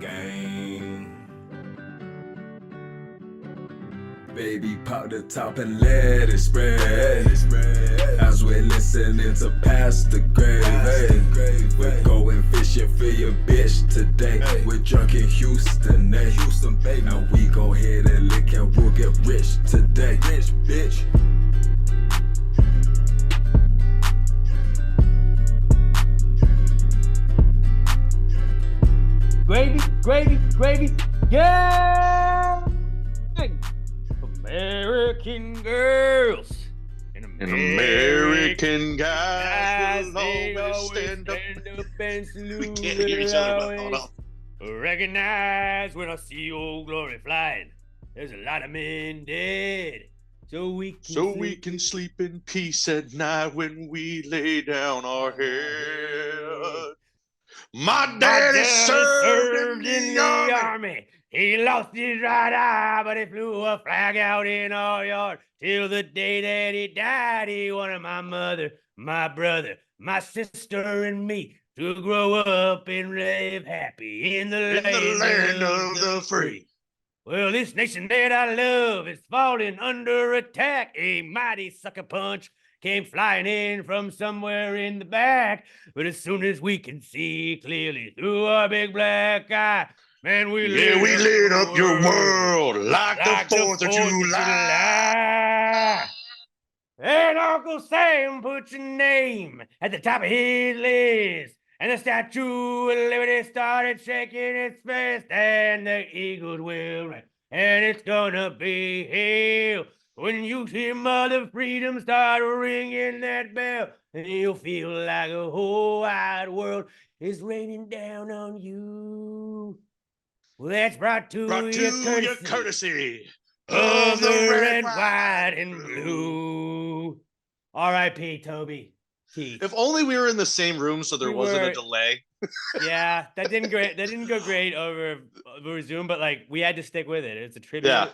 gang. Baby, pop the top and let it spread. As we're listening to Pastor Grave. Hey, we're going fishing for your bitch today. We're drunk in Houston, baby. And we go ahead and lick and we'll get rich today. Rich, bitch. Gravy, gang! American girls and American guys will they always stand up. and salute. We can't hear each other, but hold on. Recognize when I see old glory flying. There's a lot of men dead, so we can sleep in peace at night when we lay down our head. My daddy served in the army. He lost his right eye, but he flew a flag out in our yard. Till the day that he died, he wanted my mother, my brother, my sister, and me to grow up and live happy in the land of the free. Well, this nation that I love is falling under attack. A mighty sucker punch came flying in from somewhere in the back. But as soon as we can see clearly through our big black eye, man, we lit up your world like the 4th of July. And Uncle Sam put your name at the top of his list. And the Statue of Liberty started shaking its fist. And the Eagles will ring. And it's gonna be hell when you hear Mother Freedom start ringing that bell. And you'll feel like a whole wide world is raining down on you. Well, that's brought to your courtesy of the red, white, and blue. R.I.P. Toby Keith. If only we were in the same room so there wasn't a delay. Yeah, that didn't go great over Zoom, but like we had to stick with it. It's a tribute. Yeah.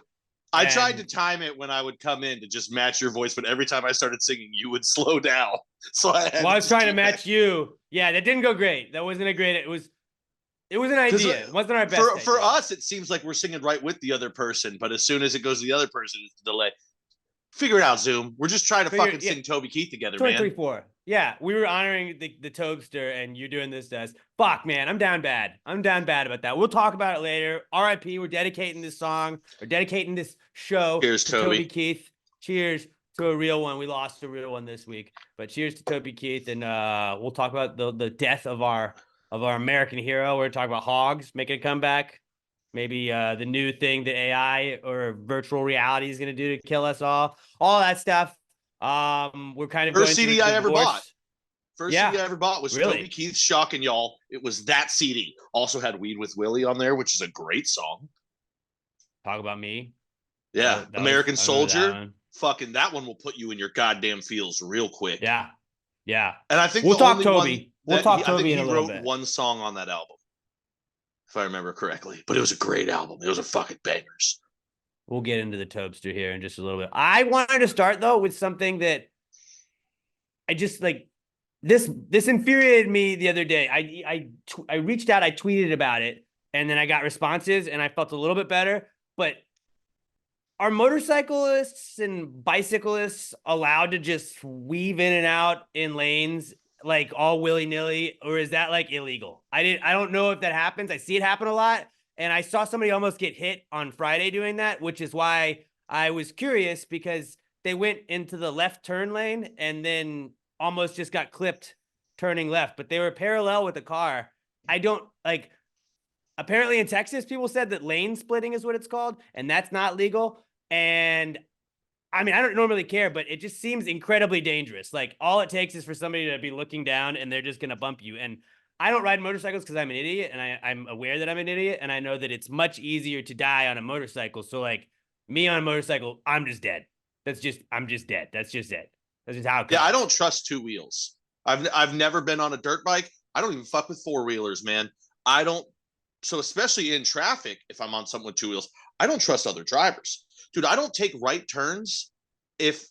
I tried to time it when I would come in to just match your voice, but every time I started singing, you would slow down. So I was trying to match you. Yeah, that didn't go great. That wasn't a great. It was an idea. It wasn't our best. For us, it seems like we're singing right with the other person, but as soon as it goes to the other person, it's a delay. Figure it out, Zoom. We're just trying to sing Toby Keith together, man. 23-4. Yeah, we were honoring the Tobster, and you're doing this to us. Fuck, man, I'm down bad. I'm down bad about that. We'll talk about it later. R.I.P. We're dedicating this song, or dedicating this show. Cheers, to Toby Keith. Cheers to a real one. We lost a real one this week, but cheers to Toby Keith, and we'll talk about the death of our American hero. We're talking about hogs making a comeback. Maybe the new thing that AI or virtual reality is going to do to kill us all that stuff. We're kind of first CD I ever bought. First CD I ever bought was Toby Keith's Shockin' Y'all. It was that CD. Also had Weed with Willie on there, which is a great song. Talk about me. Yeah, American Soldier. Fucking that one will put you in your goddamn feels real quick. Yeah. And I think we'll talk Toby. We'll talk Toby in a little bit. He wrote one song on that album, if I remember correctly. But it was a great album. It was a fucking bangers. We'll get into the Tobster here in just a little bit. I wanted to start though with something that I just like. This infuriated me the other day. I reached out, I tweeted about it, and then I got responses, and I felt a little bit better. But are motorcyclists and bicyclists allowed to just weave in and out in lanes like all willy-nilly, or is that like illegal? I don't know if that happens. I see it happen a lot, and I saw somebody almost get hit on Friday doing that, which is why I was curious, because they went into the left turn lane and then almost just got clipped turning left, but they were parallel with the car. I don't like, apparently in Texas, people said that lane splitting is what it's called, and that's not legal. And I mean, I don't normally care, but it just seems incredibly dangerous. Like all it takes is for somebody to be looking down and they're just going to bump you. And I don't ride motorcycles because I'm an idiot, and I'm aware that I'm an idiot. And I know that it's much easier to die on a motorcycle. So like me on a motorcycle, I'm just dead. I'm just dead. That's just it. That's just how it goes. Yeah, I don't trust two wheels. I've never been on a dirt bike. I don't even fuck with four wheelers, man. I don't. So especially in traffic, if I'm on something with two wheels, I don't trust other drivers, dude. I don't take right turns if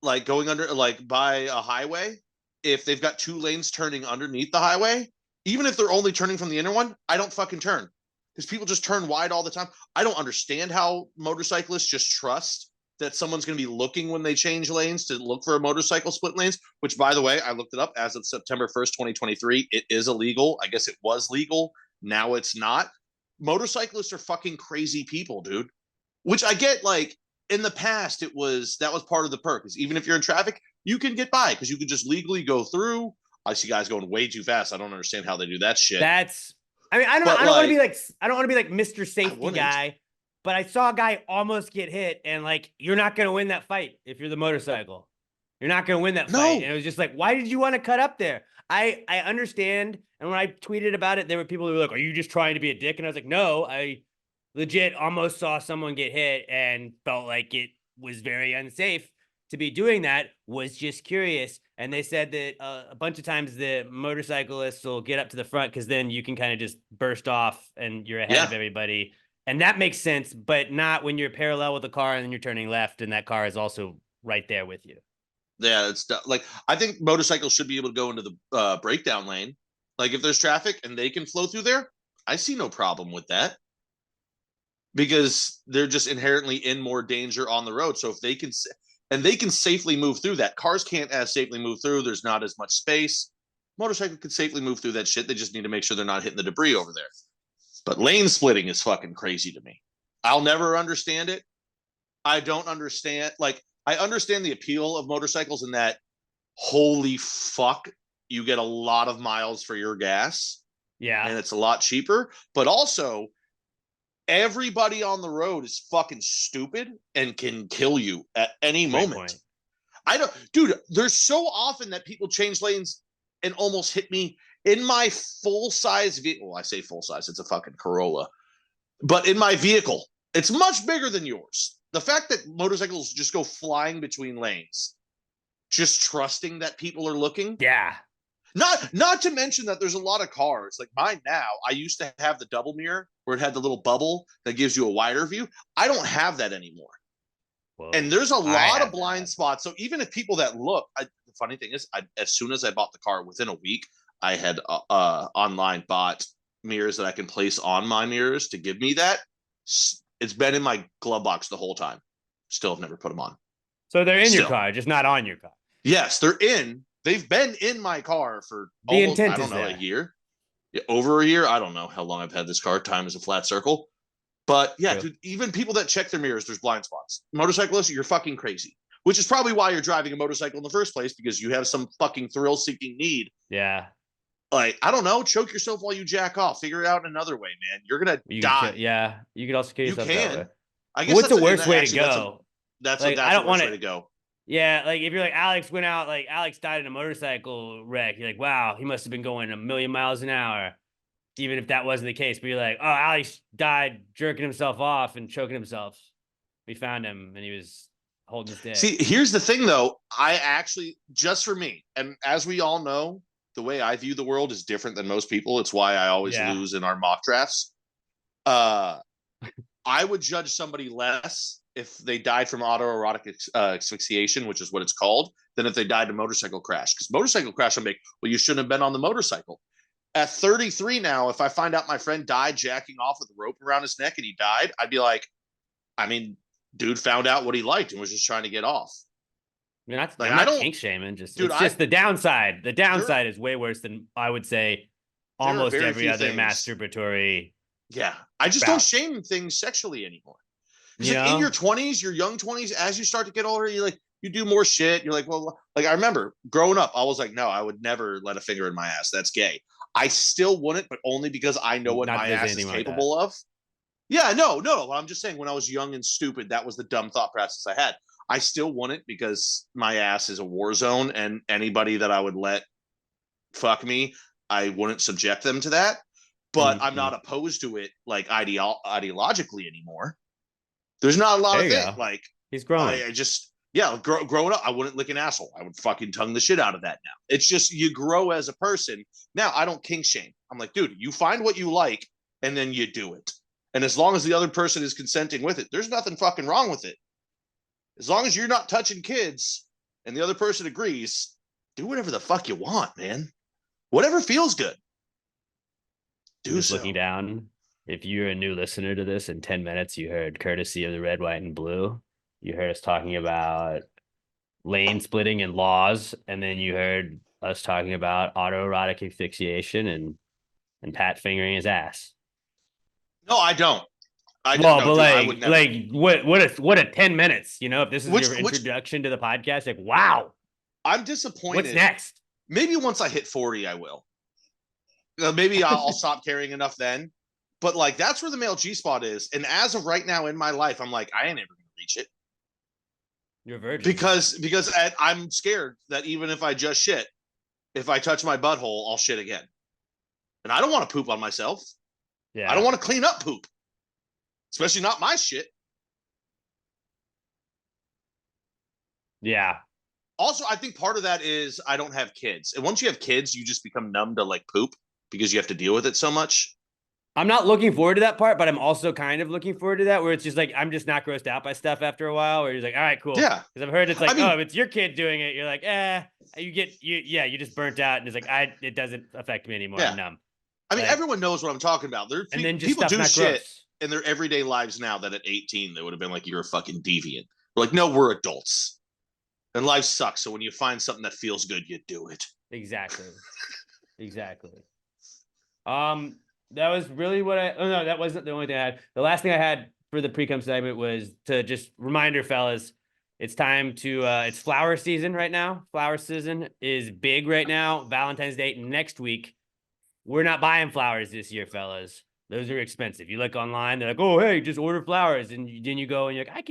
like going under, like by a highway, if they've got two lanes turning underneath the highway, even if they're only turning from the inner one, I don't fucking turn. because people just turn wide all the time. I don't understand how motorcyclists just trust that someone's going to be looking when they change lanes to look for a motorcycle split lanes, which, by the way, I looked it up as of September 1st, 2023. It is illegal. I guess it was legal. Now it's not. Motorcyclists are fucking crazy people, dude, which I get. Like, in the past, that was part of the perk, is even if you're in traffic, you can get by because you can just legally go through. I see guys going way too fast. I don't understand how they do that shit. I mean, I don't want to be like Mr. Safety guy, but I saw a guy almost get hit, and like, you're not going to win that fight if you're the motorcycle. You're not going to win that fight. And it was just like, why did you want to cut up there? I understand. And when I tweeted about it, there were people who were like, are you just trying to be a dick? And I was like, no, I legit almost saw someone get hit and felt like it was very unsafe to be doing that. Was just curious. And they said that a bunch of times the motorcyclists will get up to the front because then you can kind of just burst off and you're ahead of everybody. And that makes sense, but not when you're parallel with the car and then you're turning left and that car is also right there with you. Yeah, it's like, I think motorcycles should be able to go into the breakdown lane. Like, if there's traffic and they can flow through there, I see no problem with that, because they're just inherently in more danger on the road. So if they can, and they can safely move through that, cars can't as safely move through. There's not as much space. Motorcycle can safely move through that shit. They just need to make sure they're not hitting the debris over there. But lane splitting is fucking crazy to me. I'll never understand it. I don't understand. Like, I understand the appeal of motorcycles in that, holy fuck, you get a lot of miles for your gas. Yeah. And it's a lot cheaper. But also, everybody on the road is fucking stupid and can kill you at any moment. Dude, there's so often that people change lanes and almost hit me in my full-size vehicle. Well, I say full-size, it's a fucking Corolla. But in my vehicle, it's much bigger than yours. The fact that motorcycles just go flying between lanes, just trusting that people are looking. Yeah. Not to mention that there's a lot of cars like mine now. I used to have the double mirror where it had the little bubble that gives you a wider view. I don't have that anymore. Whoa. And there's a lot of blind spots. So even if people that look, the funny thing is, as soon as I bought the car, within a week, I had online bought mirrors that I can place on my mirrors to give me that. It's been in my glove box the whole time. Still have never put them on. So they're in your car, just not on your car. Yes, they're in. They've been in my car for almost, I don't know, a year. Yeah, over a year. I don't know how long I've had this car. Time is a flat circle. But yeah, dude, even people that check their mirrors, there's blind spots. Motorcyclists, you're fucking crazy. Which is probably why you're driving a motorcycle in the first place, because you have some fucking thrill-seeking need. Yeah. Like, I don't know, choke yourself while you jack off. Figure it out another way, man. You're gonna die. You could also kill yourself that way. I guess what's the worst way to go? That's the worst way to go. Yeah, like if you're like Alex went out, like Alex died in a motorcycle wreck, you're like, wow, he must have been going a million miles an hour, even if that wasn't the case. But you're like, oh, Alex died jerking himself off and choking himself. We found him and he was holding his dick. See, here's the thing though. I actually, just for me, and as we all know, the way I view the world is different than most people. It's why I always lose in our mock drafts. I would judge somebody less if they died from autoerotic asphyxiation, which is what it's called, than if they died in a motorcycle crash. Because motorcycle crash, I'm like, well, you shouldn't have been on the motorcycle. At 33 now, if I find out my friend died jacking off with a rope around his neck and he died, I'd be like, I mean, dude found out what he liked and was just trying to get off. I mean, I'm not kink shaming, just the downside. The downside is way worse than, I would say, almost every other masturbatory. Yeah, I just don't shame things sexually anymore. Because like in your 20s, your young 20s, as you start to get older, you do more shit. You're like, well, like I remember growing up, I was like, no, I would never let a finger in my ass. That's gay. I still wouldn't, but only because I know what my ass is capable of. Yeah, no. I'm just saying, when I was young and stupid, that was the dumb thought process I had. I still wouldn't, because my ass is a war zone, and anybody that I would let fuck me, I wouldn't subject them to that. But I'm not opposed to it, like ideologically anymore. There's not a lot of it. Like, he's growing. I just, growing up, I wouldn't lick an asshole. I would fucking tongue the shit out of that now. It's just, you grow as a person. Now, I don't kink shame. I'm like, dude, you find what you like, and then you do it. And as long as the other person is consenting with it, there's nothing fucking wrong with it. As long as you're not touching kids and the other person agrees, do whatever the fuck you want, man. Whatever feels good. Do so. Looking down. if you're a new listener to this, in 10 minutes, you heard courtesy of the red, white, and blue. You heard us talking about lane splitting and laws, and then you heard us talking about autoerotic asphyxiation and Pat fingering his ass. No, I don't. I Well, don't. but No, dude, I would never. what a 10 minutes, if this is Which- your introduction to the podcast, like, wow, I'm disappointed. what's next? Maybe once I hit 40, I will. Maybe I'll stop carrying enough then. But like, that's where the male G spot is. And as of right now in my life, I'm like, I ain't ever gonna reach it. You're a virgin. Because I'm scared that even if I just shit, if I touch my butthole, I'll shit again. And I don't want to poop on myself. Yeah. I don't want to clean up poop, especially not my shit. Yeah. Also, I think part of that is I don't have kids. And once you have kids, you just become numb to like poop because you have to deal with it so much. I'm not looking forward to that part, but I'm also kind of looking forward to that where it's just like, I'm just not grossed out by stuff after a while where you're like, all right, cool. Yeah. Because I've heard it's like, I mean, if it's your kid doing it, you're like, you just burnt out. And it's like, it doesn't affect me anymore. Yeah. I'm numb. I mean, everyone knows what I'm talking about. There, And then just people stuff do not shit gross. in their everyday lives now that at 18, they would have been like, you're a fucking deviant. We're like, no, we're adults. And life sucks. So when you find something that feels good, you do it. Exactly. Exactly. That was really what no, that wasn't the only thing I had. The last thing I had for the Precome segment was to just reminder, fellas, it's time to, it's flower season right now. Flower season is big right now. Valentine's Day next week. We're not buying flowers this year, fellas. Those are expensive. You look online, they're like, oh, hey, just order flowers. And then you go and you're like, I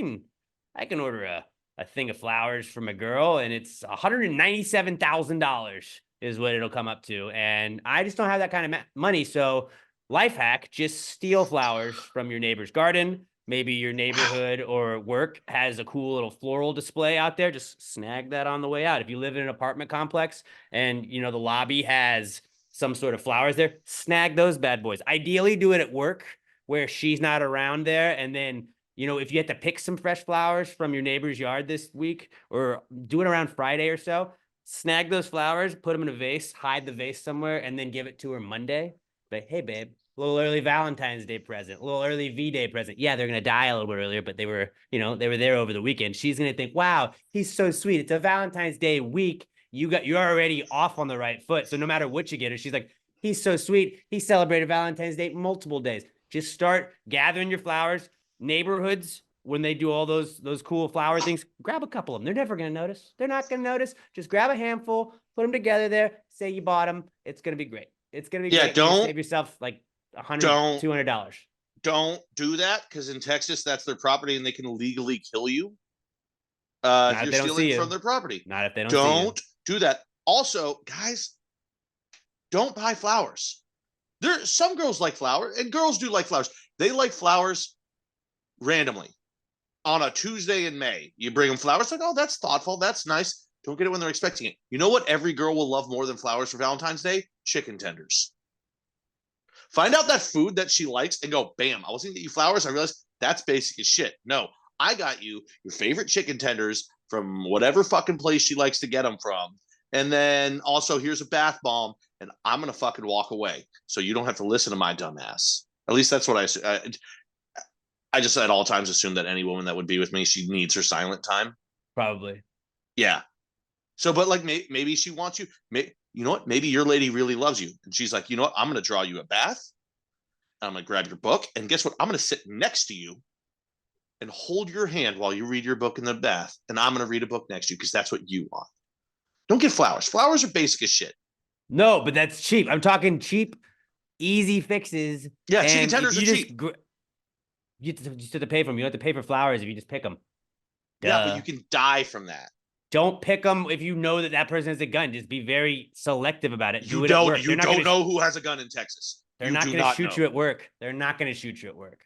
can order a thing of flowers from a girl, and it's $197,000 is what it'll come up to. And I just don't have that kind of money. So life hack, just steal flowers from your neighbor's garden. Maybe your neighborhood or work has a cool little floral display out there. Just snag that on the way out. If you live in an apartment complex and, the lobby has some sort of flowers there, snag those bad boys. Ideally do it at work where she's not around there. And then, if you have to pick some fresh flowers from your neighbor's yard this week or do it around Friday or so, snag those flowers, put them in a vase, hide the vase somewhere, and then give it to her Monday. But hey, babe, a little early Valentine's Day present, a little early V-Day present. Yeah, they're going to die a little bit earlier, but they were there over the weekend. She's going to think, wow, he's so sweet. It's a Valentine's Day week. You're already off on the right foot. So no matter what you get her, she's like, he's so sweet. He celebrated Valentine's Day multiple days. Just start gathering your flowers. Neighborhoods, when they do all those cool flower things, grab a couple of them. They're never going to notice. They're not going to notice. Just grab a handful, put them together there, say you bought them. It's going to be great. It's going to be great. Don't save yourself like $100, $200. Don't do that because in Texas, that's their property and they can legally kill you if you're stealing from their property. Not if they don't do that. Also, guys, don't buy flowers. Some girls like flowers, and girls do like flowers. They like flowers randomly on a Tuesday in May. You bring them flowers, like, oh, that's thoughtful, that's nice. Don't get it when they're expecting it. You know what every girl will love more than flowers for Valentine's Day? Chicken tenders. Find out that food that she likes and go, bam, I was gonna get you flowers. I realized that's basic as shit. No, I got you your favorite chicken tenders from whatever fucking place she likes to get them from. And then also here's a bath bomb and I'm going to fucking walk away. So you don't have to listen to my dumb ass. At least that's what I just at all times assume that any woman that would be with me, she needs her silent time. Probably. Yeah. So, but like maybe she wants you. You know what? Maybe your lady really loves you. And she's like, you know what? I'm going to draw you a bath. And I'm going to grab your book. And guess what? I'm going to sit next to you and hold your hand while you read your book in the bath. And I'm going to read a book next to you because that's what you want. Don't get flowers. Flowers are basic as shit. No, but that's cheap. I'm talking cheap, easy fixes. Yeah, chicken tenders are cheap. You just have to pay for them. You don't have to pay for flowers if you just pick them. Yeah, but you can die from that. Don't pick them if you know that person has a gun. Just be very selective about it. You don't know who has a gun in Texas. They're not going to shoot you at work. They're not going to shoot you at work.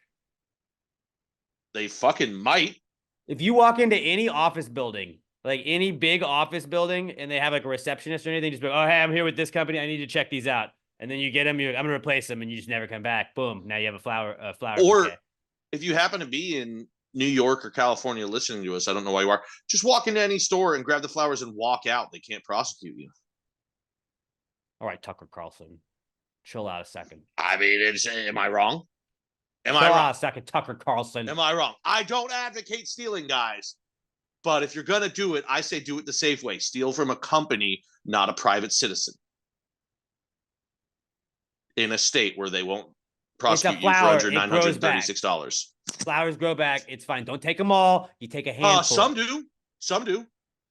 They fucking might. If you walk into any office building, like any big office building, and they have like a receptionist or anything, just be like, oh, hey, I'm here with this company. I need to check these out. And then you get them. You're like, I'm going to replace them. And you just never come back. Boom. Now you have a flower. Or bouquet. If you happen to be in New York or California listening to us, I don't know why you are, just walk into any store and grab the flowers and walk out. They can't prosecute you. All right, Tucker Carlson, chill out a second. I mean, am I wrong? Am I wrong? Suck it, Tucker Carlson. Am I wrong? I don't advocate stealing, guys. But if you're going to do it, I say do it the safe way. Steal from a company, not a private citizen. In a state where they won't prosecute you for under $936. Flowers grow back. It's fine. Don't take them all. You take a handful. Some do. Some do.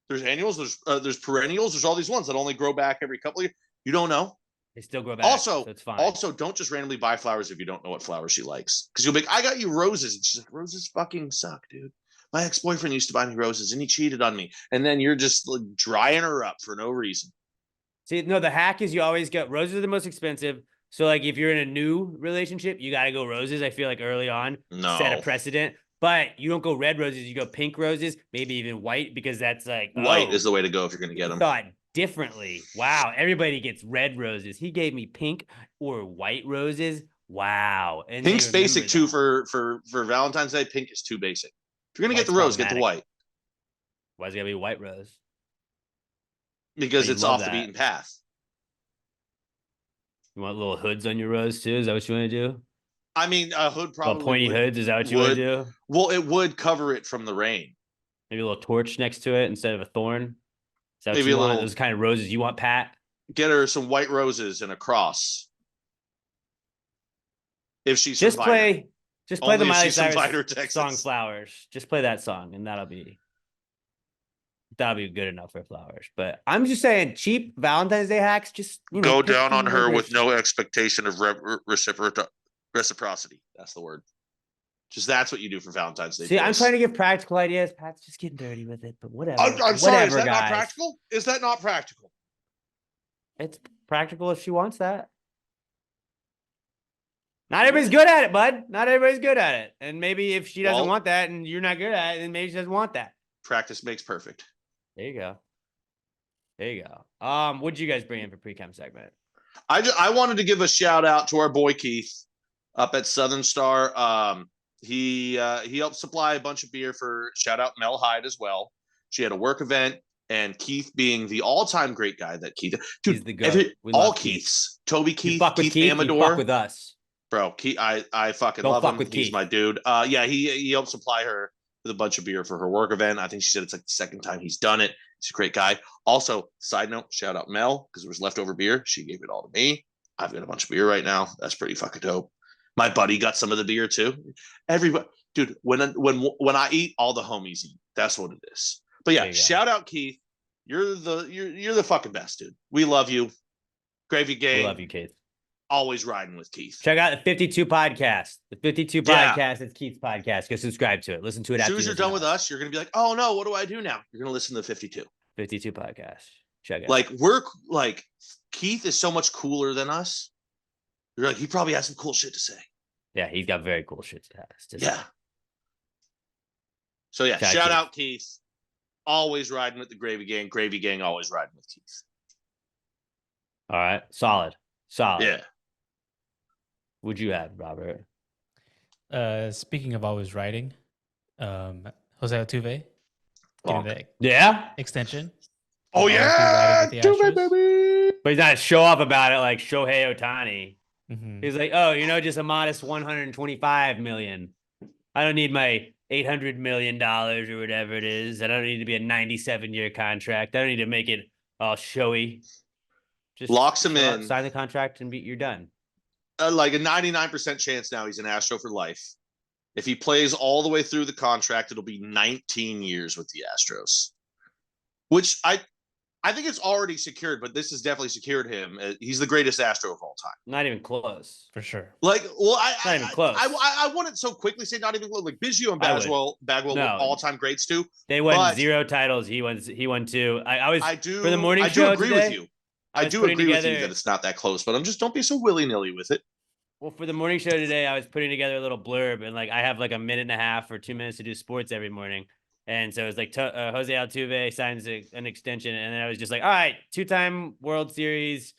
There's annuals. There's perennials. There's all these ones that only grow back every couple of years. You don't know. They still grow back. Also, so it's fine. Also, don't just randomly buy flowers if you don't know what flowers she likes. Because you'll be like, I got you roses. And she's like, roses fucking suck, dude. My ex-boyfriend used to buy me roses and he cheated on me. And then you're just like, drying her up for no reason. See, no, the hack is you always get roses are the most expensive. So like if you're in a new relationship, you got to go roses. I feel like early on, set a precedent. But you don't go red roses, you go pink roses, maybe even white, because that's like white is the way to go if you're going to get them. Thought differently. Wow, everybody gets red roses. He gave me pink or white roses. Wow, and pink's basic too for Valentine's Day. Pink is too basic. If you're going to get the rose, get the white. Why is it going to be a white rose? Because it's off the beaten path. You want little hoods on your rose too? Is that what you want to do? I mean, a hood probably. Little pointy hoods. Is that what you want to do? Well, it would cover it from the rain. Maybe a little torch next to it instead of a thorn. Is that what you want? Those kind of roses you want, Pat? Get her some white roses and a cross. If she's just play the Miley Cyrus song "Flowers." Just play that song, and that'll be good enough for flowers. But I'm just saying, cheap Valentine's Day hacks. Just go down on her with no expectation of reciprocity. That's the word. Just that's what you do for Valentine's Day. See, I'm trying to give practical ideas. Pat's just getting dirty with it, but whatever. I'm sorry. Is that not practical? Is that not practical? It's practical if she wants that. Not everybody's good at it, bud. Not everybody's good at it. And maybe if she doesn't want that and you're not good at it, then maybe she doesn't want that. Practice makes perfect. There you go. What did you guys bring in for Precome segment? I wanted to give a shout out to our boy Keith up at Southern Star. He helped supply a bunch of beer for shout out Mel Hyde as well. She had a work event, and Keith being the all-time great guy that Keith, dude, he's the goat. All Keiths, Toby Keith, Keith Amador, you fuck with us, bro. Keith, I fucking love him. He's my dude. Yeah, he helped supply her with a bunch of beer for her work event. I think she said it's like the second time he's done it. He's a great guy. Also, side note, shout out Mel, because there was leftover beer. She gave it all to me. I've got a bunch of beer right now. That's pretty fucking dope. My buddy got some of the beer too. Everybody, dude, when I eat, all the homies eat. That's what it is. But yeah, shout out Keith. You're the fucking best, dude. We love you. Gravy Gang. We love you, Keith. Always riding with Keith. Check out the 52 podcast. The 52 podcast. It's Keith's podcast. Go subscribe to it. Listen to it. As soon as you're done with us, you're gonna be like, oh no, what do I do now? You're gonna listen to the 52 podcast. Check it. Like we're like Keith is so much cooler than us. You're like, he probably has some cool shit to say. Yeah, he's got very cool shit to say. Yeah. So yeah, shout out Keith. Always riding with the Gravy Gang. Gravy Gang always riding with Keith. All right. Solid. Yeah. What'd you have, Robert? Speaking of always riding, Jose Altuve. Yeah. Extension. Oh yeah. Altuve, baby. But he's not show off about it like Shohei Ohtani. Mm-hmm. He's like, oh, just a modest 125 million. I don't need my $800 million or whatever it is. I don't need to be a 97-year contract. I don't need to make it all showy. Just locks him in. Sign the contract and you're done. Like a 99% chance now he's an Astro for life. If he plays all the way through the contract, it'll be 19 years with the Astros. Which I think it's already secured, but this has definitely secured him. He's the greatest Astro of all time. Not even close. For sure. Like, well, not even close. I wouldn't so quickly say not even close. Like Biggio and Bagwell were all-time greats too. They won 0 titles. He won 2. I do for the morning show agree today, with you. I do agree with you that it's not that close, but don't be so willy-nilly with it. Well, for the morning show today, I was putting together a little blurb, and like I have like a minute and a half or 2 minutes to do sports every morning. And so it was like Jose Altuve signs an extension. And then I was just like, all right, 2-time World Series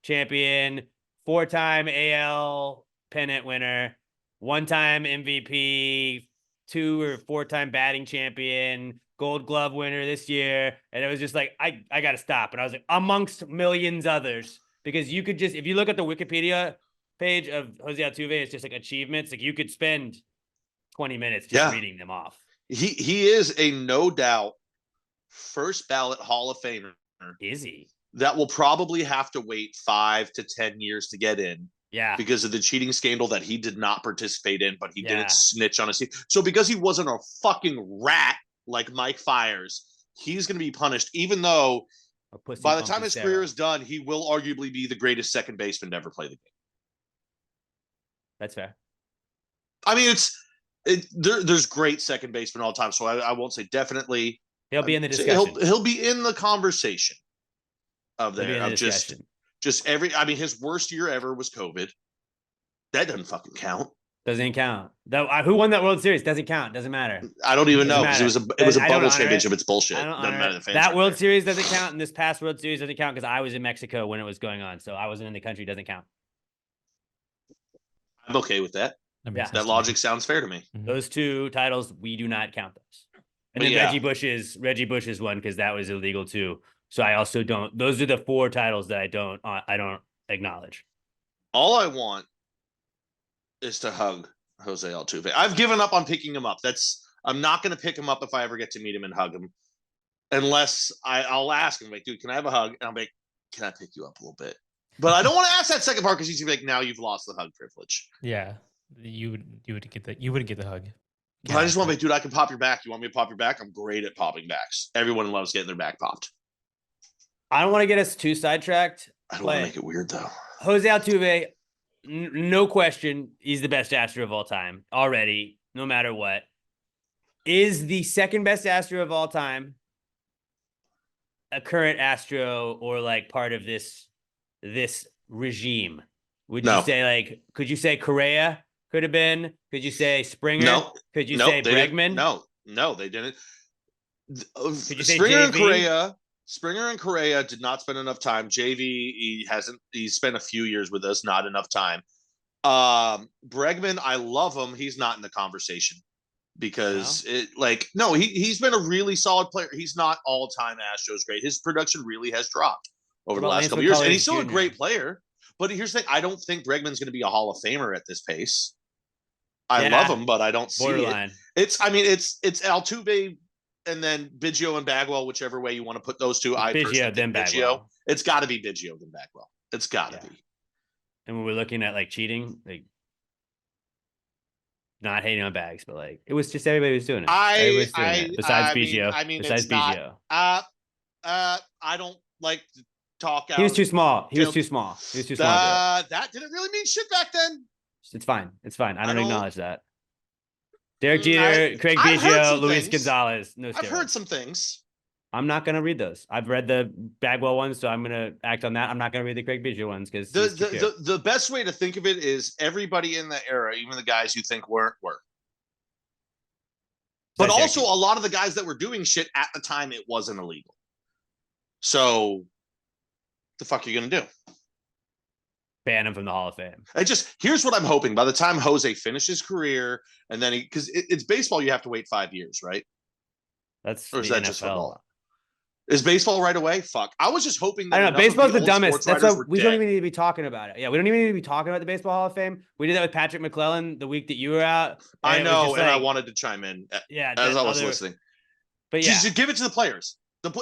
champion, 4-time AL pennant winner, 1-time MVP, 2 or 4-time batting champion, Gold Glove winner this year. And it was just like, I got to stop. And I was like, amongst millions others, because you could just, if you look at the Wikipedia page of Jose Altuve is just like achievements. Like you could spend 20 minutes just reading them off. He is a no doubt first ballot Hall of Famer. Is he? That will probably have to wait 5 to 10 years to get in. Yeah. Because of the cheating scandal that he did not participate in, but he didn't snitch on his team. So because he wasn't a fucking rat like Mike Fiers, he's going to be punished, even though by the time his career is done, he will arguably be the greatest second baseman to ever play the game. That's fair. I mean, there's great second basemen all the time, so I won't say definitely. He'll be in the discussion. He'll be in the conversation of there. Of just every. I mean, his worst year ever was COVID. That doesn't fucking count. Doesn't count. Who won that World Series? Doesn't count. Doesn't matter. I don't even know because it was a bubble championship. It's bullshit. Doesn't matter. That World Series doesn't count, and this past World Series doesn't count because I was in Mexico when it was going on, so I wasn't in the country. Doesn't count. I'm okay with that. That logic sounds fair to me. Those 2 titles, we do not count those. And then Reggie Bush's one because that was illegal too. So I also don't. Those are the 4 titles that I don't acknowledge. All I want is to hug Jose Altuve. I've given up on picking him up. I'm not going to pick him up if I ever get to meet him and hug him, unless I'll ask him, like, dude, can I have a hug? And I'm like, can I pick you up a little bit? But I don't want to ask that second part because he's gonna be like, now you've lost the hug privilege. Yeah, you wouldn't get the hug. But I just want to be, dude, I can pop your back. You want me to pop your back? I'm great at popping backs. Everyone loves getting their back popped. I don't want to get us too sidetracked. I don't want to make it weird though. Jose Altuve, no question, he's the best Astro of all time already, no matter what. Is the second best Astro of all time a current Astro or like part of this regime? Would you say like, could you say Correa could have been? Could you say Springer? No. Could you say Bregman? No, they didn't. Could you say JV? Springer and Correa did not spend enough time. JV, he's spent a few years with us, not enough time. Bregman, I love him. He's not in the conversation because he's been a really solid player. He's not all-time Astros great. His production really has dropped over the last couple years, and he's still a great player. But here's the thing: I don't think Bregman's going to be a Hall of Famer at this pace. I love him, but I don't see it. It's Altuve and then Biggio and Bagwell, whichever way you want to put those 2. Biggio, then Bagwell. It's got to be Biggio, then Bagwell. It's got to be. And when we're looking at like cheating, like not hating on Bags, but like it was just everybody was doing it. Besides Biggio. Besides Biggio. I don't like to talk out. He was too small. He was too small. That didn't really mean shit back then. It's fine. I don't acknowledge that. Derek Jeter, Craig Biggio, Luis Gonzalez. No, I've heard some things. I'm not going to read those. I've read the Bagwell ones, so I'm going to act on that. I'm not going to read the Craig Biggio ones because the best way to think of it is everybody in the era, even the guys you think weren't, were. But also a lot of the guys that were doing shit at the time, it wasn't illegal. So the fuck are you going to do? Ban him from the Hall of Fame. Here's what I'm hoping. By the time Jose finishes his career, and then because it's baseball, you have to wait 5 years, right? Or is that just football? Is baseball right away? Fuck. I was just hoping that I don't know. Baseball's the dumbest. That's why we don't even need to be talking about it. Yeah, we don't even need to be talking about the Baseball Hall of Fame. We did that with Patrick McClellan the week that you were out. I know, and I wanted to chime in as I was listening. But yeah, just give it to the players.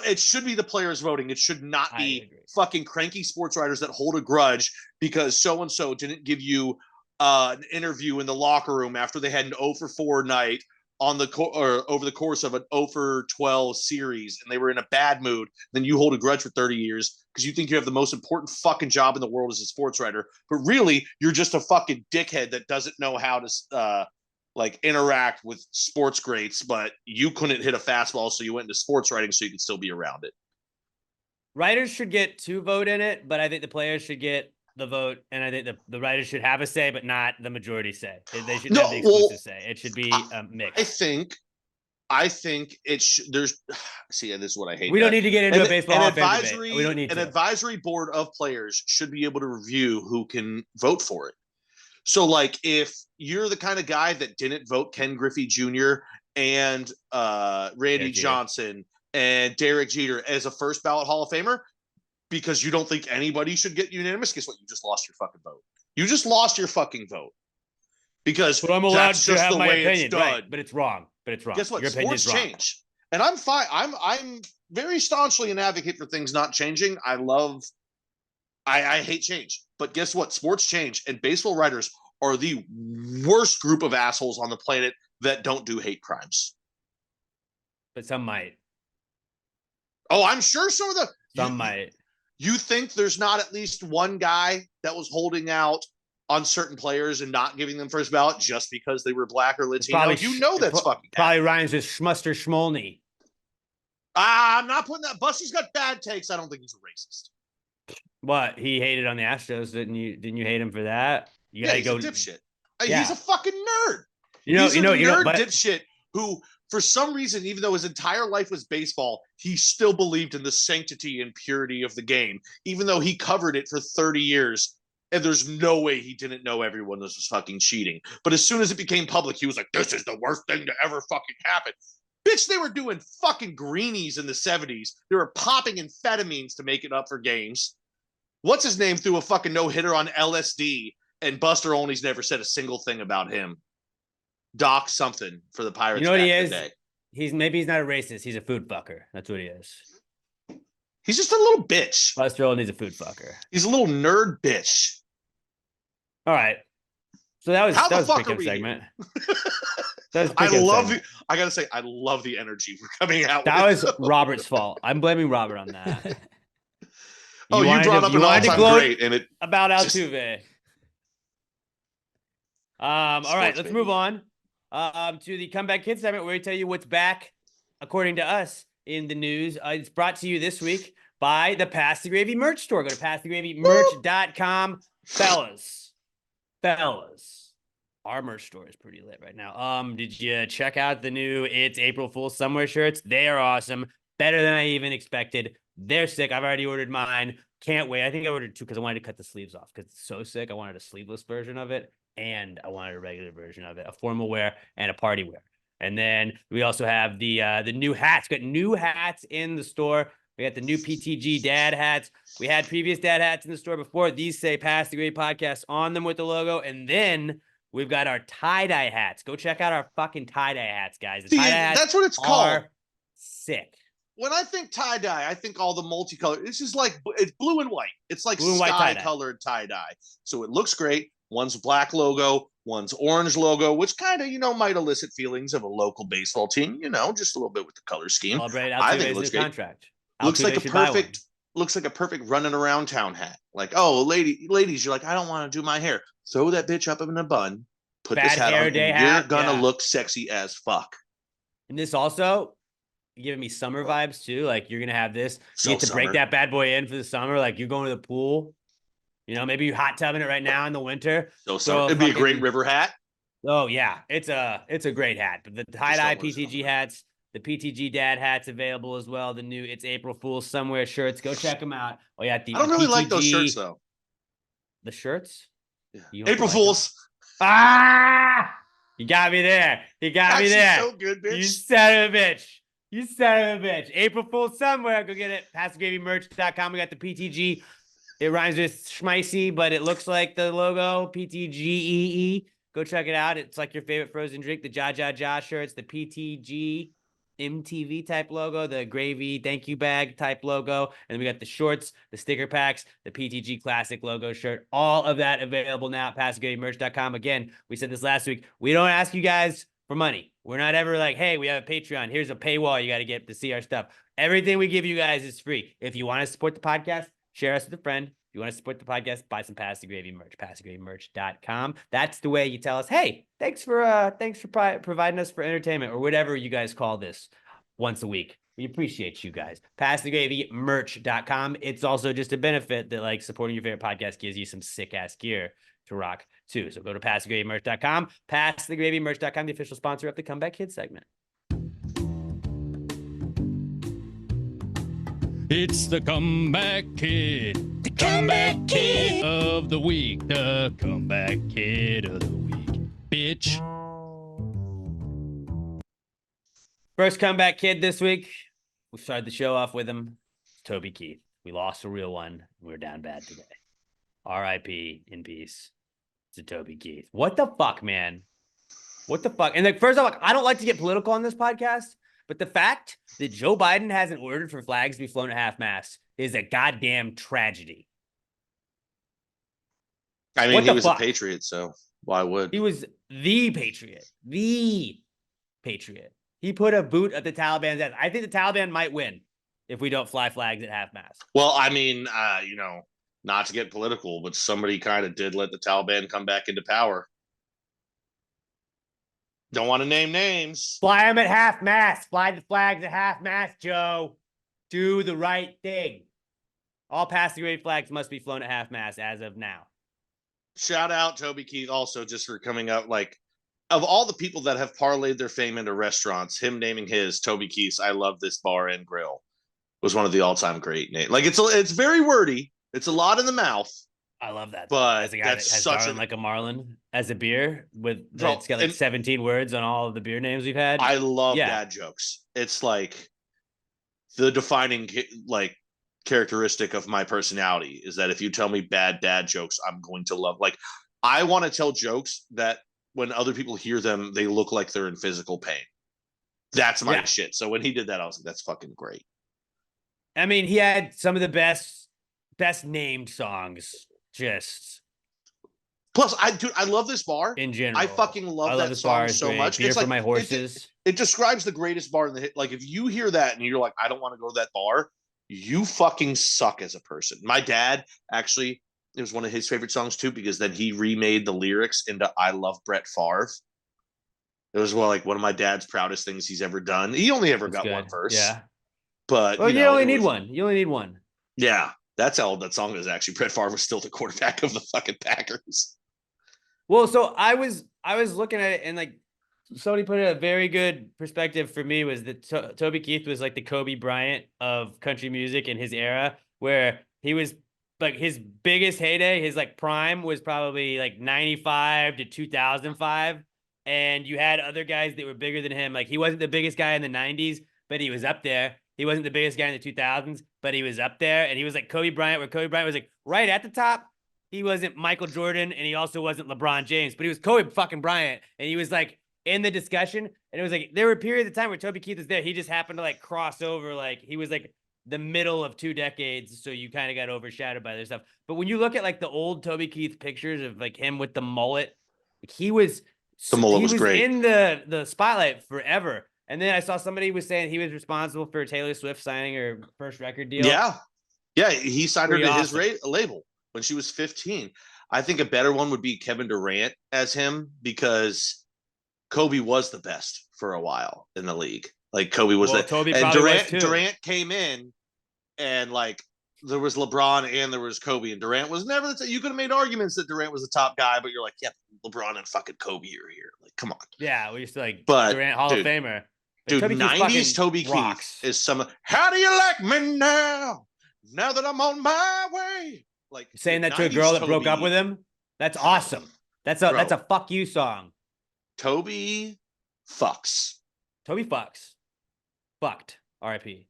It should be the players voting. It should not be fucking cranky sports writers that hold a grudge because so-and-so didn't give you an interview in the locker room after they had an 0 for 4 night on the over the course of an 0 for 12 series and they were in a bad mood. Then you hold a grudge for 30 years because you think you have the most important fucking job in the world as a sports writer. But really, you're just a fucking dickhead that doesn't know how to interact with sports greats, but you couldn't hit a fastball, so you went into sports writing so you could still be around it. Writers should get to vote in it, but I think the players should get the vote, and I think the writers should have a say, but not the majority say. They should have the exclusive say. It should be a mix. I think it should. This is what I hate. We don't need to get into a baseball advisory. We don't need an advisory board of players should be able to review who can vote for it. So, like, if you're the kind of guy that didn't vote Ken Griffey Jr. and Randy Johnson and Derek Jeter as a first ballot Hall of Famer because you don't think anybody should get unanimous, guess what? You just lost your fucking vote. You just lost your fucking vote because But I'm allowed that's to just have the my way opinion, it's done. right? But it's wrong. Guess what? Your opinion's Sports wrong. change, and I'm fine. I'm very staunchly an advocate for things not changing. I hate change, but guess what? Sports change, and baseball writers are the worst group of assholes on the planet that don't do hate crimes. But some might. Oh, I'm sure some of the Some might. You think there's not at least one guy that was holding out on certain players and not giving them first ballot just because they were black or Latino? That's fucking probably rhymes with Schmuster Schmolny. I'm not putting that. Buster's got bad takes. I don't think he's a racist. What? He hated on the Astros, didn't you? Didn't you hate him for that? You he's a dipshit. Yeah. He's a fucking nerd. He's a nerd dipshit who, for some reason, even though his entire life was baseball, he still believed in the sanctity and purity of the game, even though he covered it for 30 years. And there's no way he didn't know everyone was fucking cheating. But as soon as it became public, he was like, this is the worst thing to ever fucking happen. Bitch, they were doing fucking greenies in the 70s. They were popping amphetamines to make it up for games. What's his name threw a fucking no-hitter on LSD, and Buster Olney's never said a single thing about him. Doc something for the Pirates. You know what he is? Maybe he's not a racist. He's a food fucker. That's what he is. He's just a little bitch. Buster Olney's a food fucker. He's a little nerd bitch. All right. So that was Precome segment. I love the energy we're coming out that with. Was Robert's fault. I'm blaming Robert on that. You brought up an all-time great, and it about Altuve. All right, let's move on to the Comeback Kid segment where we tell you what's back, according to us, in the news. It's brought to you this week by the Pass the Gravy merch store. Go to passthegravymerch.com. Fellas, our merch store is pretty lit right now. Did you check out the new It's April Fool's Somewhere shirts? They are awesome. Better than I even expected. They're sick. I've already ordered mine. Can't wait. I think I ordered 2 because I wanted to cut the sleeves off because it's so sick. I wanted a sleeveless version of it, and I wanted a regular version of it, a formal wear and a party wear. And then we also have the new hats. Got new hats in the store. We got the new PTG dad hats. We had previous dad hats in the store before. These say Pass the Great Podcast on them with the logo. And then we've got our tie-dye hats. Go check out our fucking tie-dye hats, guys. The tie-dye hats that's what it's called. Sick. When I think tie-dye, I think all the multicolored. It's just like, it's blue and white. It's like blue sky-colored tie-dye. So it looks great. One's black logo, one's orange logo, which kind of, might elicit feelings of a local baseball team, just a little bit with the color scheme. I think it looks great. Contract. Looks like a perfect running around town hat. Like, oh, ladies, you're like, I don't want to do my hair. Throw that bitch up in a bun, put this hat on, and you're gonna look sexy as fuck. And this also giving me summer vibes too. Like you're gonna have this. You get to break that bad boy in for the summer. Like you're going to the pool. Maybe you're hot tubbing it right now in the winter. So it'd be a great river hat. Oh yeah, it's a great hat. But the tie-dye PTG hats, the PTG dad hats available as well. The new It's April Fool's Somewhere shirts. Go check them out. Oh yeah, I don't really like those shirts though. The shirts? Yeah. April Fools. You got me there. You got me there. So good, bitch. You son of a bitch. April Fool's Somewhere. Go get it. PassTheGravyMerch.com. We got the PTG. It rhymes with schmeisy, but it looks like the logo, PTGEE. Go check it out. It's like your favorite frozen drink, the Ja Ja Ja shirts, the PTG MTV type logo, the gravy thank you bag type logo. And we got the shorts, the sticker packs, the PTG classic logo shirt. All of that available now at PassTheGravyMerch.com. Again, we said this last week. We don't ask you guys for money. We're not ever like, hey, we have a Patreon. Here's a paywall you got to get to see our stuff. Everything we give you guys is free. If you want to support the podcast, share us with a friend. If you want to support the podcast, buy some Pass the Gravy merch, PassTheGravyMerch.com. That's the way you tell us, hey, thanks for providing us for entertainment or whatever you guys call this once a week. We appreciate you guys. PassTheGravyMerch.com. It's also just a benefit that supporting your favorite podcast gives you some sick ass gear to rock too. So go to PassTheGravyMerch.com. PassTheGravyMerch.com, the official sponsor of the Comeback Kids segment. It's the Comeback Kid. The Comeback Kid of the week. The Comeback Kid of the week. Bitch. First Comeback Kid this week. We started the show off with him. It's Toby Keith. We lost a real one. We were down bad today. R.I.P. in peace. to Toby Keith. What the fuck, man? What the fuck? And like, first off, I don't like to get political on this podcast, but the fact that Joe Biden hasn't ordered for flags to be flown at half-mast is a goddamn tragedy. I mean, What he the was fuck? a patriot, so why would He was the patriot. The patriot. He put a boot at the Taliban's ass. I think the Taliban might win if we don't fly flags at half-mast. Well, I mean, not to get political, but somebody kind of did let the Taliban come back into power. Don't want to name names. Fly them at half-mast. Fly the flags at half-mast, Joe. Do the right thing. All passing grade flags must be flown at half-mast as of now. Shout out Toby Keith also just for coming up. Like, of all the people that have parlayed their fame into restaurants, him naming his Toby Keith's "I Love This Bar and Grill" was one of the all-time great names. Like, it's very wordy. It's a lot in the mouth. I love that. But as a guy that's that has such Darling a- like a Marlin as a beer with Bro, it's got like and- 17 words on all of the beer names we've had. I love Yeah. dad jokes. It's like the defining like characteristic of my personality is that if you tell me bad dad jokes, I'm going to love. Like, I want to tell jokes that when other people hear them, they look like they're in physical pain. That's my Yeah. shit. So when he did that, I was like, that's fucking great. I mean, he had some of the best named songs just Plus, I love this bar. in general. I fucking love I that this song bar. It's so great. much. Beer It's for like my horses. it describes the greatest bar in the hit. Like, if you hear that and you're like, I don't want to go to that bar, you fucking suck as a person. My dad actually, it was one of his favorite songs too, because then he remade the lyrics into "I Love Brett Favre." It was one of my dad's proudest things he's ever done. He only ever That's got good. one verse. Yeah. But Well, you know, only it need was- one. You only need one. Yeah. That's how old that song is actually. Brett Favre was still the quarterback of the fucking Packers. Well, so I was looking at it and like somebody put a very good perspective for me was that Toby Keith was like the Kobe Bryant of country music in his era, where he was like his biggest heyday, his like prime was probably like 95 to 2005. And you had other guys that were bigger than him. Like he wasn't the biggest guy in the 90s, but he was up there. He wasn't the biggest guy in the 2000s, but he was up there. And he was like Kobe Bryant, where Kobe Bryant was like right at the top. He wasn't Michael Jordan and he also wasn't LeBron James, but he was Kobe fucking Bryant. And he was like in the discussion. And it was like, there were periods of time where Toby Keith was there. He just happened to like cross over. Like he was like the middle of two decades. So you kind of got overshadowed by their stuff. But when you look at like the old Toby Keith pictures of like him with the mullet, like he was, The mullet was great. in the spotlight forever. And then I saw somebody was saying he was responsible for Taylor Swift signing her first record deal. Yeah. Yeah. He signed her Pretty to awesome. his label when she was 15. I think a better one would be Kevin Durant as him, because Kobe was the best for a while in the league. Like Kobe was Well, that. Toby And probably was too. Durant came in and like there was LeBron and there was Kobe, and Durant was never you could have made arguments that Durant was the top guy, but you're like, yeah, LeBron and fucking Kobe are here. Like, come on. Yeah, we used to like But, Durant Hall dude, of Famer. But Dude, Toby Keith's 90s fucking Toby rocks. Keith is some. How do you like me now? Now that I'm on my way. Like Saying dude, that to a 90s girl that broke up Toby- with him. That's awesome. That's a fuck you song. Toby fucks. Toby fucks. Fucked. R.I.P.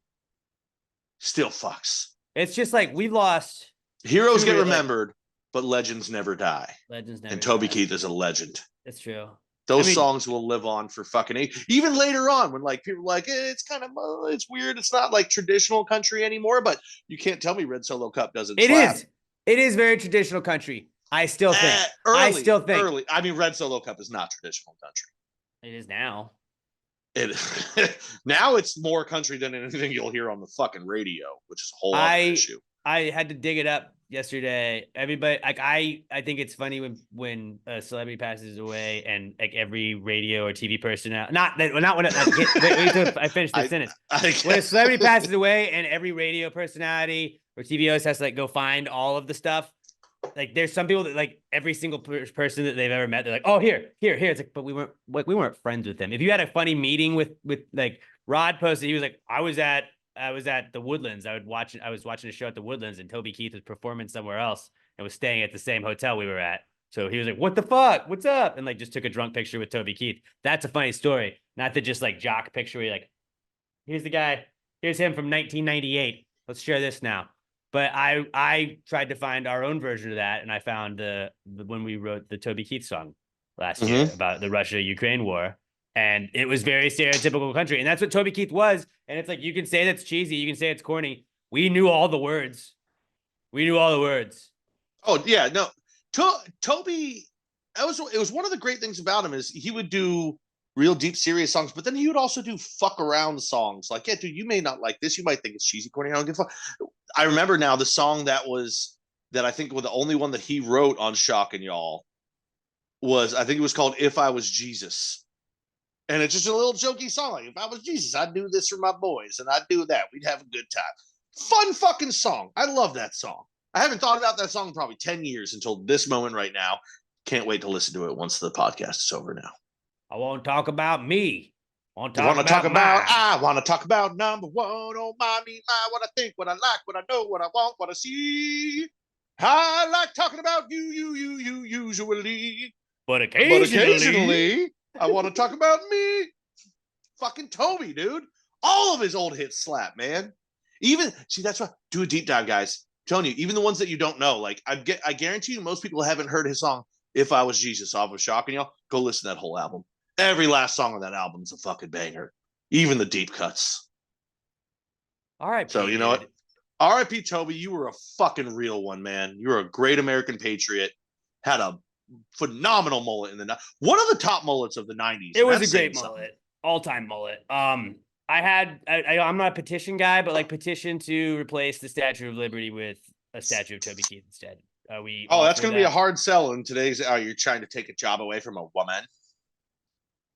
Still fucks. It's just like we lost Heroes Two get real- remembered, but legends never die. legends never. And Toby die. Keith is a legend. It's true. Those I mean- songs will live on for fucking even later on when like people are like it's kind of it's weird. It's not like traditional country anymore, but you can't tell me Red Solo Cup doesn't. It slap. is. It is very traditional country. I still think. Early, I still think. early. I mean, Red Solo Cup is not traditional country. It is now. It now it's more country than anything you'll hear on the fucking radio, which is a whole other issue. I had to dig it up yesterday. Everybody, like I think it's funny when a celebrity passes away and like every radio or TV person, not when wait till I finish this sentence. When a celebrity passes away and every radio personality or TV host has to like go find all of the stuff. Like there's some people that like every single person that they've ever met, they're like, oh, here. It's like, but we weren't friends with him. If you had a funny meeting with like Rod posted, he was like, I was at the Woodlands. I was watching a show at the Woodlands and Toby Keith was performing somewhere else and was staying at the same hotel we were at. So he was like, what the fuck? What's up? And like just took a drunk picture with Toby Keith. That's a funny story. Not the just like jock picture where you're like, here's the guy. Here's him from 1998. Let's share this now. But I tried to find our own version of that, and I found the when we wrote the Toby Keith song last year about the Russia-Ukraine war, and it was very stereotypical country, and that's what Toby Keith was. And it's like, you can say that's cheesy, you can say it's corny. We knew all the words. We knew all the words. Oh yeah, no, Toby. It was one of the great things about him is he would do real deep, serious songs, but then he would also do fuck around songs. Like, yeah, dude, you may not like this, you might think it's cheesy, corny. I don't give a fuck. I remember now the song that I think was the only one that he wrote on Shock and Y'all was, I think it was called "If I Was Jesus," and it's just a little jokey song. Like, if I was Jesus, I'd do this for my boys, and I'd do that. We'd have a good time. Fun fucking song. I love that song. I haven't thought about that song in probably 10 years until this moment right now. Can't wait to listen to it once the podcast is over now. I won't talk about me. I want to talk about number one. Oh, my, what I think, what I like, what I know, what I want, what I see. I like talking about you usually. But occasionally I want to talk about me. Fucking Toby, dude. All of his old hits slap, man. Even, see, that's why, do a deep dive, guys. I'm telling you, even the ones that you don't know, like, I guarantee you most people haven't heard his song, "If I Was Jesus," off of Shock and Y'all. Go listen to that whole album. Every last song on that album is a fucking banger. Even the deep cuts. All right. So, you know what? R.I.P. Toby, you were a fucking real one, man. You were a great American patriot. Had a phenomenal mullet in the one of the top mullets of the 90s. It was a great mullet. All-time mullet. I'm not a petition guy, but like, petition to replace the Statue of Liberty with a statue of Toby Keith instead. That's going to be a hard sell in today's. You're trying to take a job away from a woman.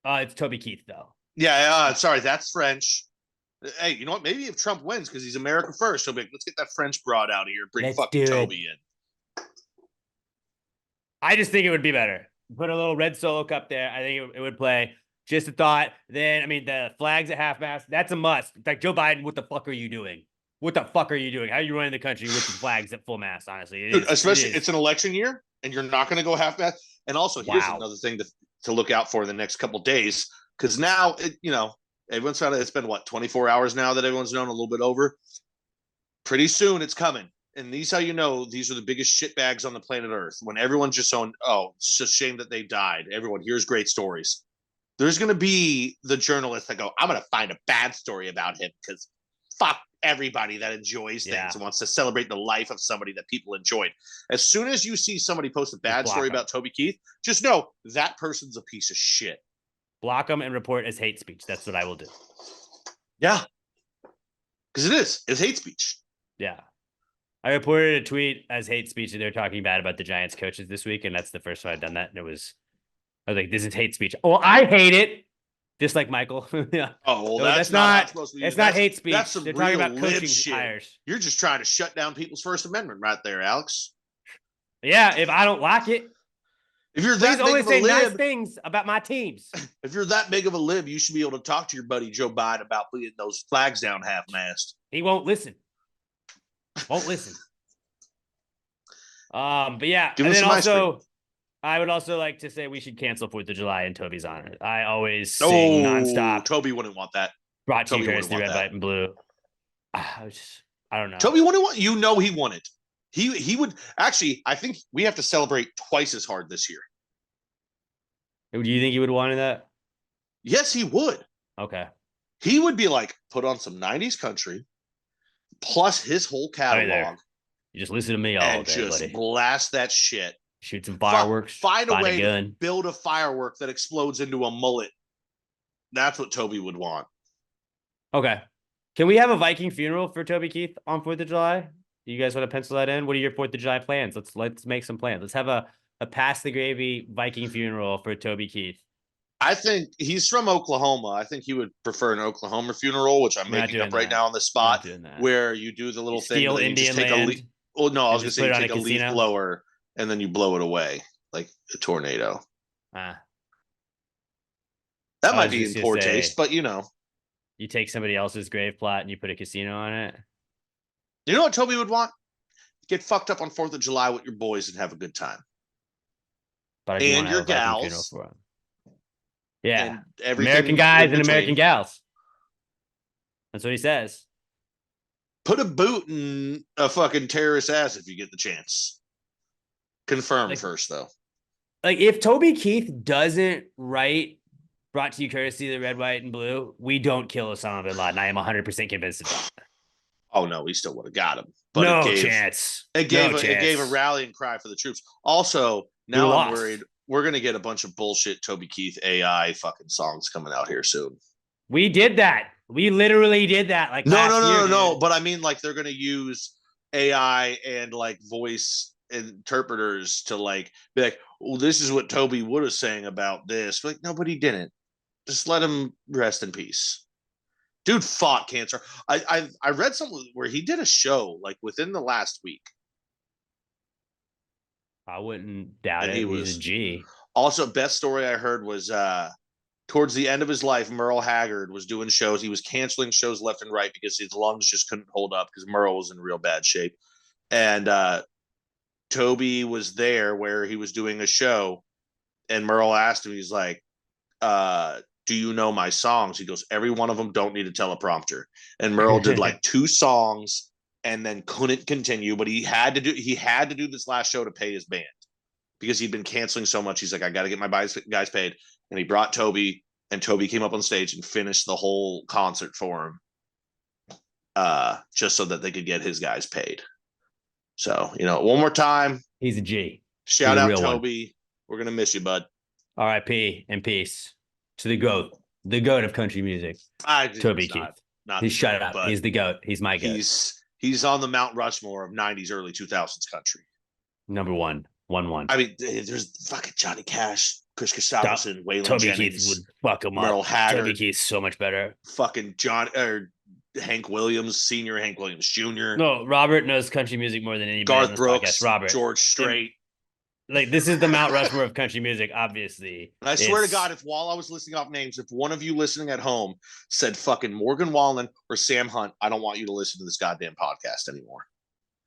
It's Toby Keith, though. Yeah, sorry, that's French. Hey, you know what? Maybe if Trump wins, because he's America first, he'll be like, let's get that French broad out of here. Bring fucking Toby in. I just think it would be better. Put a little red Solo cup there. I think it would play. Just a thought. Then, I mean, the flags at half-mast, that's a must. It's like, Joe Biden, what the fuck are you doing? What the fuck are you doing? How are you running the country with the flags at full mast, honestly? Especially, it's an election year, and you're not going to go half-mast. And also, here's another thing to look out for the next couple days, because now, everyone's found out it's been, 24 hours now that everyone's known, a little bit over. Pretty soon, it's coming. And these are the biggest shitbags on the planet Earth. When everyone's just on, it's a shame that they died. Everyone hears great stories. There's going to be the journalists that go, I'm going to find a bad story about him because fuck everybody that enjoys things and wants to celebrate the life of somebody that people enjoyed. As soon as you see somebody post a bad story about Toby Keith, just know that person's a piece of shit. Block them and report as hate speech. That's what I will do. Yeah. Because it's hate speech. Yeah. I reported a tweet as hate speech and they're talking bad about the Giants coaches this week. And that's the first time I've done that. And I was like, this is hate speech. Well, I hate it. Just like Michael. Yeah. Oh, well, no, that's not supposed to be. It's not hate speech. That's some they're talking about coaching shit. hires. You're just trying to shut down people's First Amendment right there, Alex. Yeah, if I don't like it. If you're that only say lib, nice things about my teams. If you're that big of a lib, you should be able to talk to your buddy Joe Biden about putting those flags down half-mast. He won't listen. But yeah, and then also, I would also like to say we should cancel 4th of July in Toby's honor. I always sing nonstop. Toby wouldn't want that. Brought to you courtesy Red, White, and Blue. I don't know. Toby wouldn't want. He wouldn't. He would actually. I think we have to celebrate twice as hard this year. Do you think he would want that? Yes, he would. Okay. He would be like, put on some 90s country, plus his whole catalog. You just listen to me all day, just buddy. Blast that shit. Shoot some fireworks. Find a way to build a firework that explodes into a mullet. That's what Toby would want. Okay. Can we have a Viking funeral for Toby Keith on 4th of July? Do you guys want to pencil that in? What are your 4th of July plans? Let's make some plans. Let's have a pass the gravy Viking funeral for Toby Keith. I think he's from Oklahoma. I think he would prefer an Oklahoma funeral, which I'm making up right now on the spot, where you do the little thing. Steal Indian land. I was going to say you take a leaf blower and then you blow it away like a tornado. That might be in poor taste, but you take somebody else's grave plot and you put a casino on it. You know what Toby would want? Get fucked up on 4th of July with your boys and have a good time. But and your gals. Yeah. American guys and American gals. That's what he says. Put a boot in a fucking terrorist ass if you get the chance. Confirm first, though. Like, if Toby Keith doesn't write Brought to You Courtesy of the Red, White, and Blue, we don't kill Osama bin Laden. I am 100% convinced of that. Oh, no, we still would have got him. But no chance. It gave a rallying cry for the troops. Also, now I'm worried we're going to get a bunch of bullshit Toby Keith AI fucking songs coming out here soon. We did that. We literally did that. Like, no. But I mean, like, they're going to use AI and like voice interpreters to like be like, well, this is what Toby would have saying about this. Like, no, but he didn't. Just let him rest in peace. Dude fought cancer. I read something where he did a show like within the last week. I wouldn't doubt it. He's a G. Also, best story I heard was towards the end of his life, Merle Haggard was doing shows. He was canceling shows left and right because his lungs just couldn't hold up because Merle was in real bad shape. And Toby was there where he was doing a show, and Merle asked him, he's like, do you know my songs? He goes, every one of them don't need a teleprompter. And Merle did like 2 songs and then couldn't continue, but he had to do this last show to pay his band because he'd been canceling so much. He's like, I got to get my guys paid. And he brought Toby, and Toby came up on stage and finished the whole concert for him, just so that they could get his guys paid. So, one more time. He's a G. Shout out Toby. We're going to miss you, bud. R.I.P. and peace to the GOAT of country music. Toby Keith. He's shut up. He's the GOAT. He's my GOAT. He's on the Mount Rushmore of 90s, early 2000s country. Number 1. 1-1. I mean, there's fucking Johnny Cash, Chris Christopherson, Waylon Toby Jennings. Keith would fuck him Merle up. Haggard. Toby Keith's so much better. Fucking Hank Williams, Senior Hank Williams Jr. No, Robert knows country music more than anybody. Garth on this Brooks, podcast. Robert, George Strait. Like, this is the Mount Rushmore of country music, obviously. And I swear to God, if while I was listing off names, if one of you listening at home said fucking Morgan Wallen or Sam Hunt, I don't want you to listen to this goddamn podcast anymore.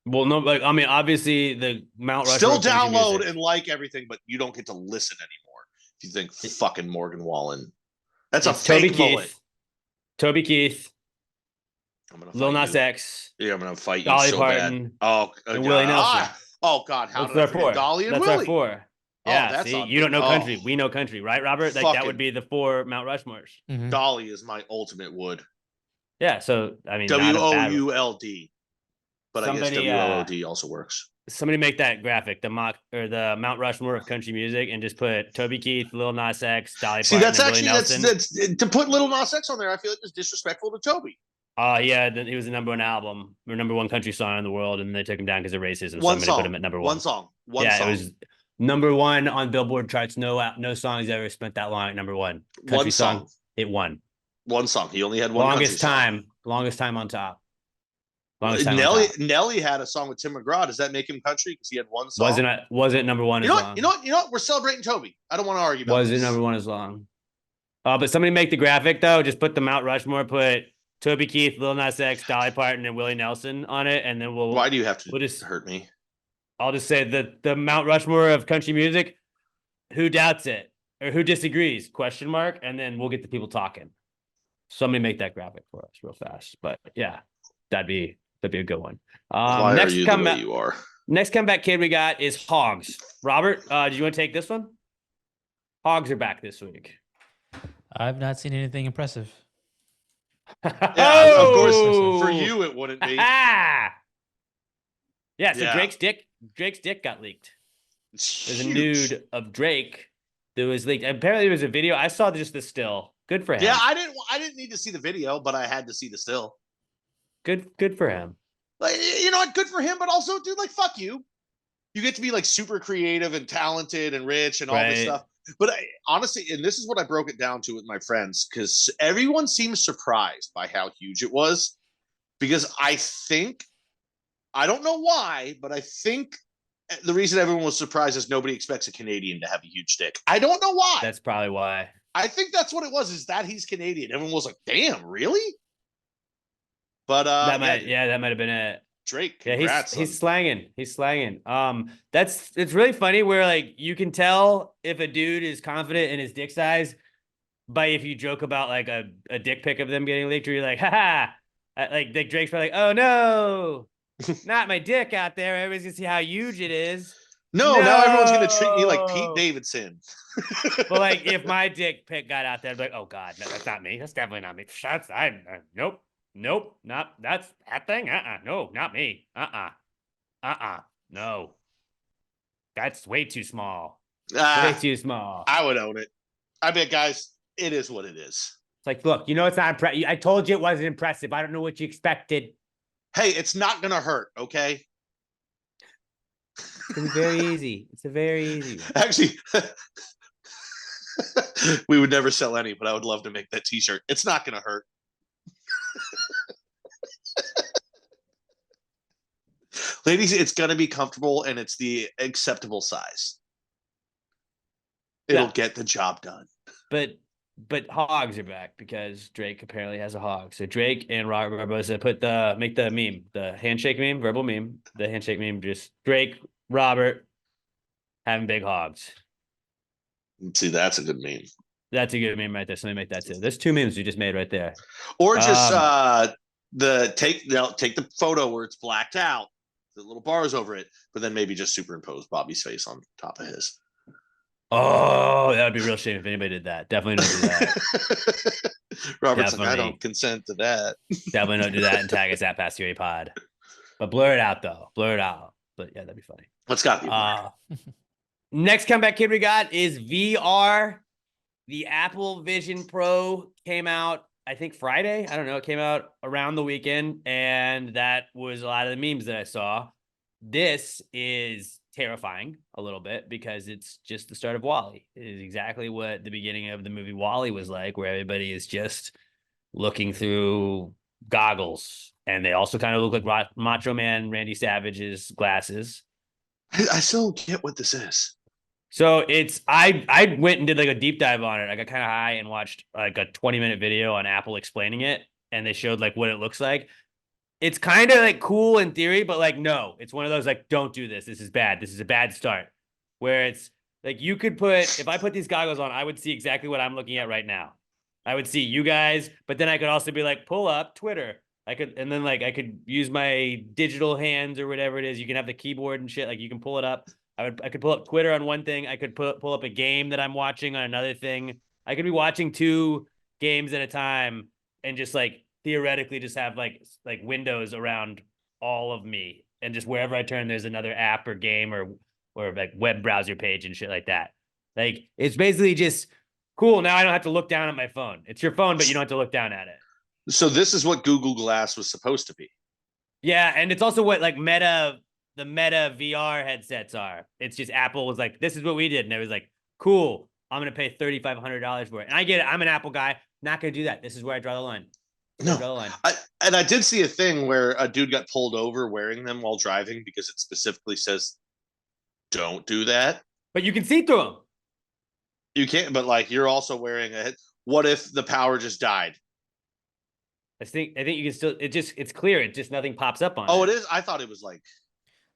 Well, no, like, I mean, obviously the Mount Rushmore. Still download and like everything, but you don't get to listen anymore. If you think fucking Morgan Wallen, that's a fake mullet. Toby Keith. Lil Nas you. X. Yeah, I'm gonna fight you Dolly so Parton. bad. Oh, and Willie Nelson. Oh God, how That's did I our forget 4. Dolly and That's Willie? our 4. Yeah, see, you don't know country. We know country, right, Robert? Like, that would be the 4 Mount Rushmores. Mm-hmm. Dolly is my ultimate wood. Yeah, so I mean, WOULD. But I guess WOOD also works. Somebody make that graphic, the Mount Rushmore of country music, and just put Toby Keith, Lil Nas X, Dolly Parton, that's and actually Willie Nelson. that's to put Lil Nas X on there. I feel like it's disrespectful to Toby. Yeah, it was the number 1 album or number 1 country song in the world, and they took him down because of racism. So I'm gonna put him at number 1. One song. It was number 1 on Billboard charts. No songs ever spent that long at number 1. Country song. It won. One song. He only had one. Longest time on top. Nelly had a song with Tim McGraw. Does that make him country? Because he had one song. Wasn't number 1 as long. You know what? We're celebrating Toby. I don't want to argue about Was it number 1 as long? But somebody make the graphic, though. Just put the Mount Rushmore, put Toby Keith, Lil Nas X, Dolly Parton, and Willie Nelson on it, and then we'll. Why do you have to hurt me? I'll just say the Mount Rushmore of country music. Who doubts it or who disagrees? ? And then we'll get the people talking. Somebody make that graphic for us real fast. But yeah, that'd be a good one. Why are you the way you are? Next comeback kid we got is Hogs. Robert, do you want to take this one? Hogs are back this week. I've not seen anything impressive. Yeah, of course. For you, it wouldn't be. So Drake's dick got leaked. There's a nude of Drake that was leaked. Apparently, there was a video. I saw just the still. Good for him. Yeah, I didn't need to see the video, but I had to see the still. Good for him. Like, you know what? Good for him, but also, dude, like, fuck you. You get to be like super creative and talented and rich and all this stuff. But honestly, and this is what I broke it down to with my friends, because everyone seems surprised by how huge it was. Because I don't know why, but I think the reason everyone was surprised is nobody expects a Canadian to have a huge dick. I don't know why. That's probably why. I think that's what it was, is that he's Canadian. Everyone was like, damn, really? But that might have been it. Drake, congrats, he's slanging. He's slanging. It's really funny where, like, you can tell if a dude is confident in his dick size by if you joke about like a dick pic of them getting leaked, or you're like, haha, Like Drake's probably like, oh no, not my dick out there. Everybody's gonna see how huge it is. No, now everyone's gonna treat me like Pete Davidson. But like, if my dick pic got out there, I'd be like, oh god, no, that's not me. That's definitely not me. Nope, not that's that thing. No, not me. No, that's way too small. Way too small. I would own it. I bet, guys, it is what it is. It's like, look, you know, it's not impressive. I told you it wasn't impressive. I don't know what you expected. Hey, it's not gonna hurt, okay? It's gonna be very easy. It's a very easy one. Actually, we would never sell any, but I would love to make that T-shirt. It's not gonna hurt. Ladies, it's gonna be comfortable and it's the acceptable size. It'll get the job done. But hogs are back because Drake apparently has a hog. So Drake and Robert Barbosa make the meme, the handshake meme, verbal meme, the handshake meme, just Drake, Robert having big hogs. See, that's a good meme. That's a good meme right there. So let me make that too. There's 2 memes we just made right there. Or just take the photo where it's blacked out, the little bars over it, but then maybe just superimpose Bobby's face on top of his. Oh, that would be a real shame if anybody did that. Definitely don't do that. Robert's like, I don't consent to that. Definitely don't do that and tag us at Past Theory Pod. But blur it out though. Blur it out. But yeah, that'd be funny. What's got you? Next comeback kid we got is VR. The Apple Vision Pro came out, I think Friday. I don't know. It came out around the weekend, and that was a lot of the memes that I saw. This is terrifying a little bit because it's just the start of WALL-E. It is exactly what the beginning of the movie WALL-E was like, where everybody is just looking through goggles, and they also kind of look like Macho Man Randy Savage's glasses. I still don't get what this is. So I went and did like a deep dive on it. I got kind of high and watched like a 20-minute video on Apple explaining it, and they showed like what it looks like. It's kind of like cool in theory, but like, no, it's one of those like, don't do this. This is bad. This is a bad start. Where it's like, you could if I put these goggles on, I would see exactly what I'm looking at right now. I would see you guys, but then I could also be like, pull up Twitter. I could use my digital hands or whatever it is. You can have the keyboard and shit. Like you can pull it up. I could pull up Twitter on one thing. I could pull up a game that I'm watching on another thing. I could be watching 2 games at a time and just like theoretically just have like windows around all of me, and just wherever I turn, there's another app or game or like web browser page and shit like that. Like it's basically just cool. Now I don't have to look down at my phone. It's your phone, but you don't have to look down at it. So this is what Google Glass was supposed to be. Yeah, and it's also what like the Meta VR headsets are. It's just Apple was like, this is what we did, and it was like, cool. I'm gonna pay $3,500 for it, and I get it. I'm an Apple guy. Not gonna do that. This is where I draw the line. No, I did see a thing where a dude got pulled over wearing them while driving because it specifically says, "Don't do that." But you can see through them. You can't. But like, you're also wearing a. What if the power just died? I think you can still. It's clear. It just nothing pops up on. Oh, it is. I thought it was like.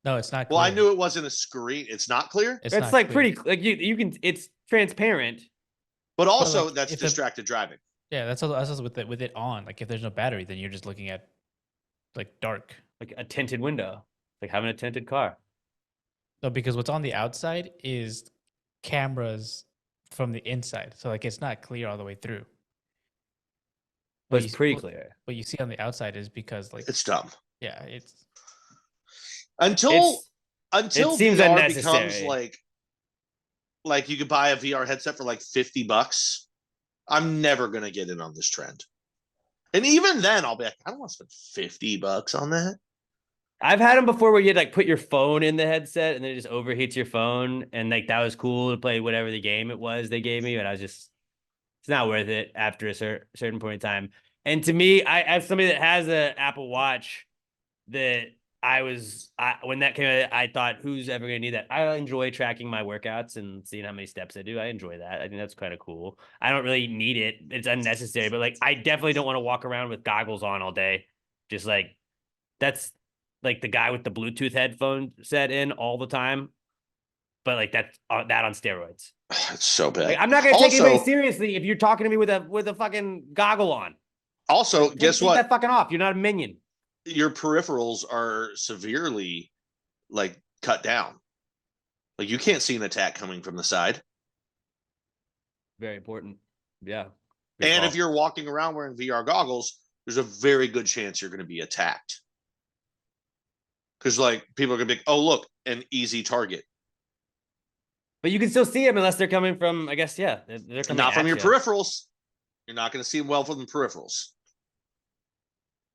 No, it's not clear. Well, I knew it wasn't a screen. It's not clear. It's like clear. Pretty like you can. It's transparent. But also, that's distracted driving. Yeah, that's also with it on. Like if there's no battery, then you're just looking at like dark, like a tinted window, like having a tinted car. No, because what's on the outside is cameras from the inside, so like it's not clear all the way through. But it's pretty clear. What you see on the outside is because like it's dumb. Yeah, it's until it seems VR unnecessary. Becomes like you could buy a VR headset for like $50. I'm never gonna get in on this trend. And even then, I'll be like, I don't want to spend $50 on that. I've had them before where you'd like put your phone in the headset and then it just overheats your phone, and like that was cool to play whatever the game it was they gave me, but it's not worth it after a certain point in time. And to me, as somebody that has an Apple Watch, that when that came out, I thought, who's ever gonna need that? I enjoy tracking my workouts and seeing how many steps I do. I enjoy that. I think that's kind of cool. I don't really need it. It's unnecessary, but like I definitely don't want to walk around with goggles on all day. Just like that's like the guy with the Bluetooth headphone set in all the time. But like that's that on steroids. It's so bad. Like, I'm not gonna take anybody seriously if you're talking to me with a fucking goggle on. Also, guess Take what? that fucking off. You're not a minion. Your peripherals are severely like cut down. Like you can't see an attack coming from the side. Very important. Yeah. Good And call. if you're walking around wearing VR goggles, there's a very good chance you're going to be attacked. Because like people are going to be like, oh, look, an easy target. But you can still see them unless they're coming from, I guess, yeah. They're coming Not from at your you. peripherals. You're not going to see them well from the peripherals.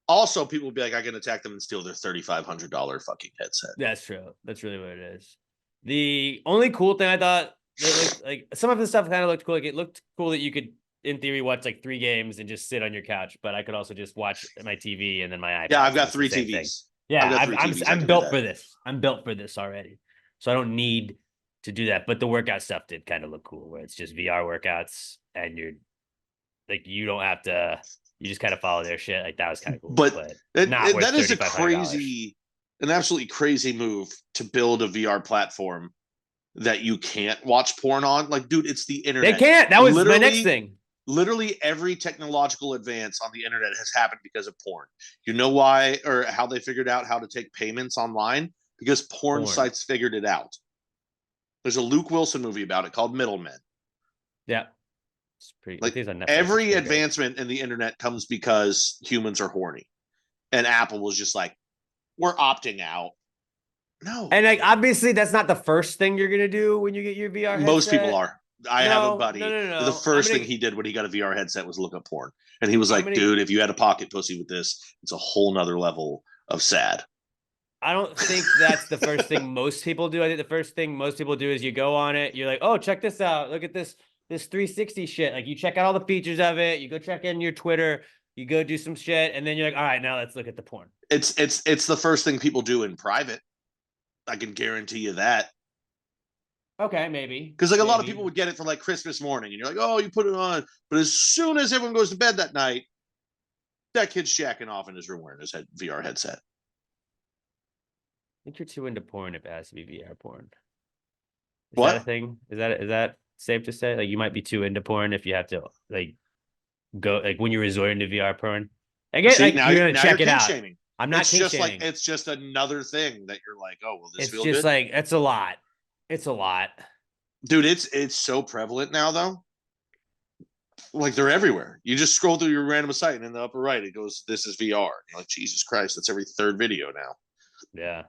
Also, people will be like, I can attack them and steal their $3,500 fucking headset. That's true. That's really what it is. The only cool thing I thought that looked like some of the stuff kind of looked cool. Like it looked cool that you could, in theory, watch like 3 games and just sit on your couch. But I could also just watch my TV and then my iPad. Yeah, I've got It's the 3 same TVs. thing. Yeah, I've got 3 TVs. I I'm can do built that. for this. I'm built for this already. So I don't need to do that. But the workout stuff did kind of look cool, where it's just VR workouts and you're like, you don't have to. You just kind of follow their shit. Like that was kind of cool. But not worth that is a $3,500. an absolutely crazy move to build a VR platform that you can't watch porn on. Like, dude, it's the internet. They can't. That was my next thing. Literally every technological advance on the internet has happened because of porn. You know why or how they figured out how to take payments online? Because porn sites figured it out. There's a Luke Wilson movie about it called Middlemen. Yeah. It's pretty, Like on Netflix, every advancement in the internet comes because humans are horny. And Apple was just like, we're opting out. No. And like obviously that's not the first thing you're gonna do when you get your VR headset. Most people are. I have a buddy. No. The first thing he did when he got a VR headset was look up porn. And he was like, dude, if you had a pocket pussy with this, it's a whole nother level of sad. I don't think that's the first thing most people do. I think the first thing most people do is you go on it, you're like, oh, check this out. Look at this 360 shit. Like you check out all the features of it, you go check in your Twitter, you go do some shit, and then you're like, all right, now let's look at the porn. It's the first thing people do in private. I can guarantee you that. Okay, maybe. Because like a lot of people would get it for like Christmas morning, and you're like, oh, you put it on. But as soon as everyone goes to bed that night, that kid's shacking off in his room wearing his VR headset. I think you're too into porn if it has to be VR porn. Is What? that a thing? Is that safe to say? Like you might be too into porn if you have to like go like when you're resorting to VR porn. I guess like, you're gonna check it out. Shaming. I'm not it's kink just shaming. like it's just another thing that you're like, oh, will this It's feel just good? like it's a lot. It's a lot. Dude, it's so prevalent now though. Like they're everywhere. You just scroll through your random site and in the upper right it goes, this is VR. You're like, Jesus Christ, that's every 3rd video now. Yeah.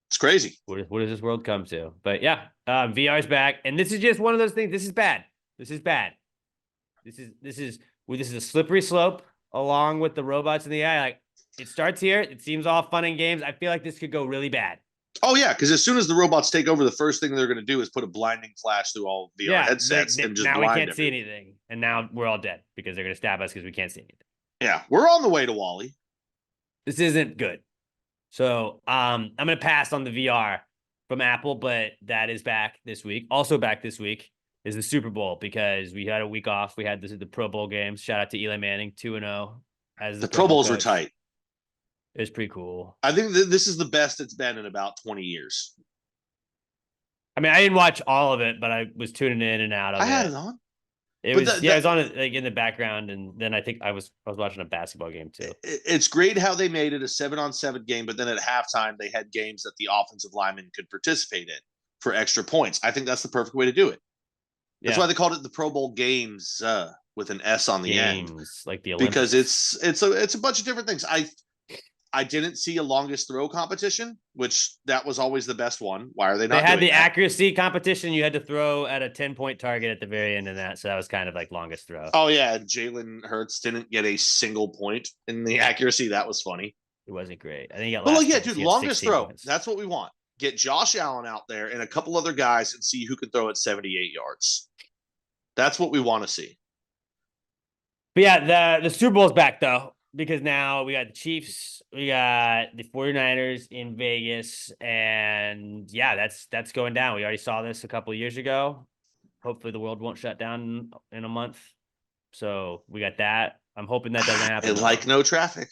It's crazy. What does this world come to? But yeah, VR's back, and this is just one of those things. This is bad. This is bad. This is a slippery slope along with the robots and the AI. Like it starts here. It seems all fun and games. I feel like this could go really bad. Oh yeah, because as soon as the robots take over, the first thing they're going to do is put a blinding flash through all VR headsets and just now blind we can't see everyone. anything, and now we're all dead because they're going to stab us because we can't see anything. Yeah, we're on the way to Wall-E. This isn't good. So I'm gonna pass on the VR from Apple, but that is back this week. Also back this week is the Super Bowl because we had a week off. We had the Pro Bowl games. Shout out to Eli Manning, 2-0 as The Pro Bowls were tight. It was pretty cool. I think this is the best it's been in about 20 years. I mean, I didn't watch all of it, but I was tuning in and out of it. I had it on. It was it was on like in the background, and then I think I was watching a basketball game too. It's great how they made it a 7-on-7 game, but then at halftime they had games that the offensive linemen could participate in for extra points. I think that's the perfect way to do it. That's why they called it the Pro Bowl games with an S on the end, like the Olympics. because it's a bunch of different things. I didn't see a longest throw competition, which that was always the best one. Why are they not? They had doing the that? accuracy competition. You had to throw at a 10-point target at the very end of that. So that was kind of like longest throw. Oh yeah, Jalen Hurts didn't get a single point in the accuracy. That was funny. It wasn't great. I think he got. But like, yeah, dude, longest throw. Points. That's what we want. Get Josh Allen out there and a couple other guys and see who can throw at 78 yards. That's what we want to see. But yeah, the Super Bowl's back though, because now we got the Chiefs, we got the 49ers in Vegas, and yeah, that's going down. We already saw this a couple of years ago. Hopefully the world won't shut down in a month. So we got that. I'm hoping that doesn't happen. And like no traffic.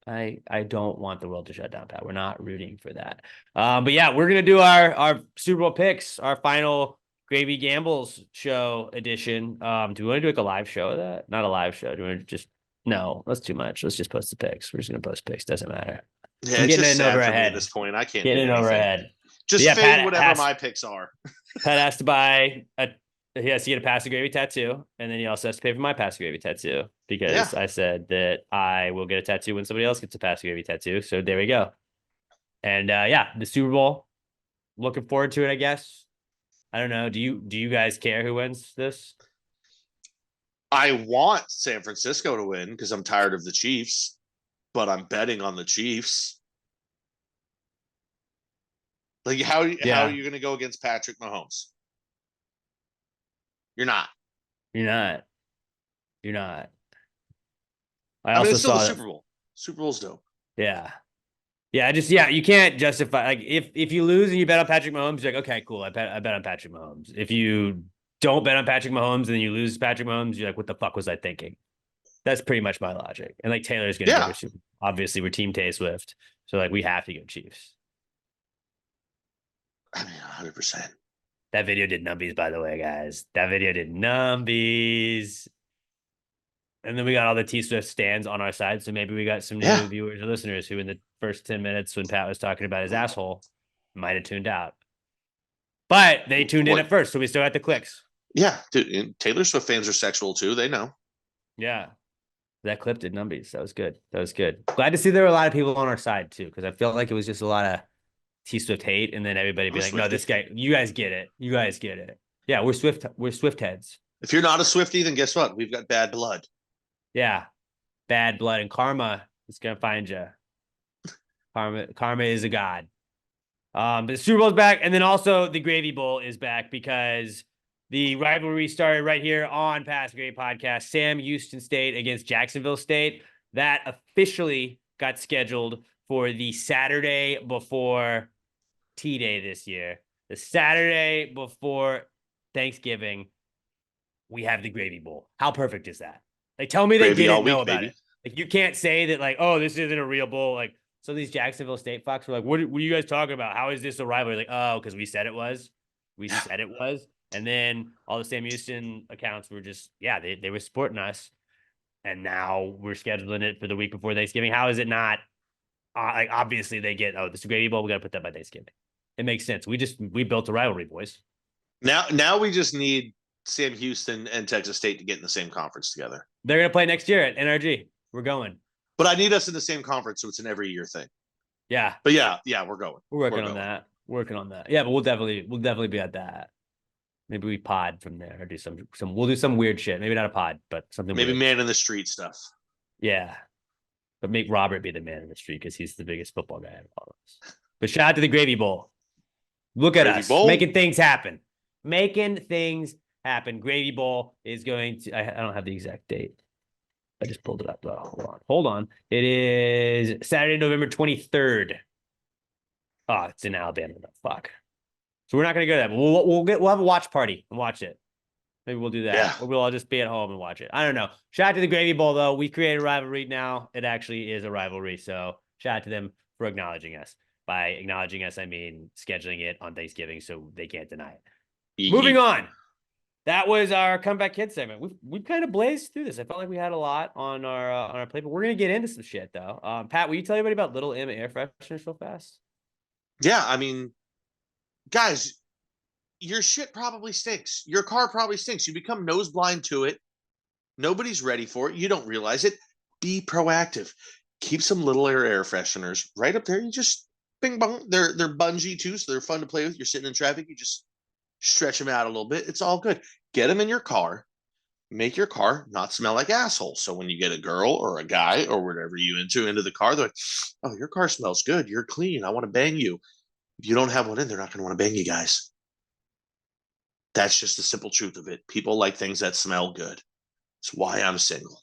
I don't want the world to shut down, Pat. We're not rooting for that. But yeah, we're gonna do our Super Bowl picks, our final Gravy Gambles show edition. Do we want to do like a live show of that? Not a live show. Do we want to just no? That's too much. Let's just post the pics. We're just gonna post pics. Doesn't matter. Yeah, I'm it's getting just in sad over for me ahead. at this point. I can't Getting do in over anything. ahead. Just Yeah, fade Pat whatever has- my picks are. Pat has to buy a. He has to get a Pass the Gravy tattoo, and then he also has to pay for my Pass the Gravy tattoo because Yeah. I said that I will get a tattoo when somebody else gets a Pass the Gravy tattoo. So there we go. And yeah, the Super Bowl. Looking forward to it, I guess. I don't know. Do you guys care who wins this? I want San Francisco to win because I'm tired of the Chiefs, but I'm betting on the Chiefs. Like how are you going to go against Patrick Mahomes? You're not. You're not. You're not. I I also mean, it's still saw the that- Super Bowl. Super Bowl's dope. Yeah. Yeah, you can't justify like if you lose and you bet on Patrick Mahomes, you're like, okay, cool. I bet on Patrick Mahomes. If you don't bet on Patrick Mahomes and then you lose Patrick Mahomes, you're like, what the fuck was I thinking? That's pretty much my logic. And like Taylor's gonna Yeah. go Super. Obviously, we're Team Tay Swift. So like we have to go Chiefs. I mean, 100%. That video did numbies, by the way, guys. That video did numbies. And then we got all the T Swift stands on our side. So maybe we got some new Yeah. viewers or listeners who in the first 10 minutes when Pat was talking about his asshole might have tuned out. But they tuned in What? at first, so we still got the clicks. Yeah, dude. And Taylor Swift fans are sexual too. They know. Yeah. That clip did numbies. That was good. That was good. Glad to see there were a lot of people on our side too, because I felt like it was just a lot of T Swift hate, and then everybody be I'm like, "No, Swiftie. this guy, you guys get it. You guys get it." Yeah, we're Swift heads. If you're not a Swiftie, then guess what? We've got bad blood. Yeah, bad blood and karma is gonna find you. Karma is a god. But the Super Bowl's back, and then also the Gravy Bowl is back because the rivalry started right here on Pass Gravy Podcast. Sam Houston State against Jacksonville State. That officially got scheduled for the Saturday before T-Day this year. The Saturday before Thanksgiving, we have the Gravy Bowl. How perfect is that? Like, tell me they Gravy all didn't know week, about baby. it. Like, you can't say that, like, oh, this isn't a real bowl. Like, some of these Jacksonville State fucks were like, what are you guys talking about? How is this a rivalry? Like, oh, because we said it was. We Yeah. said it was. And then all the Sam Houston accounts were just, yeah, they were supporting us. And now we're scheduling it for the week before Thanksgiving. How is it not? Like, obviously they get, oh, this is a Gravy Bowl. We got to put that by Thanksgiving. It makes sense. We built a rivalry, boys. Now we just need Sam Houston and Texas State to get in the same conference together. They're going to play next year at NRG. We're going. But I need us in the same conference, so it's an every year thing. Yeah. But yeah, we're going. We're working We're on going. that. Working on that. Yeah, but we'll definitely be at that. Maybe we pod from there or do some we'll do some weird shit. Maybe not a pod, but something Maybe weird. man in the street stuff. Yeah. But make Robert be the man in the street because he's the biggest football guy of all of us. But shout out to the Gravy Bowl. Look at Gravy us Bowl. making things happen. Making things happen. Gravy Bowl is going to I don't have the exact date. I just pulled it up though. Hold on. It is Saturday, November 23rd. Oh, it's in Alabama. Fuck. So we're not going to go to that, but we'll have a watch party and watch it. Maybe we'll do that. Yeah. Or we'll all just be at home and watch it. I don't know. Shout out to the Gravy Bowl, though. We created a rivalry now. It actually is a rivalry. So shout out to them for acknowledging us. By acknowledging us, I mean scheduling it on Thanksgiving so they can't deny it. Moving on. That was our Comeback Kids segment. We've kind of blazed through this. I felt like we had a lot on our plate, but we're gonna get into some shit though. Pat, will you tell everybody about Little M air fresheners real fast? Yeah, I mean, guys, your shit probably stinks. Your car probably stinks. You become nose blind to it. Nobody's ready for it. You don't realize it. Be proactive. Keep some Little air fresheners right up there. You just bing bong. They're bungee too, so they're fun to play with. You're sitting in traffic. You just stretch them out a little bit. It's all good. Get them in your car. Make your car not smell like assholes. So when you get a girl or a guy or whatever you into the car, they're like, "Oh, your car smells good. You're clean. I want to bang you." If you don't have one in, they're not going to want to bang you guys. That's just the simple truth of it. People like things that smell good. It's why I'm single.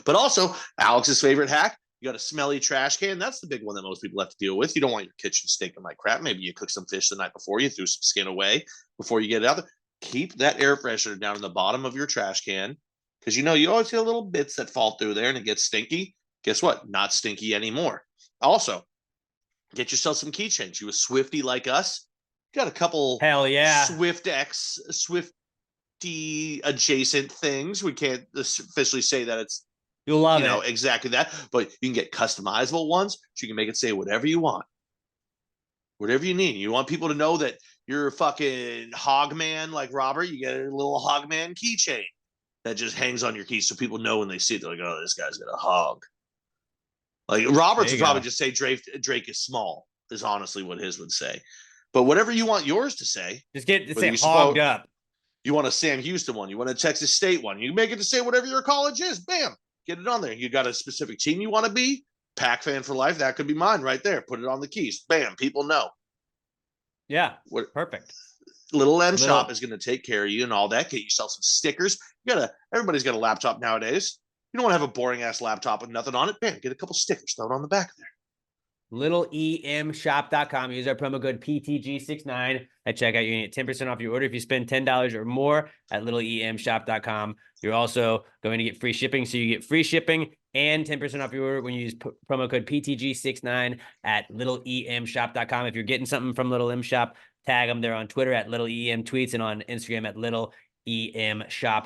But also, Alex's favorite hack, you got a smelly trash can. That's the big one that most people have to deal with. You don't want your kitchen stinking like crap. Maybe you cooked some fish the night before. You threw some skin away before you get it out there. Keep that air freshener down in the bottom of your trash can because you always get little bits that fall through there and it gets stinky. Guess what? Not stinky anymore. Also, get yourself some keychains. You a Swiftie like us? Got a couple Hell yeah. Swifty adjacent things. We can't officially say that it's You'll love it. exactly that, but you can get customizable ones. So you can make it say whatever you want, whatever you need. You want people to know that you're a fucking hog man like Robert. You get a little hog man keychain that just hangs on your key, so people know when they see it, they're like, "Oh, this guy's got a hog." Like Robert's would probably just say Drake is small. Is honestly what his would say. But whatever you want yours to say, just get to say hogged up. You want a Sam Houston one, you want a Texas State one, you make it to say whatever your college is. Bam, get it on there. You got a specific team you want to be, Pac fan for life. That could be mine right there. Put it on the keys. Bam, people know. Yeah, perfect. Little M Shop is going to take care of you and all that. Get yourself some stickers. Everybody's got a laptop nowadays. You don't want to have a boring ass laptop with nothing on it. Bam, get a couple stickers, throw it on the back there. littleemshop.com. Use our promo code PTG69 at checkout. You're going to get 10% off your order if you spend $10 or more at littleemshop.com. You're also going to get free shipping. So you get free shipping and 10% off your order when you use promo code PTG69 at littleemshop.com. If you're getting something from Little M Shop, tag them. They're on Twitter at littleemtweets and on Instagram at littleemshop.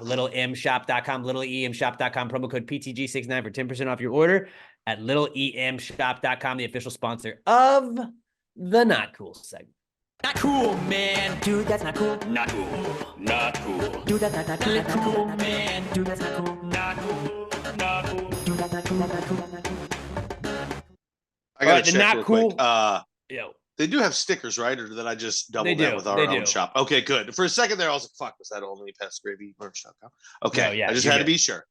littleemshop.com, littleemshop.com. Promo code PTG69 for 10% off your order at littleemshop.com, the official sponsor of the Not Cool segment. Not cool, man. Dude, that's not cool. Not cool. Not cool. Dude, that's not cool. Not cool, man. Dude, that's not cool. Not cool. Not cool. Dude, that's not cool. Not cool. Not cool. I got to check not real cool. Quick. They do have stickers, right? Or did I just double that with our own shop? Okay, good. For a second there, I was like, fuck, was that only pastgravy.merch.com? Okay, no, yeah, I just had to be sure.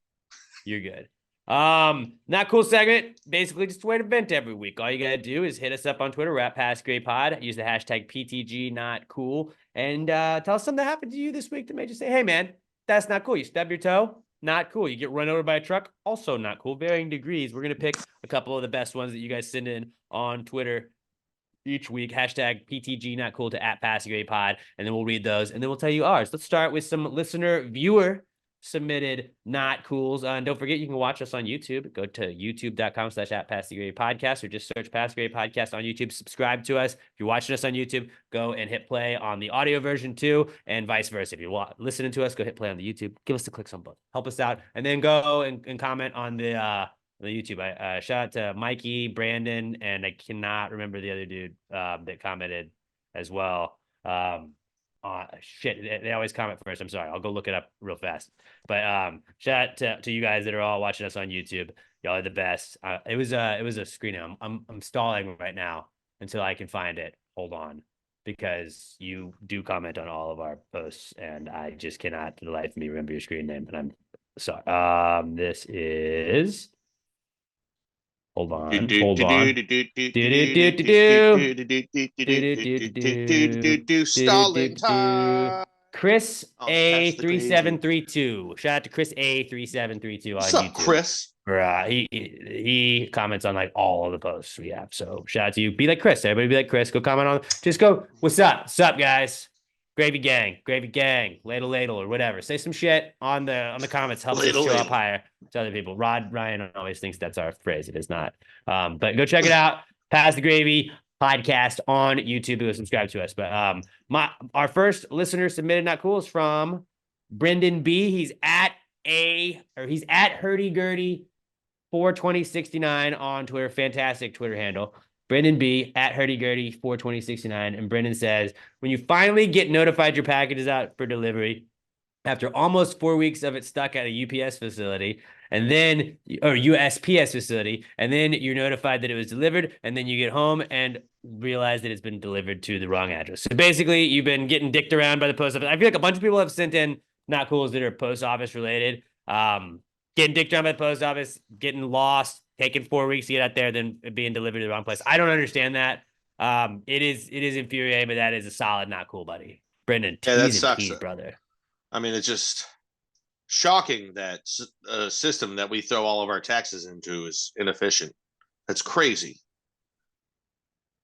You're good. Not cool segment. Basically just a way to vent every week. All you gotta do is hit us up on Twitter. We're at PastGrayPod. Use the hashtag PTG not cool. And tell us something that happened to you this week that made you say, hey man, that's not cool. You stub your toe, not cool. You get run over by a truck, also not cool. Varying degrees. We're gonna pick a couple of the best ones that you guys send in on Twitter each week. Hashtag PTG not cool to at PastGrayPod. And then we'll read those and then we'll tell you ours. Let's start with some viewer submitted not cools. And don't forget, you can watch us on YouTube. Go to youtube.com/@PastTheGrade Podcast or just search Past the Grade Podcast on YouTube. Subscribe to us. If you're watching us on YouTube, go and hit play on the audio version too, and vice versa. If you're listening to us, go hit play on the YouTube. Give us the clicks on both. Help us out. And then go and comment on the YouTube. I shout out to Mikey, Brandon, and I cannot remember the other dude that commented as well. Shit, they always comment first. I'm sorry. I'll go look it up real fast. But shout out to you guys that are all watching us on YouTube. Y'all are the best. It was a screen. I'm stalling right now until I can find it. Hold on, because you do comment on all of our posts, and I just cannot for the life of me remember your screen name. And I'm sorry. This is. Hold on. Stalling time. Chris A3732. Shout out to Chris A3732 on What's YouTube. up, Chris? He comments on like all of the posts we have. So shout out to you. Be like Chris. Everybody be like Chris. Go comment on. Just go. What's up? What's up, guys? Gravy gang, ladle, or whatever. Say some shit on the comments. Helps us show up higher to other people. Ryan always thinks that's our phrase. It is not. But go check it out. Pass the Gravy Podcast on YouTube. Go subscribe to us. But our first listener submitted not cool is from Brendan B. He's at Hurdy-Gurdy 42069 on Twitter. Fantastic Twitter handle. Brendan B at Hurdy-Gurdy 42069. And Brendan says, when you finally get notified your package is out for delivery after almost 4 weeks of it stuck at a UPS facility or USPS facility, and then you're notified that it was delivered, and then you get home and realize that it's been delivered to the wrong address. So basically, you've been getting dicked around by the post office. I feel like a bunch of people have sent in not cools that are post office related. Getting dicked around by the post office, getting lost, taking 4 weeks to get out there, then being delivered to the wrong place. I don't understand that. It is infuriating, but that is a solid not cool, buddy. Brendan, yeah, that sucks, T's, brother. I mean, it's just shocking that a system that we throw all of our taxes into is inefficient. That's crazy.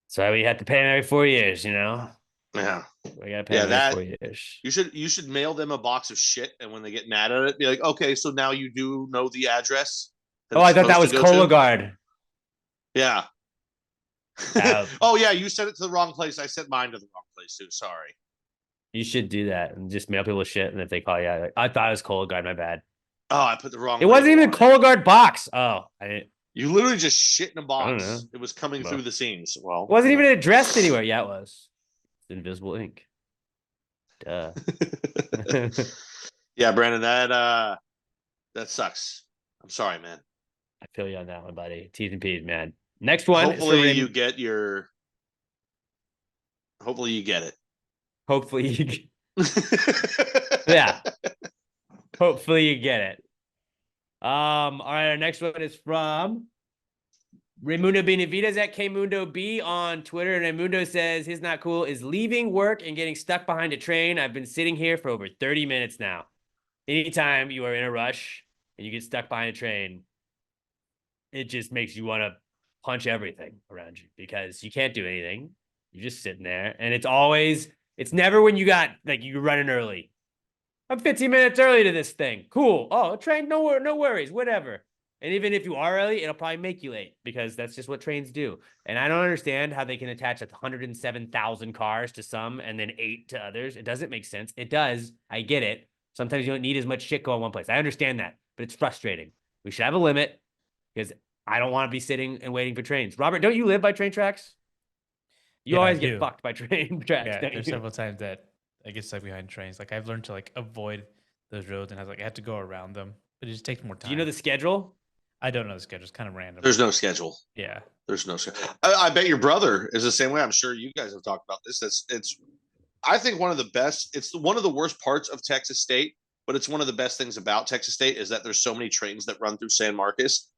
So we have to pay them every 4 years, you know? Yeah. We gotta pay them every 4 years. You should mail them a box of shit, and when they get mad at it, be like, okay, so now you do know the address. Oh, I thought that was Cologuard. Yeah. Oh yeah, you sent it to the wrong place. I sent mine to the wrong place too. Sorry. You should do that and just mail people shit. And if they call you out, like, I thought it was Cologuard, my bad. Oh, I put the wrong. It wasn't label even a on it. Cologuard box. Oh, I didn't. You literally just shit in a I don't box. know. It was coming Well. through the seams. Well, It wasn't even addressed anywhere. Yeah, it was. It's invisible ink. Duh. Yeah, Brandon, that sucks. I'm sorry, man. I feel you on that one, buddy. T's and P's, man. Next one. Hopefully you get your. Hopefully you get it. Hopefully you. Yeah. Hopefully you get it. All right, our next one is from Raimundo Benavides at Kmundo B on Twitter. And Raimundo says his not cool is leaving work and getting stuck behind a train. I've been sitting here for over 30 minutes now. Anytime you are in a rush and you get stuck behind a train, it just makes you want to punch everything around you because you can't do anything. You're just sitting there. And it's never when you got, like, you're running early. I'm 15 minutes early to this thing. Cool. Oh, a train, no worries, whatever. And even if you are early, it'll probably make you late because that's just what trains do. And I don't understand how they can attach 107,000 cars to some and then 8 to others. It doesn't make sense. It does. I get it. Sometimes you don't need as much shit going one place. I understand that, but it's frustrating. We should have a limit because I don't want to be sitting and waiting for trains. Robert, don't you live by train tracks? You Yeah, always I get do. fucked by train tracks, Yeah, don't there's you? several times that I get stuck behind trains. Like I've learned to like avoid those roads, and I have to go around them. But it just takes more time. Do you know the schedule? I don't know the schedule. It's kind of random. There's no schedule. Yeah. There's no schedule. I bet your brother is the same way. I'm sure you guys have talked about this. It's I think one of the best. It's one of the worst parts of Texas State, but it's one of the best things about Texas State is that there's so many trains that run through San Marcos.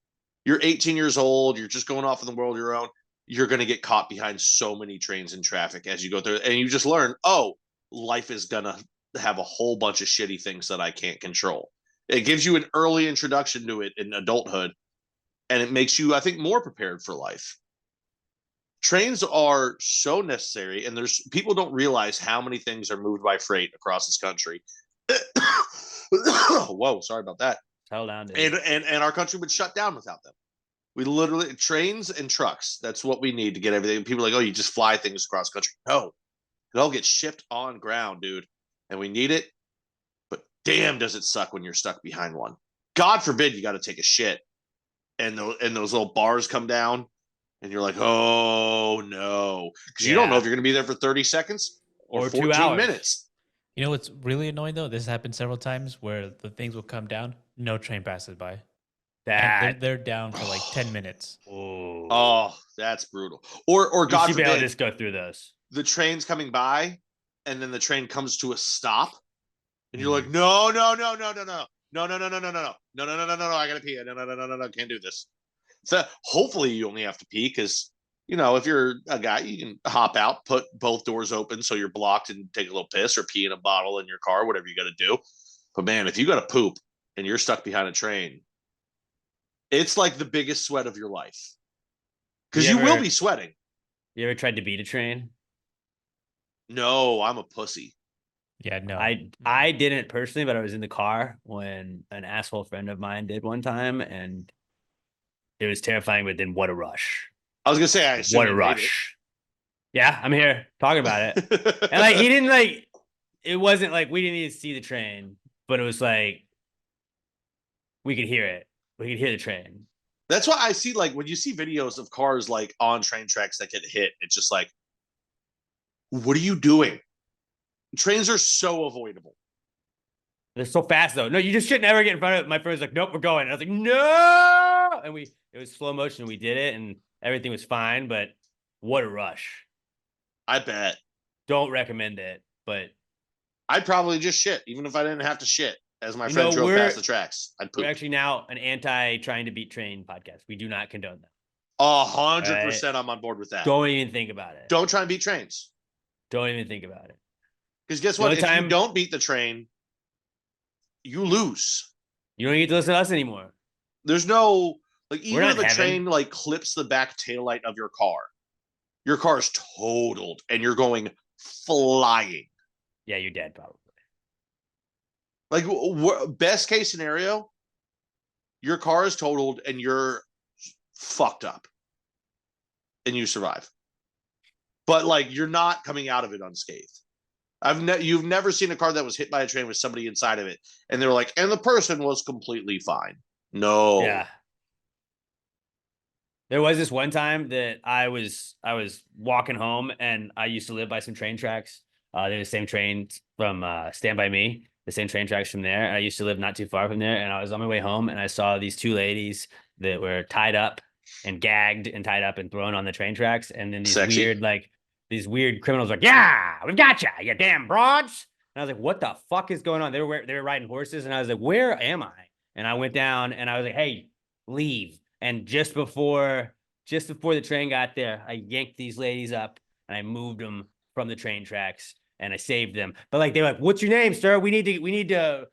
You're 18 years old. You're just going off in the world of your own. You're going to get caught behind so many trains in traffic as you go through, and you just learn, oh, life is gonna have a whole bunch of shitty things that I can't control. It gives you an early introduction to it in adulthood, and it makes you, I think, more prepared for life. Trains are so necessary, and there's people don't realize how many things are moved by freight across this country. Whoa, sorry about that. Hell down, dude. And our country would shut down without them. We literally trains and trucks. That's what we need to get everything. People are like, oh, you just fly things across country. No, it all gets shipped on ground, dude. And we need it. But damn, does it suck when you're stuck behind one. God forbid you got to take a shit, and those little bars come down, and you're like, oh no, because you don't know if you're going to be there for 30 seconds or 2 14 hours. minutes. You know what's really annoying though? This happened several times where the things will come down, no train passes by. And they're down for like 10 minutes. Oh, that's brutal. Or you God should be able to forbid, just go through those. the train's coming by, and then the train comes to a stop, and you're like, no, I gotta pee. No, can't do this. So hopefully you only have to pee because if you're a guy, you can hop out, put both doors open so you're blocked, and take a little piss or pee in a bottle in your car, whatever you got to do. But man, if you got to poop and you're stuck behind a train, it's like the biggest sweat of your life because you will be sweating. You ever tried to beat a train? No, I'm a pussy. Yeah, no. I didn't personally, but I was in the car when an asshole friend of mine did one time, and it was terrifying. But then, what a rush! I was gonna say, What a rush! Yeah, I'm here talking about it, and he didn't It wasn't like we didn't even see the train, but it was like we could hear it. We could hear the train. That's why I see, when you see videos of cars on train tracks that get hit, it's just like, what are you doing? Trains are so avoidable. They're so fast though. No, you just should never get in front of it. My friend was like, nope, we're going. And I was like, no. And it was slow motion. We did it and everything was fine, but what a rush. I bet. Don't recommend it, but I'd probably just shit, even if I didn't have to shit. As my friend drove past the tracks, I'd poop. We're actually now an anti-trying to beat train podcast. We do not condone that. 100% I'm on board with that. Don't even think about it. Don't try and beat trains. Don't even think about it. Because guess what? If you don't beat the train, you lose. You don't get to listen to us anymore. There's no, even if a train clips the back taillight of your car is totaled and you're going flying. Yeah, you're dead probably. Best case scenario, your car is totaled and you're fucked up. and you survive. But like, you're not coming out of it unscathed. You've never seen a car that was hit by a train with somebody inside of it, and they're like, and the person was completely fine. No. Yeah. There was this one time that I was walking home, and I used to live by some train tracks. They're the same trains from Stand By Me, the same train tracks from there. I used to live not too far from there, and I was on my way home, and I saw these two ladies that were tied up and gagged and tied up and thrown on the train tracks, and then these weird criminals were like, yeah, we've got you damn broads. And I was like, what the fuck is going on? They were riding horses, and I was like, where am I? And I went down, and I was like, hey, leave. And just before the train got there, I yanked these ladies up and I moved them from the train tracks and I saved them. But like, they were like, what's your name, sir? We need to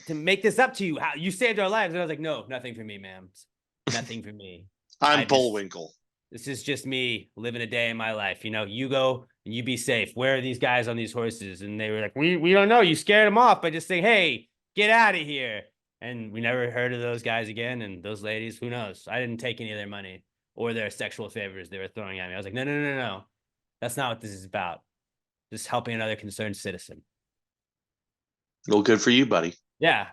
make this up to you. How you saved our lives. And I was like, no, nothing for me, ma'am. Nothing for me. I'm Bullwinkle. This is just me living a day in my life. You know, you go and you be safe. Where are these guys on these horses? And they were like, we don't know. You scared them off by just saying, hey, get out of here. And we never heard of those guys again. And those ladies, who knows? I didn't take any of their money or their sexual favors they were throwing at me. I was like, no. That's not what this is about. Just helping another concerned citizen. Well, good for you, buddy. Yeah.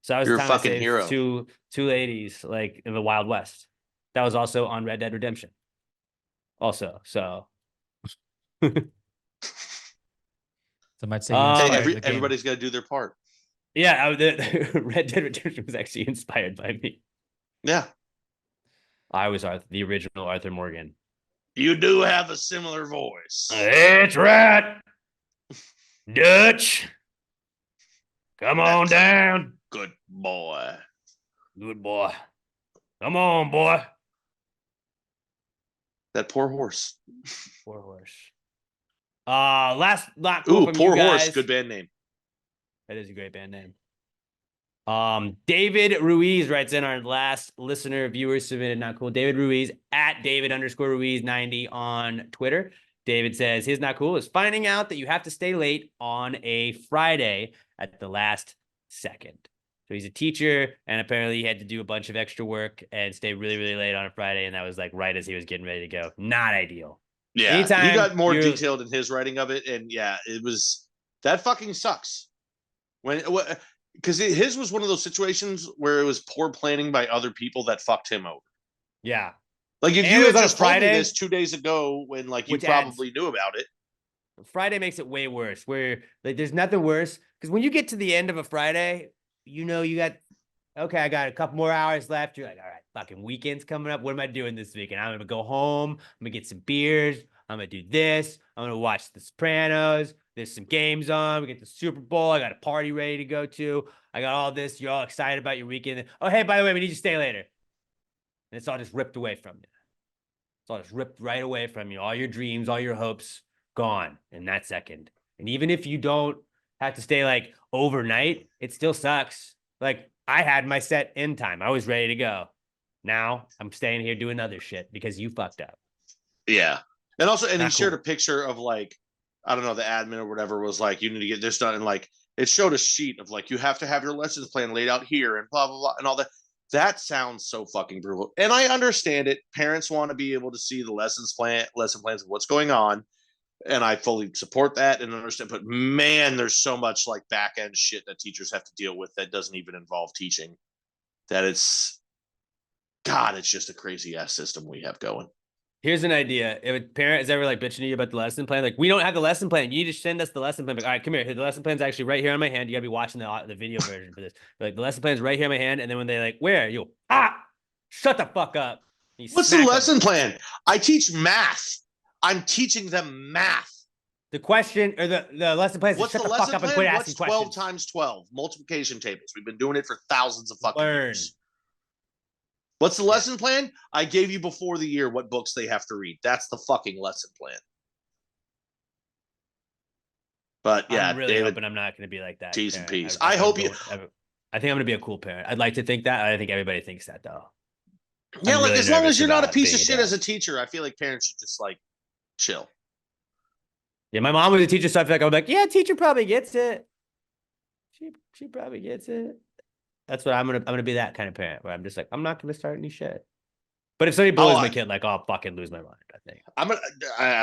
So I was You're a fucking hero. Two ladies like in the Wild West. That was also on Red Dead Redemption. Also, so. So might say everybody's got to do their part. Yeah, the Red Dead Redemption was actually inspired by me. Yeah. I was the original Arthur Morgan. You do have a similar voice. That's right. Dutch. Come on down. Good boy. Good boy. Come on, boy. That poor horse. Poor horse. Last Ooh, from Poor you guys. Horse. Good band name. That is a great band name. David Ruiz writes in, our last listener viewer submitted, not cool. David Ruiz at David_Ruiz90 on Twitter. David says his not cool is finding out that you have to stay late on a Friday at the last second. So he's a teacher, and apparently he had to do a bunch of extra work and stay really, really late on a Friday. And that was like right as he was getting ready to go. Not ideal. Yeah. Anytime he got more detailed in his writing of it. And yeah, that fucking sucks. Because his was one of those situations where it was poor planning by other people that fucked him over. Yeah. Like if you had just told me this 2 days ago when like you probably knew about it. Friday makes it way worse, where like there's nothing worse. Because when you get to the end of a Friday, you know you got, okay, I got a couple more hours left. You're like, all right, fucking weekend's coming up. What am I doing this weekend? I'm gonna go home. I'm gonna get some beers. I'm gonna do this. I'm gonna watch The Sopranos. There's some games on. We get the Super Bowl. I got a party ready to go to. I got all this. You're all excited about your weekend. Oh, hey, by the way, we need you to stay later. And it's all just ripped away from you. It's all just ripped right away from you. All your dreams, all your hopes, gone in that second. And even if you don't have to stay like overnight, it still sucks. Like I had my set end time. I was ready to go. Now I'm staying here doing other shit because you fucked up. Yeah. And also, he shared cool. a picture of like, I don't know, the admin or whatever was like, you need to get this done. And like, it showed a sheet of like, you have to have your lessons plan laid out here and blah, blah, blah, and all that. That sounds so fucking brutal. And I understand it. Parents want to be able to see the lesson plans of what's going on. And I fully support that and understand. But man, there's so much like back end shit that teachers have to deal with that doesn't even involve teaching. That it's just a crazy ass system we have going. Here's an idea. If a parent is ever like bitching to you about the lesson plan, like we don't have the lesson plan. You just send us the lesson plan. Like, all right, come here. The lesson plan's actually right here on my hand. You gotta be watching the video version for this. But, like the lesson plan's right here on my hand. And then when they like, where? You shut the fuck up. What's the lesson plan? I teach math. I'm teaching them math. The question or the lesson plan is what's shut the fuck up and quit asking questions. 12 times 12 multiplication tables. We've been doing it for thousands of fucking years. What's the lesson plan? I gave you before the year what books they have to read. That's the fucking lesson plan. But yeah, I'm really hoping I'm not going to be like that. T's and P's. I hope you. I think I'm going to be a cool parent. I'd like to think that. I think everybody thinks that though. Yeah, like as long as you're not a piece of shit as a teacher, I feel like parents should just like chill. Yeah, my mom was a teacher, so I feel like I'm like, yeah, teacher probably gets it. She probably gets it. That's what I'm gonna be that kind of parent where I'm just like, I'm not gonna start any shit. But if somebody bullies Oh, my kid, like, I'll fucking lose my mind, I think. I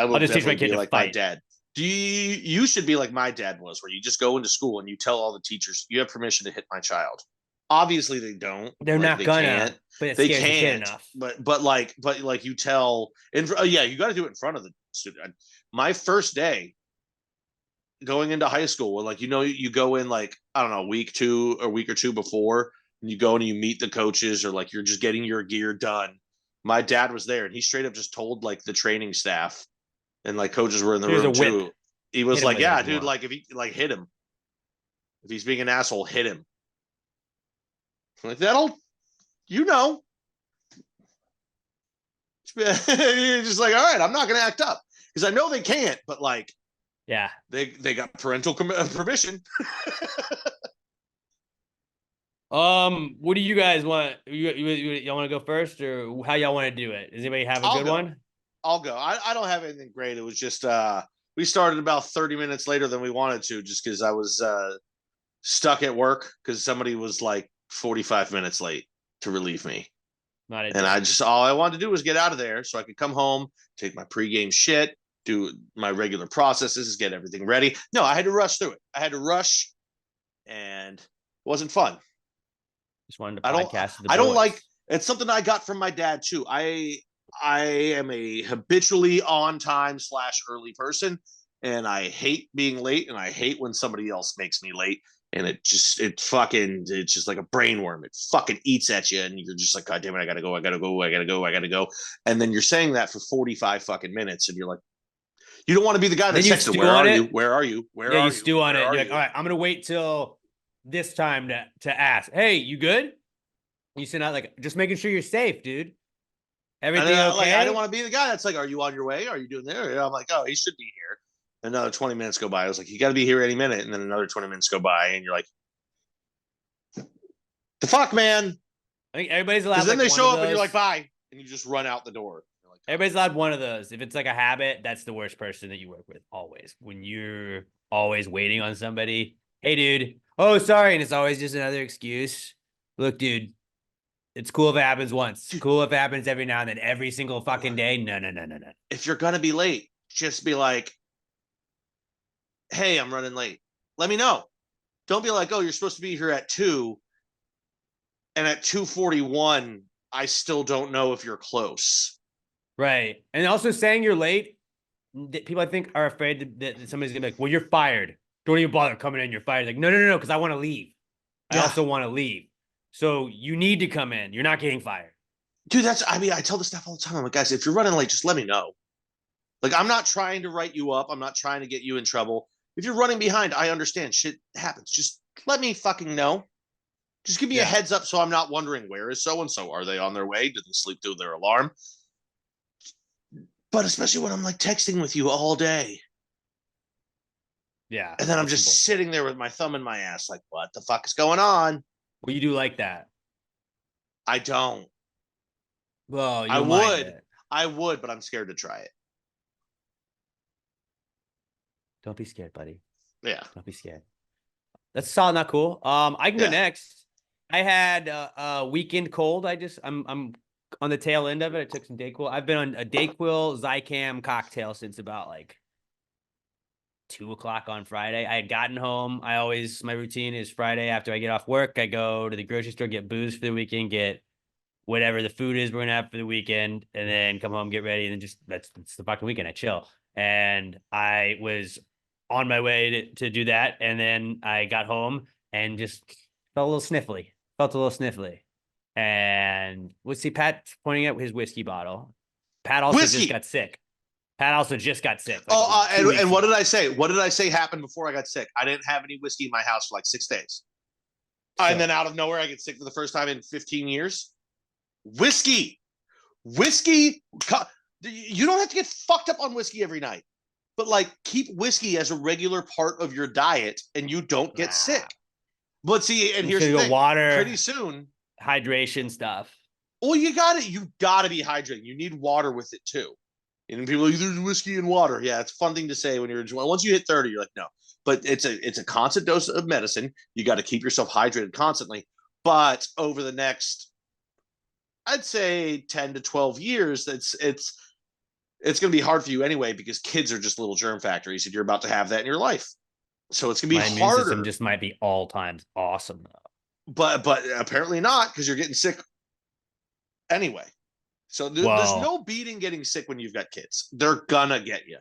will I'll just teach my definitely kid be to like my fight. dad. You should be like my dad was, where you just go into school and you tell all the teachers you have permission to hit my child. Obviously they don't. They're like, not they gonna, can't. but it They scares the kid can't. enough. But like you tell yeah, you got to do it in front of the student. My first day going into high school, like you go in like I don't know, week or two before, and you go and you meet the coaches, or like you're just getting your gear done. My dad was there, and he straight up just told like the training staff, and like coaches were in the Here's a room whip. too. He was Hit him like, with it "Yeah, if you dude, want." like if he like hit him, if he's being an asshole, hit him." I'm like that'll, you know, you're just like, all right, I'm not gonna act up because I know they can't, but like Yeah. they got parental permission. What do you guys want? Y'all want to go first, or how y'all want to do it? Does anybody have a I'll good go. one? I'll go. I don't have anything great. It was just we started about 30 minutes later than we wanted to, just because I was stuck at work because somebody was like 45 minutes late to relieve me. Not a And I just all I wanted to do was get out of there so I could come home, take my pregame shit, do my regular processes, get everything ready. No, I had to rush through it. I had to rush, and it wasn't fun. just wanted to I don't. podcast. To the I don't boys. like. It's something I got from my dad too. I am a habitually on time / early person, and I hate being late, and I hate when somebody else makes me late. And it's just like a brain worm. It fucking eats at you, and you're just like, God damn it, I gotta go. And then you're saying that for 45 fucking minutes, and you're like, you don't want to be the guy Then that's you texting, stew where on are it. you? Where are you? Where Yeah, are you you? stew on Where it. are You're like, you? all right, I'm gonna wait till this time to ask. Hey, you good? You send out like just making sure you're safe, dude. And Everything then, okay? like, I don't want to be the guy that's like, are you on your way? Are you doing there? And I'm like, oh, he should be here. Another 20 minutes go by. I was like, you got to be here any minute. And then another 20 minutes go by, and you're like, the fuck, man? I think everybody's allowed. Because then like, they one show of up, and you're those. like, bye, and you just run out the door. You're like, Everybody's allowed one of those. If it's like a habit, that's the worst person that you work with. Always, when you're always waiting on somebody. Hey, dude. Oh, sorry, and it's always just another excuse. Look, dude. It's cool if it happens once. Dude. Cool if it happens every now and then. Every single fucking day. No. if you're gonna be late, just be like, hey, I'm running late. Let me know. Don't be like, oh, you're supposed to be here at 2, and at 2:41, I still don't know if you're close. Right. And also saying you're late, people I think are afraid that somebody's gonna be like, well, you're fired. Don't even bother coming in. You're fired. Like, no, because I want to leave. I Yeah. also want to leave. So you need to come in. You're not getting fired. Dude, I tell the staff all the time. I'm like, guys, if you're running late, just let me know. Like, I'm not trying to write you up. I'm not trying to get you in trouble. If you're running behind, I understand. Shit happens. Just let me fucking know. Just give me a heads up so I'm not wondering, where is so-and-so? Are they on their way? Did they sleep through their alarm? But especially when I'm like texting with you all day. Yeah. And then I'm that's just important. sitting there with my thumb in my ass, like, what the fuck is going on? Well, you do like that. I don't. Well, I you'll mind would. it. I would, but I'm scared to try it. Don't be scared, buddy. Yeah. Don't be scared. That's solid, not cool. I can go Yeah. next. I had a weekend cold. I'm on the tail end of it. I took some Dayquil. I've been on a Dayquil Zicam cocktail since about like 2:00 on Friday. I had gotten home. My routine is Friday after I get off work, I go to the grocery store, get booze for the weekend, get whatever the food is we're gonna have for the weekend, and then come home, get ready, and then just that's the fucking weekend. I chill. And I was on my way to do that, and then I got home and just felt a little sniffly. And let's see, Pat pointing at his whiskey bottle. Pat also Whiskey! just got sick. Like, And what did I say? What did I say happened before I got sick? I didn't have any whiskey in my house for like 6 days. And then out of nowhere, I get sick for the first time in 15 years. Whiskey. You don't have to get fucked up on whiskey every night, but like keep whiskey as a regular part of your diet, and you don't get sick. But see, and here's the thing: water, pretty soon, hydration stuff. well, you got to be hydrated. You need water with it too. And people are like, there's whiskey and water. Yeah, it's a fun thing to say when you're once you hit 30, you're like, no. But it's a constant dose of medicine. You got to keep yourself hydrated constantly. But over the next I'd say 10 to 12 years, it's going to be hard for you anyway, because kids are just little germ factories and you're about to have that in your life. So it's going to be My immune harder. system just might be all times awesome though. But apparently not, because you're getting sick anyway. So there's no beating getting sick when you've got kids. They're gonna get you.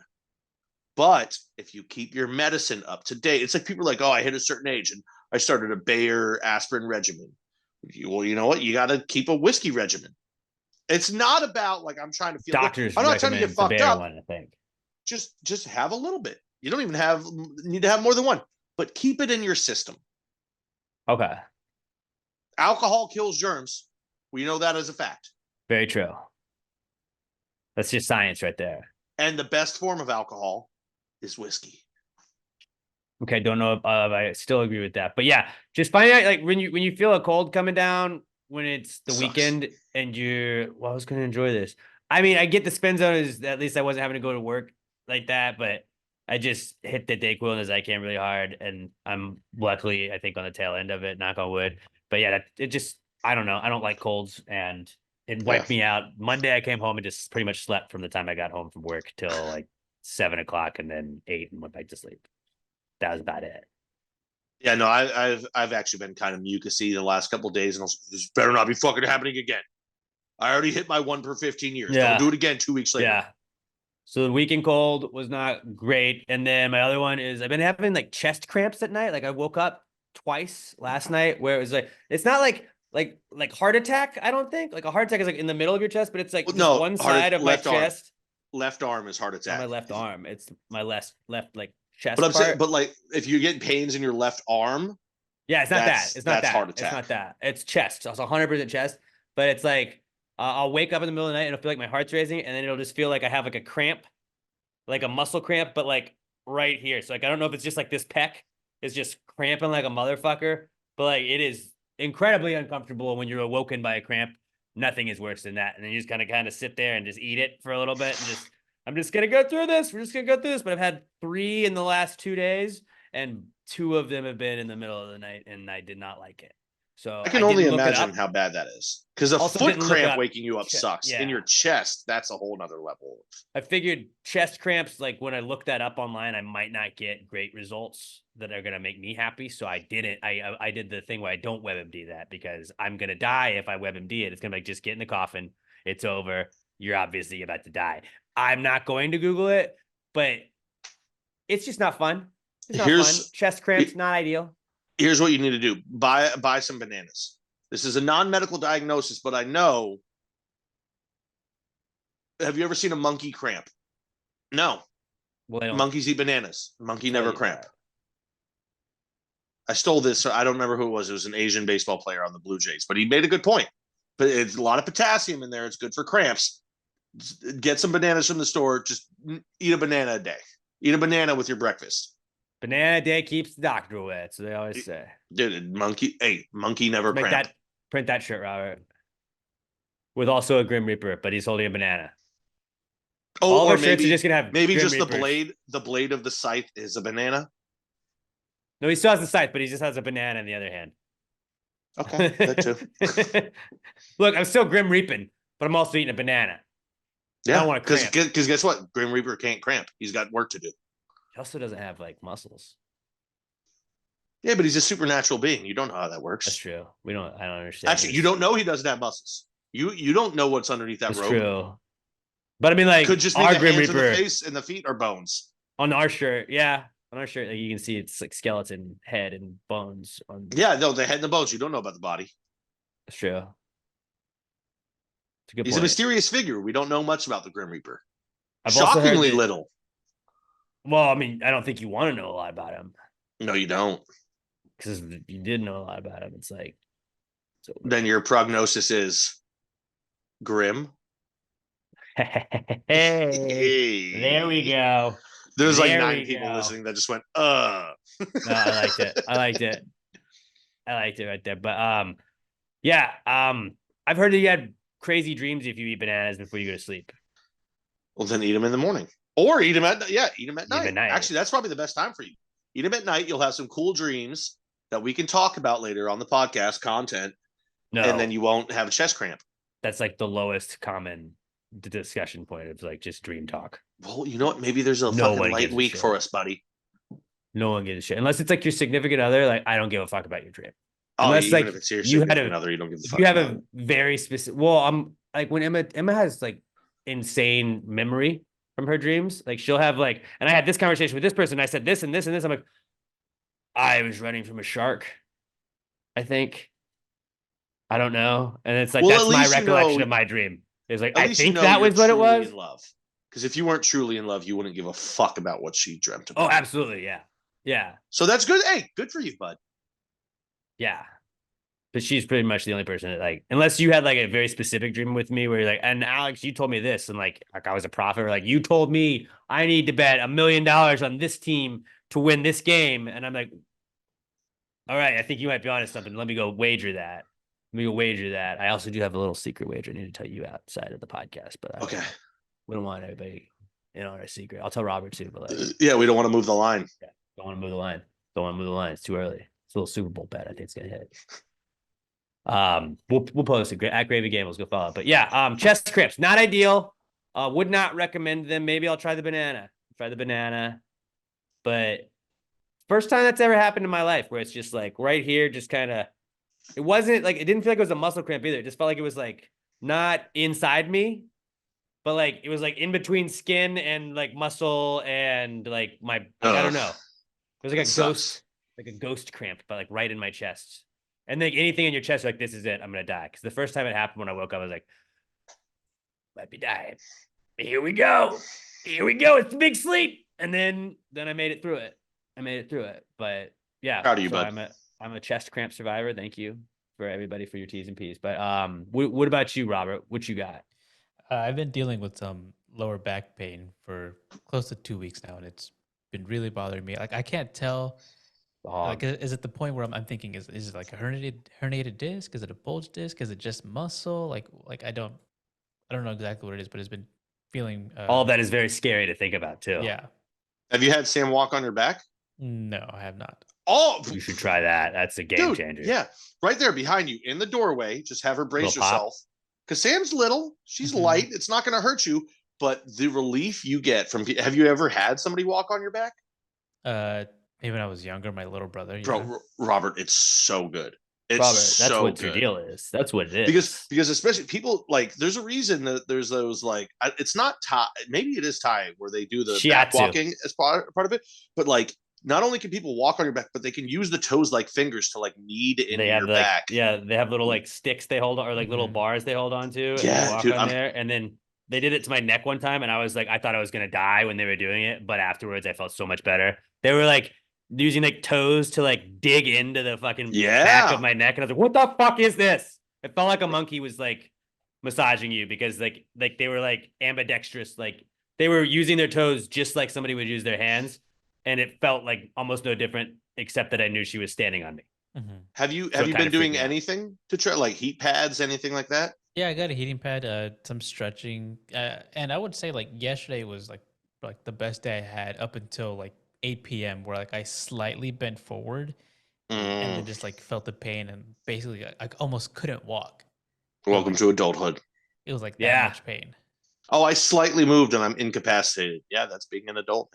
But if you keep your medicine up to date, it's like people are like, oh, I hit a certain age and I started a Bayer aspirin regimen. Well, you know what? You got to keep a whiskey regimen. It's not about like I'm trying to feel. Doctors I'm not trying to get fucked Bayer up. one, I think. Just have a little bit. You don't even need to have more than one, but keep it in your system. Okay. Alcohol kills germs. We know that as a fact. Very true. That's just science right there. And the best form of alcohol is whiskey. Okay, don't know if I still agree with that, but yeah, just find out like when you feel a cold coming down when it's the weekend and I was going to enjoy this. I mean, I get the spin zone is at least I wasn't having to go to work like that, but I just hit the Dayquil and I came really hard, and I'm luckily I think on the tail end of it, knock on wood. But yeah, it just I don't know. I don't like colds, and it wiped me out. Monday I came home and just pretty much slept from the time I got home from work till like 7 o'clock, and then 8 and went back to sleep. That was about it. Yeah, no, I've actually been kind of mucusy the last couple of days, and I was like, this better not be fucking happening again. I already hit my 1 per 15 years. Yeah. Don't do it again 2 weeks later. Yeah. So the weekend cold was not great. And then my other one is I've been having like chest cramps at night. Like I woke up twice last night where it was like, it's not like heart attack. I don't think like a heart attack is like in the middle of your chest, but it's like one side of my chest. Left arm is heart attack. My left arm. It's my left like chest. But I'm saying, but like if you get pains in your left arm. Yeah, it's not that. It's not that. Heart attack. It's not that. It's chest. It's 100% chest. But it's like I'll wake up in the middle of the night and it'll feel like my heart's racing, and then it'll just feel like I have like a cramp, like a muscle cramp, but like right here. So like I don't know if it's just like this pec is just cramping like a motherfucker, but like it is incredibly uncomfortable when you're awoken by a cramp. Nothing is worse than that. And then you just kind of sit there and just eat it for a little bit and just I'm just gonna go through this. We're just gonna go through this. But I've had 3 in the last 2 days, and 2 of them have been in the middle of the night, and I did not like it. So I can only imagine how bad that is, because a foot cramp waking you up sucks. Yeah. In your chest, that's a whole nother level. I figured chest cramps, like when I looked that up online, I might not get great results that are gonna make me happy. So I didn't. I did the thing where I don't WebMD that, because I'm gonna die if I WebMD it. It's gonna be like, just get in the coffin. It's over. You're obviously about to die. I'm not going to Google it, but it's just not fun. It's not fun. Chest cramps, not ideal. Here's what you need to do. Buy some bananas. This is a non-medical diagnosis, but I know. Have you ever seen a monkey cramp? No. Well, monkeys eat bananas. Monkey never cramp. I stole this. I don't remember who it was. It was an Asian baseball player on the Blue Jays, but he made a good point. But it's a lot of potassium in there. It's good for cramps. Get some bananas from the store. Just eat a banana a day. Eat a banana with your breakfast. Banana a day keeps the doctor away. So they always say. Dude, monkey never cramp. Print that shirt, Robert. With also a Grim Reaper, but he's holding a banana. Oh, all or our shirts are just gonna have maybe Grim just Reapers. the blade of the scythe is a banana. No, he still has the scythe, but he just has a banana in the other hand. Okay, that too. Look, I'm still Grim Reaping, but I'm also eating a banana. Yeah, I don't want to cramp. Because guess what? Grim Reaper can't cramp. He's got work to do. He also doesn't have like muscles. Yeah, but he's a supernatural being. You don't know how that works. That's true. I don't understand. Actually, you don't know he doesn't have muscles. You don't know what's underneath that robe. True. But I mean, like, could just be our the Grim hands Reaper and the face and the feet are bones. on our shirt. Yeah, on our shirt, like, you can see it's like skeleton, head, and bones. Yeah, no, the head and the bones. You don't know about the body. That's true. It's a good He's point. a mysterious figure. We don't know much about the Grim Reaper. I've also heard Shockingly little. Well, I mean, I don't think you want to know a lot about him. No, you don't. Because if you did know a lot about him, it's like. Then your prognosis is grim. Hey, there we go. There's like There 9 we people go. listening that just went, No, I liked it. I liked it right there. But yeah, I've heard that you had crazy dreams if you eat bananas before you go to sleep. Well, then eat them in the morning, or eat them at night. night. Actually, that's probably the best time for you. Eat them at night. You'll have some cool dreams that we can talk about later on the podcast content, No, and then you won't have a chest cramp. that's like the lowest common discussion point of like just dream talk. Well, you know what? Maybe there's a No fucking one light gives a week shit. for us, buddy. No one gives a shit unless it's like your significant other. Like I don't give a fuck about your dream. Oh, Unless even like if it's your you had significant a other, you don't give a if fuck you have about a it. very specific. Well, I'm like when Emma has like insane memory from her dreams. Like she'll have like, and I had this conversation with this person. I said this and this and this. I'm like, I was running from a shark. I think. I don't know. And it's like Well, that's at my least you recollection know- of my dream. It's like At I least you think know that you're was what it truly was. in love. Because if you weren't truly in love, you wouldn't give a fuck about what she dreamt Oh, about. absolutely. Yeah. Yeah. So that's good. Hey, good for you, bud. Yeah. But she's pretty much the only person that like, unless you had like a very specific dream with me where you're like, and Alex, you told me this, and like I was a prophet, or like you told me I need to bet $1 million on this team to win this game. And I'm like, all right, I think you might be onto something. Let me go wager that. Let me go wager that. I also do have a little secret wager I need to tell you outside of the podcast, but Okay. we don't want everybody in on our secret. I'll tell Robert too, but like, Yeah, we don't want to move the line. don't want to move the line. Don't want to move the line. It's too early. It's a little Super Bowl bet. I think it's gonna hit. We'll post it at Gravy Gables. Go follow it. But yeah, chest cramps, not ideal. Would not recommend them. Maybe I'll try the banana. But first time that's ever happened in my life where it's just like right here, just kind of. It wasn't like it didn't feel like it was a muscle cramp either. It just felt like it was like not inside me, but like it was like in between skin and like muscle and like my I don't know. It was like a ghost, like a ghost cramp, but like right in my chest. And like anything in your chest, like this is it. I'm gonna die. Because the first time it happened when I woke up, I was like, might be dying. Here we go. It's the big sleep. And then I made it through it. But yeah, Proud of you, so bud. I'm a chest cramp survivor. Thank you for everybody for your T's and P's. But what about you, Robert? What you got? I've been dealing with some lower back pain for close to 2 weeks now, and it's been really bothering me. Like I can't tell. Like, is it the point where I'm thinking is it like a herniated disc? Is it a bulge disc? Is it just muscle? Like I don't know exactly what it is, but it's been feeling. All of that is very scary to think about too. Yeah. Have you had Sam walk on your back? No, I have not. Oh, You should try that. That's a game dude, changer. yeah, right there behind you in the doorway. Just have her brace Little pop. yourself. Because Sam's little, she's Mhm. light. It's not going to hurt you, but the relief you get from. Have you ever had somebody walk on your back? Maybe when I was younger, my little brother. Yeah. Bro, Robert, it's so good. It's Robert, that's so what good. your deal is. That's what it is. Because especially people like there's a reason that there's those like it's not Thai, maybe it is Thai where they do the back Shiatsu. walking as part of it, but like not only can people walk on your back, but they can use the toes like fingers to like knead into They have your like back. yeah, they have little like sticks they hold on or like little Mhm. bars they hold on to and Yeah, they walk dude, on I'm- there. And then they did it to my neck one time and I was like, I thought I was gonna die when they were doing it, but afterwards I felt so much better. They were like using like toes to like dig into the fucking back of my neck, and I was like, what the fuck is this? It felt like a monkey was like massaging you because like they were like ambidextrous, like they were using their toes just like somebody would use their hands, and it felt like almost no different except that I knew she was standing on me. Mhm. Have you So it have you kinda been doing freaked me out. anything to try like heat pads, anything like that? Yeah, I got a heating pad, some stretching, and I would say like yesterday was like the best day I had up until like 8 p.m. where like I slightly bent forward and then Mm, just like felt the pain and basically I almost couldn't walk. welcome to adulthood. It was like that Yeah. much pain. Oh, I slightly moved and I'm incapacitated. Yeah, that's being an adult.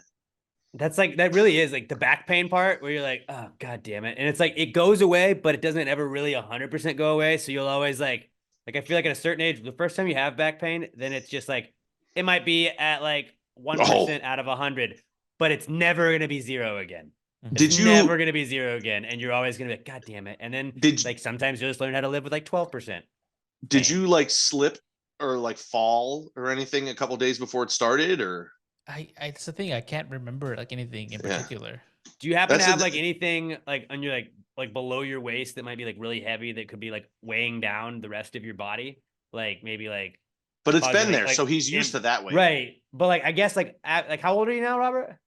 That's like that really is like the back pain part where you're like, oh god damn it. And it's like it goes away, but it doesn't ever really 100% go away. So you'll always like I feel like at a certain age, the first time you have back pain, then it's just like it might be at like 1% out of 100, but it's never gonna be zero again. Mhm. It's Did you- never gonna be zero again, and you're always gonna be like, god damn it. And then Did like sometimes you just learn how to live with like 12%. Did pain. you like slip or like fall or anything a couple days before it started or? It's the thing, I can't remember like anything in Yeah. particular. Do you happen That's to have the- like anything like on your like below your waist that might be like really heavy that could be like weighing down the rest of your body? Like maybe like But it's causing, been there, like, so he's used to that way. right. But like I guess like like how old are you now, Robert?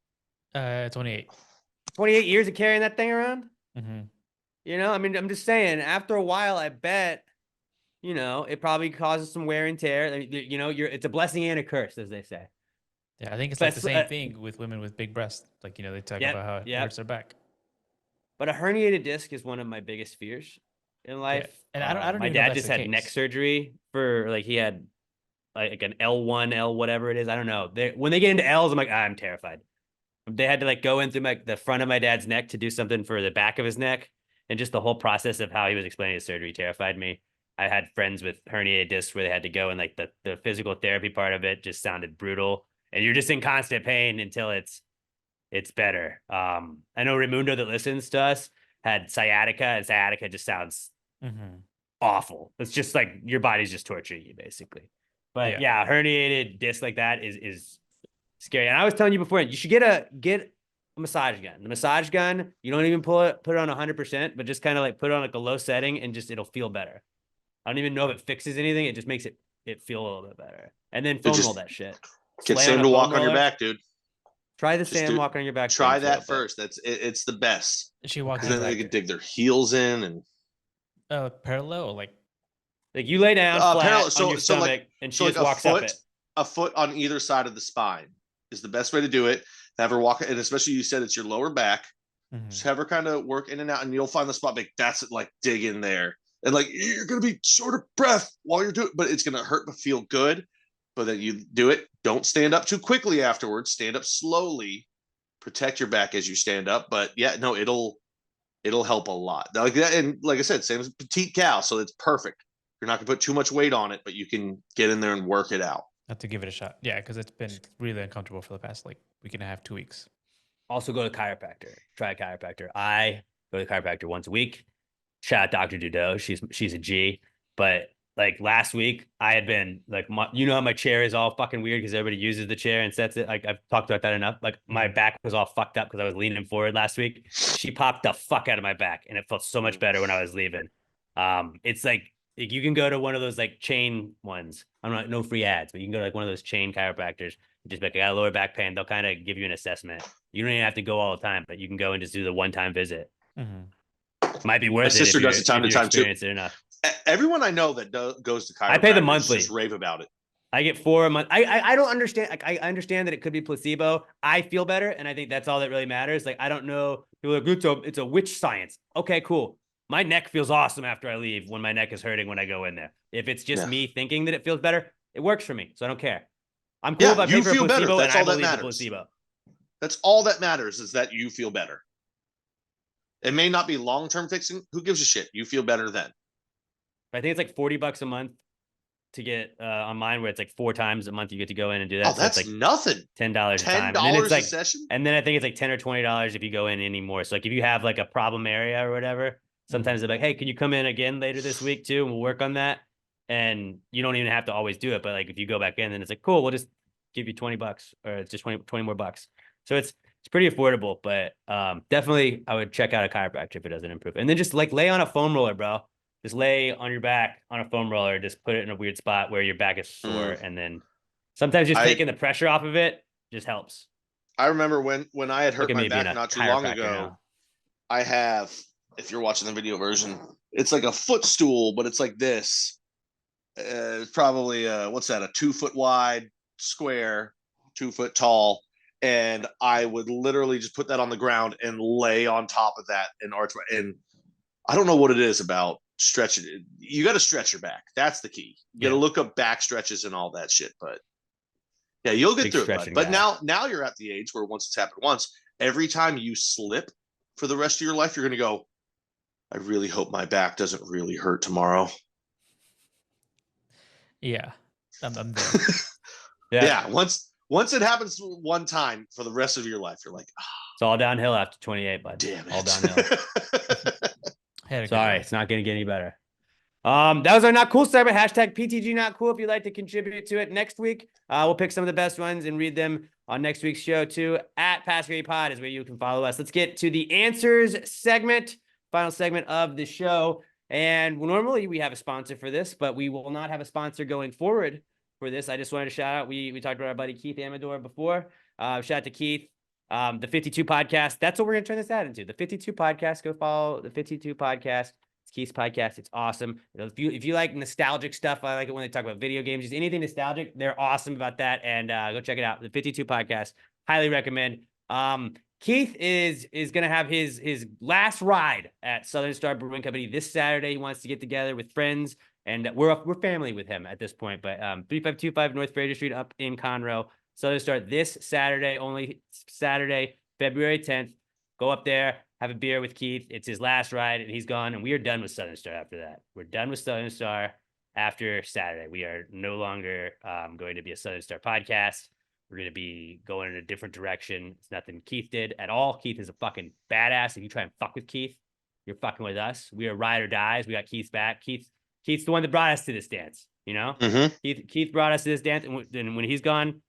28. 28 years of carrying that thing around? Mm-hmm. You know, I mean, I'm just saying, after a while, I bet, you know, it probably causes some wear and tear. You know, it's a blessing and a curse, as they say. Yeah, I think it's like the same But- thing with women with big breasts. Like, they talk Yep, about how it yep. hurts their back. But a herniated disc is one of my biggest fears. in life. And I don't My even know if dad that's just the had neck case. surgery for like he had like an L1, L whatever it is. I don't know. When they get into L's, I'm like, I'm terrified. They had to like go in through the front of my dad's neck to do something for the back of his neck. And just the whole process of how he was explaining his surgery terrified me. I had friends with herniated discs where they had to go, and like the physical therapy part of it just sounded brutal. And you're just in constant pain until it's better. I know Raimundo that listens to us had sciatica, and sciatica just sounds awful. It's just like your body's just torturing you basically. But yeah, herniated disc like that is scary. And I was telling you before, you should get a massage gun. The massage gun, you don't even put it on 100%, but just kind of like put it on like a low setting and just it'll feel better. I don't even know if it fixes anything. It just makes it feel a little bit better. And then foam roll that shit. Get Lay Sam on a to foam walk on your roller. back, dude. Try the Just sand do- walking on your back. Try thing that for a bit. first. It's the best. She walks Because then they like can dig their heels in and parallel, or like you lay down flat parallel. on So your so stomach, like and she so like just walks up it. a foot on either side of the spine is the best way to do it. Have her walk, and especially you said it's your lower back. Just have her kind of work in and out, and you'll find the spot. Like that's it. Like dig in there, and like you're gonna be short of breath while you're doing it, but it's gonna hurt but feel good. But then you do it. Don't stand up too quickly afterwards. Stand up slowly. Protect your back as you stand up. But yeah, no, it'll help a lot. Like that, and like I said, same as petite cow, so it's perfect. You're not gonna put too much weight on it, but you can get in there and work it out. have to give it a shot. Yeah, because it's been really uncomfortable for the past like week and a half, 2 weeks. Also go to chiropractor. Try a chiropractor. I go to the chiropractor once a week. Shout out Dr. Dudo. She's a G. But like last week, I had been like, you know how my chair is all fucking weird because everybody uses the chair and sets it. Like I've talked about that enough. Like my back was all fucked up because I was leaning forward last week. She popped the fuck out of my back, and it felt so much better when I was leaving. It's like you can go to one of those like chain ones. I'm not no free ads, but you can go to like one of those chain chiropractors. Just be like, I got lower back pain. They'll kind of give you an assessment. You don't even have to go all the time, but you can go and just do the one-time visit. Might be worth it. My sister does it time to time too. Enough. Everyone I know that goes to chiropractor, I pay the monthly. Just rave about it. I get 4 a month. I don't understand. Like, I understand that it could be placebo. I feel better, and I think that's all that really matters. Like I don't know. People are like, it's a witch science. Okay, cool. My neck feels awesome after I leave when my neck is hurting when I go in there. If it's just me thinking that it feels better, it works for me. So I don't care. I'm cool if I pay for a placebo and I believe the placebo. That's all that matters is that you feel better. It may not be long-term fixing. Who gives a shit? You feel better then. I think it's like $40 a month to get on mine, where it's like 4 times a month you get to go in and do that. Oh, that's like nothing. $10 a time. $10 a session. And then I think it's like $10 or $20 if you go in anymore. So like if you have like a problem area or whatever, sometimes they're like, hey, can you come in again later this week too? And we'll work on that. And you don't even have to always do it. But like if you go back in, then it's like, cool, we'll just give you $20 or it's just 20 more bucks. So it's pretty affordable, but definitely I would check out a chiropractor if it doesn't improve. And then just like lay on a foam roller, bro. Just lay on your back on a foam roller. Just put it in a weird spot where your back is sore. And then sometimes just taking the pressure off of it just helps. I remember when I had hurt my back not too long ago, now. I have, if you're watching the video version, it's like a footstool, but it's like this. It's probably what's that? A 2 foot wide square, 2 foot tall. And I would literally just put that on the ground and lay on top of that and arch. And I don't know what it is about stretching it. You got to stretch your back. That's the key. You got to look up back stretches and all that shit. But yeah, you'll get through it. But now you're at the age where once it's happened once, every time you slip for the rest of your life, you're going to go, I really hope my back doesn't really hurt tomorrow. Yeah. I'm there. Yeah. Once it happens one time for the rest of your life, you're like, it's all downhill after 28, bud. Damn it. All downhill. Sorry, it's not going to get any better. That was our not cool segment. Hashtag PTG not cool. If you'd like to contribute to it next week, we'll pick some of the best ones and read them on next week's show too. At Pasquary Pod is where you can follow us. Let's get to the answers segment, final segment of the show. And normally we have a sponsor for this, but we will not have a sponsor going forward for this. I just wanted to shout out. We talked about our buddy Keith Amador before. Shout out to Keith. The 52 podcast. That's what we're gonna turn this ad into. The 52 podcast. Go follow the 52 podcast. It's Keith's podcast. It's awesome. If you like nostalgic stuff, I like it when they talk about video games. Just anything nostalgic, they're awesome about that. And go check it out. The 52 podcast. Highly recommend. Keith is going to have his last ride at Southern Star Brewing Company this Saturday. He wants to get together with friends, and we're family with him at this point. But 3525 North Fraser Street up in Conroe. Southern Star this Saturday, only Saturday, February 10th. Go up there, have a beer with Keith. It's his last ride, and he's gone, and we are done with Southern Star after that. We're done with Southern Star after Saturday. We are no longer going to be a Southern Star podcast. We're going to be going in a different direction. It's nothing Keith did at all. Keith is a fucking badass. If you try and fuck with Keith, you're fucking with us. We are ride or dies. We got Keith's back. Keith's the one that brought us to this dance, you know? Keith brought us to this dance, and when he's gone,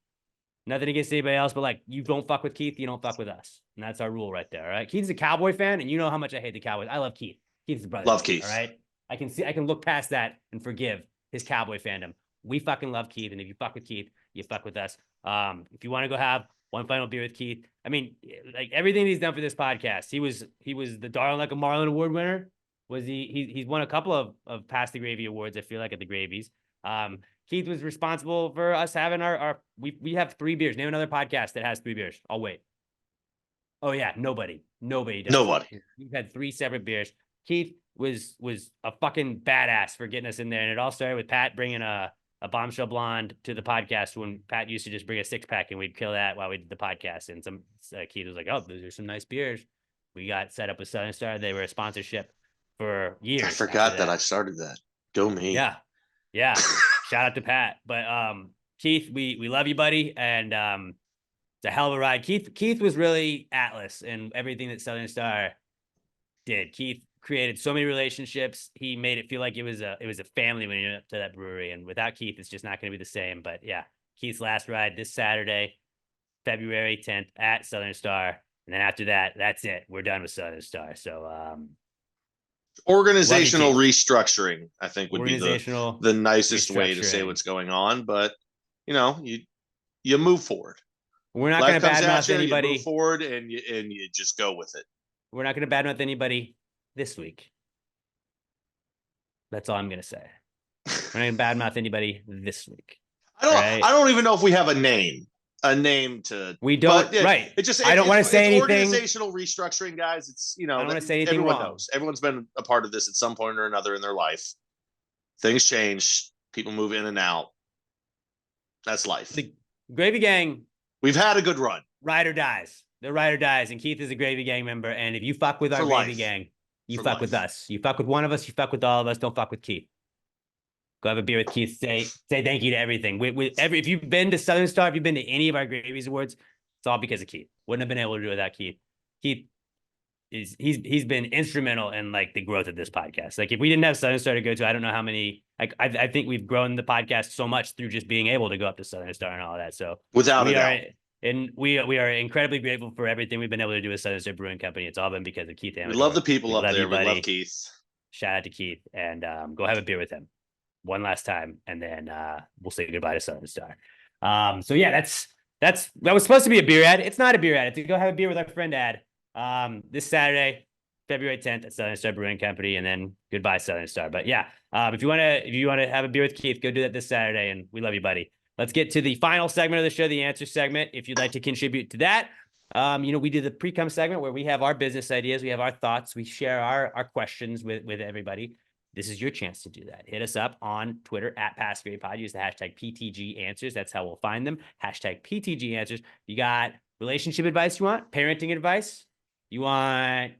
nothing against anybody else, but like, you don't fuck with Keith, you don't fuck with us. And that's our rule right there, all right? Keith's a Cowboy fan, and you know how much I hate the Cowboys. I love Keith. Keith's a brother. Love Keith. All right? I can look past that and forgive his Cowboy fandom. We fucking love Keith, and if you fuck with Keith, you fuck with us. If you want to go have one final beer with Keith, I mean, like everything he's done for this podcast, he was the Darling Like a Marlin Award winner. He's won a couple of Pass the Gravy awards, I feel like, at the Gravies. Keith was responsible for us having we have 3 beers. Name another podcast that has 3 beers. I'll wait. Oh yeah, nobody does. Nobody. We've had 3 separate beers. Keith was a fucking badass for getting us in there, and it all started with Pat bringing a bombshell blonde to the podcast when Pat used to just bring a 6-pack and we'd kill that while we did the podcast. And Keith was like, "Oh, those are some nice beers." We got set up with Southern Star. They were a sponsorship for years. I forgot that I started that. Go me. Yeah. Shout out to Pat. But Keith, we love you, buddy. And it's a hell of a ride. Keith was really Atlas and everything that Southern Star did. Keith created so many relationships. He made it feel like it was a family when you went up to that brewery. And without Keith, it's just not going to be the same. But yeah, Keith's last ride this Saturday, February 10th at Southern Star. And then after that, that's it. We're done with Southern Star. So organizational restructuring, I think, would be the nicest way to say restructuring. what's going on. But you move forward. We're not going to badmouth anybody. You move forward and you just go with it. We're not going to badmouth anybody this week. That's all I'm going to say. We're not going to badmouth anybody this week. I don't even know if we have a name to. We don't. Right. I don't want to say anything. Organizational restructuring, guys. It's I don't want to say anything everyone wrong. knows. Everyone's been a part of this at some point or another in their life. Things change. People move in and out. That's life. The Gravy Gang. We've had a good run. Ride or dies. They're ride or dies, and Keith is a Gravy Gang member. And if you fuck with our Gravy Gang, you fuck with us. You fuck with one of us. You fuck with all of us. Don't fuck with Keith. Go have a beer with Keith. Say thank you to everything. If you've been to Southern Star, if you've been to any of our Gravies Awards, it's all because of Keith. Wouldn't have been able to do it without Keith. Keith he's been instrumental in like the growth of this podcast. Like if we didn't have Southern Star to go to, I don't know how many. Like I think we've grown the podcast so much through just being able to go up to Southern Star and all that. So without a doubt. And we are incredibly grateful for everything we've been able to do with Southern Star Brewing Company. It's all been because of Keith. We love the people up there. We love Keith. Shout out to Keith, and go have a beer with him one last time, and then we'll say goodbye to Southern Star. So yeah, that was supposed to be a beer ad. It's not a beer ad. It's to go have a beer with our friend ad this Saturday, February 10th at Southern Star Brewing Company, and then goodbye Southern Star. But yeah, if you want to have a beer with Keith, go do that this Saturday, and we love you, buddy. Let's get to the final segment of the show, the answer segment. If you'd like to contribute to that, we do the Precome segment where we have our business ideas, we have our thoughts, we share our questions with everybody. This is your chance to do that. Hit us up on Twitter at PassGradePod. Use the hashtag PTG Answers. That's how we'll find them. Hashtag PTG Answers. You got relationship advice you want, parenting advice. You want,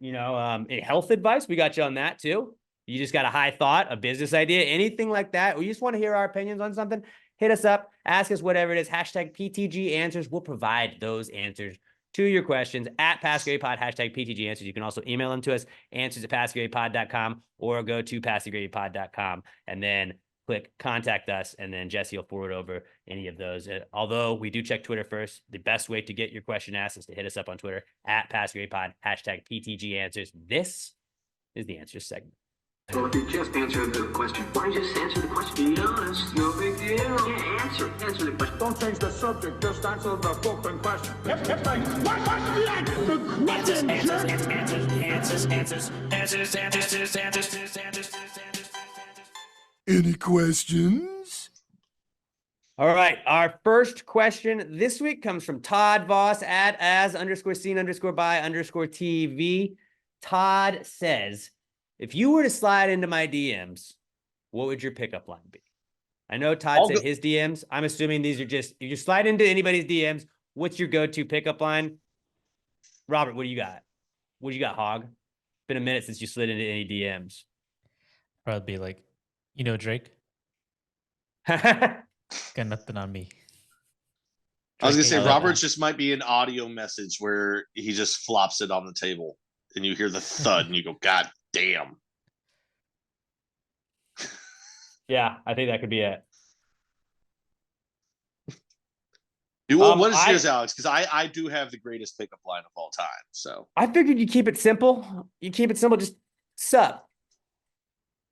health advice. We got you on that too. You just got a high thought, a business idea, anything like that. Or you just want to hear our opinions on something. Hit us up, ask us whatever it is, hashtag PTG Answers. We'll provide those answers to your questions at PassGradePod, hashtag PTG Answers. You can also email them to us, answers@passgradepod.com, or go to passgradepod.com and then click contact us, and then Jesse will forward over any of those. Although we do check Twitter first, the best way to get your question asked is to hit us up on Twitter at PassGradePod, hashtag PTG Answers. This is the answer segment. Well, if you just answered the question, why just answer the question? Be honest, no big deal. Yeah, answer the question. Don't change the subject, just answer the fucking question. What's the question? Any questions? All right. Our first question this week comes from Todd Voss at as_seen_by_TV. Todd says, if you were to slide into my DMs, what would your pickup line be? I know Todd said his DMs. I'm assuming these are just, if you slide into anybody's DMs, what's your go-to pickup line? Robert, what do you got? What do you got, Hog? It's been a minute since you slid into any DMs. Probably be like, you know, Drake, got nothing on me. I was gonna say Drake, Robert's just might be an audio message where he just flops it on the table and you hear the thud and you go, God damn. Yeah, I think that could be it. Well, what is yours, Alex? Because I do have the greatest pickup line of all time. So I figured you keep it simple. You keep it simple. Just sup.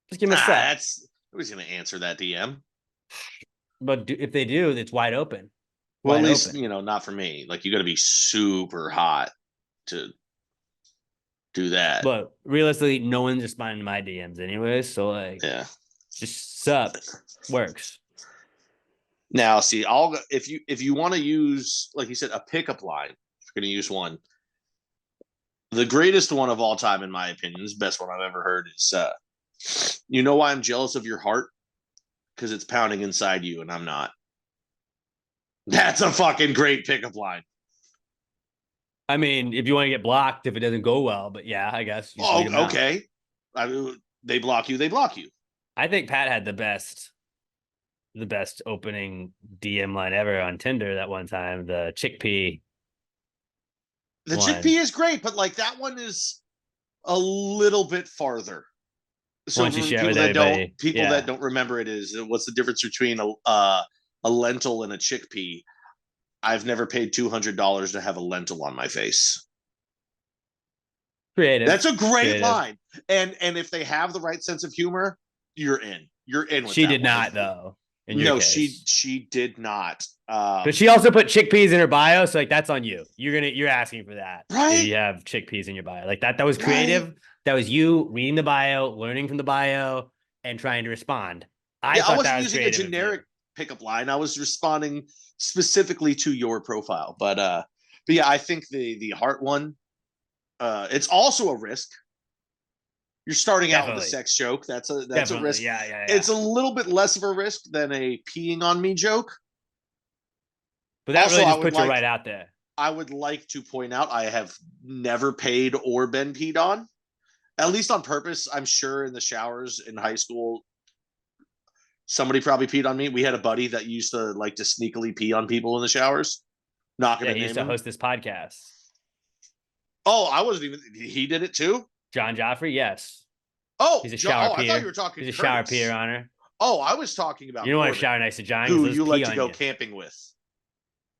Just give him a sup. Nobody's gonna answer that DM. But if they do, it's wide open. Well, at least not for me. Like you got to be super hot to do that. But realistically, no one's responding to my DMs anyway. So like, yeah, just sup works. Now, see, if you want to use, like you said, a pickup line, if you're going to use one, the greatest one of all time, in my opinion, is the best one I've ever heard is, you know why I'm jealous of your heart? Because it's pounding inside you and I'm not. That's a fucking great pickup line. I mean, if you want to get blocked, if it doesn't go well, but yeah, I guess. Okay. They block you, they block you. I think Pat had the best opening DM line ever on Tinder that one time, the chickpea. The chickpea is great, but like that one is a little bit farther. So for people that don't remember it is, what's the difference between a lentil and a chickpea? I've never paid $200 to have a lentil on my face. Creative. That's a great line. And if they have the right sense of humor, you're in. You're in with She did not though. No, she did not. But she also put chickpeas in her bio, so like that's on you. You're asking for that. Right. If you have chickpeas in your bio. Like that was creative. Right. That was you reading the bio, learning from the bio, and trying to respond. I wasn't using a generic pickup line. I was responding specifically to your profile. But yeah, I think the heart one, it's also a risk. You're starting out with a sex joke. That's a risk. Yeah. It's a little bit less of a risk than a peeing on me joke. But that also, really just puts you right out there. I would like to point out I have never paid or been peed on, at least on purpose. I'm sure in the showers in high school, somebody probably peed on me. We had a buddy that used to like to sneakily pee on people in the showers. Not gonna he used to host this podcast. Oh, I wasn't even. He did it too. John Joffrey, yes. Oh, he's a shower peer. I thought you were talking. He's a shower peer honor. Oh, I was talking about. You don't want to shower next to John. Who you like to go camping with?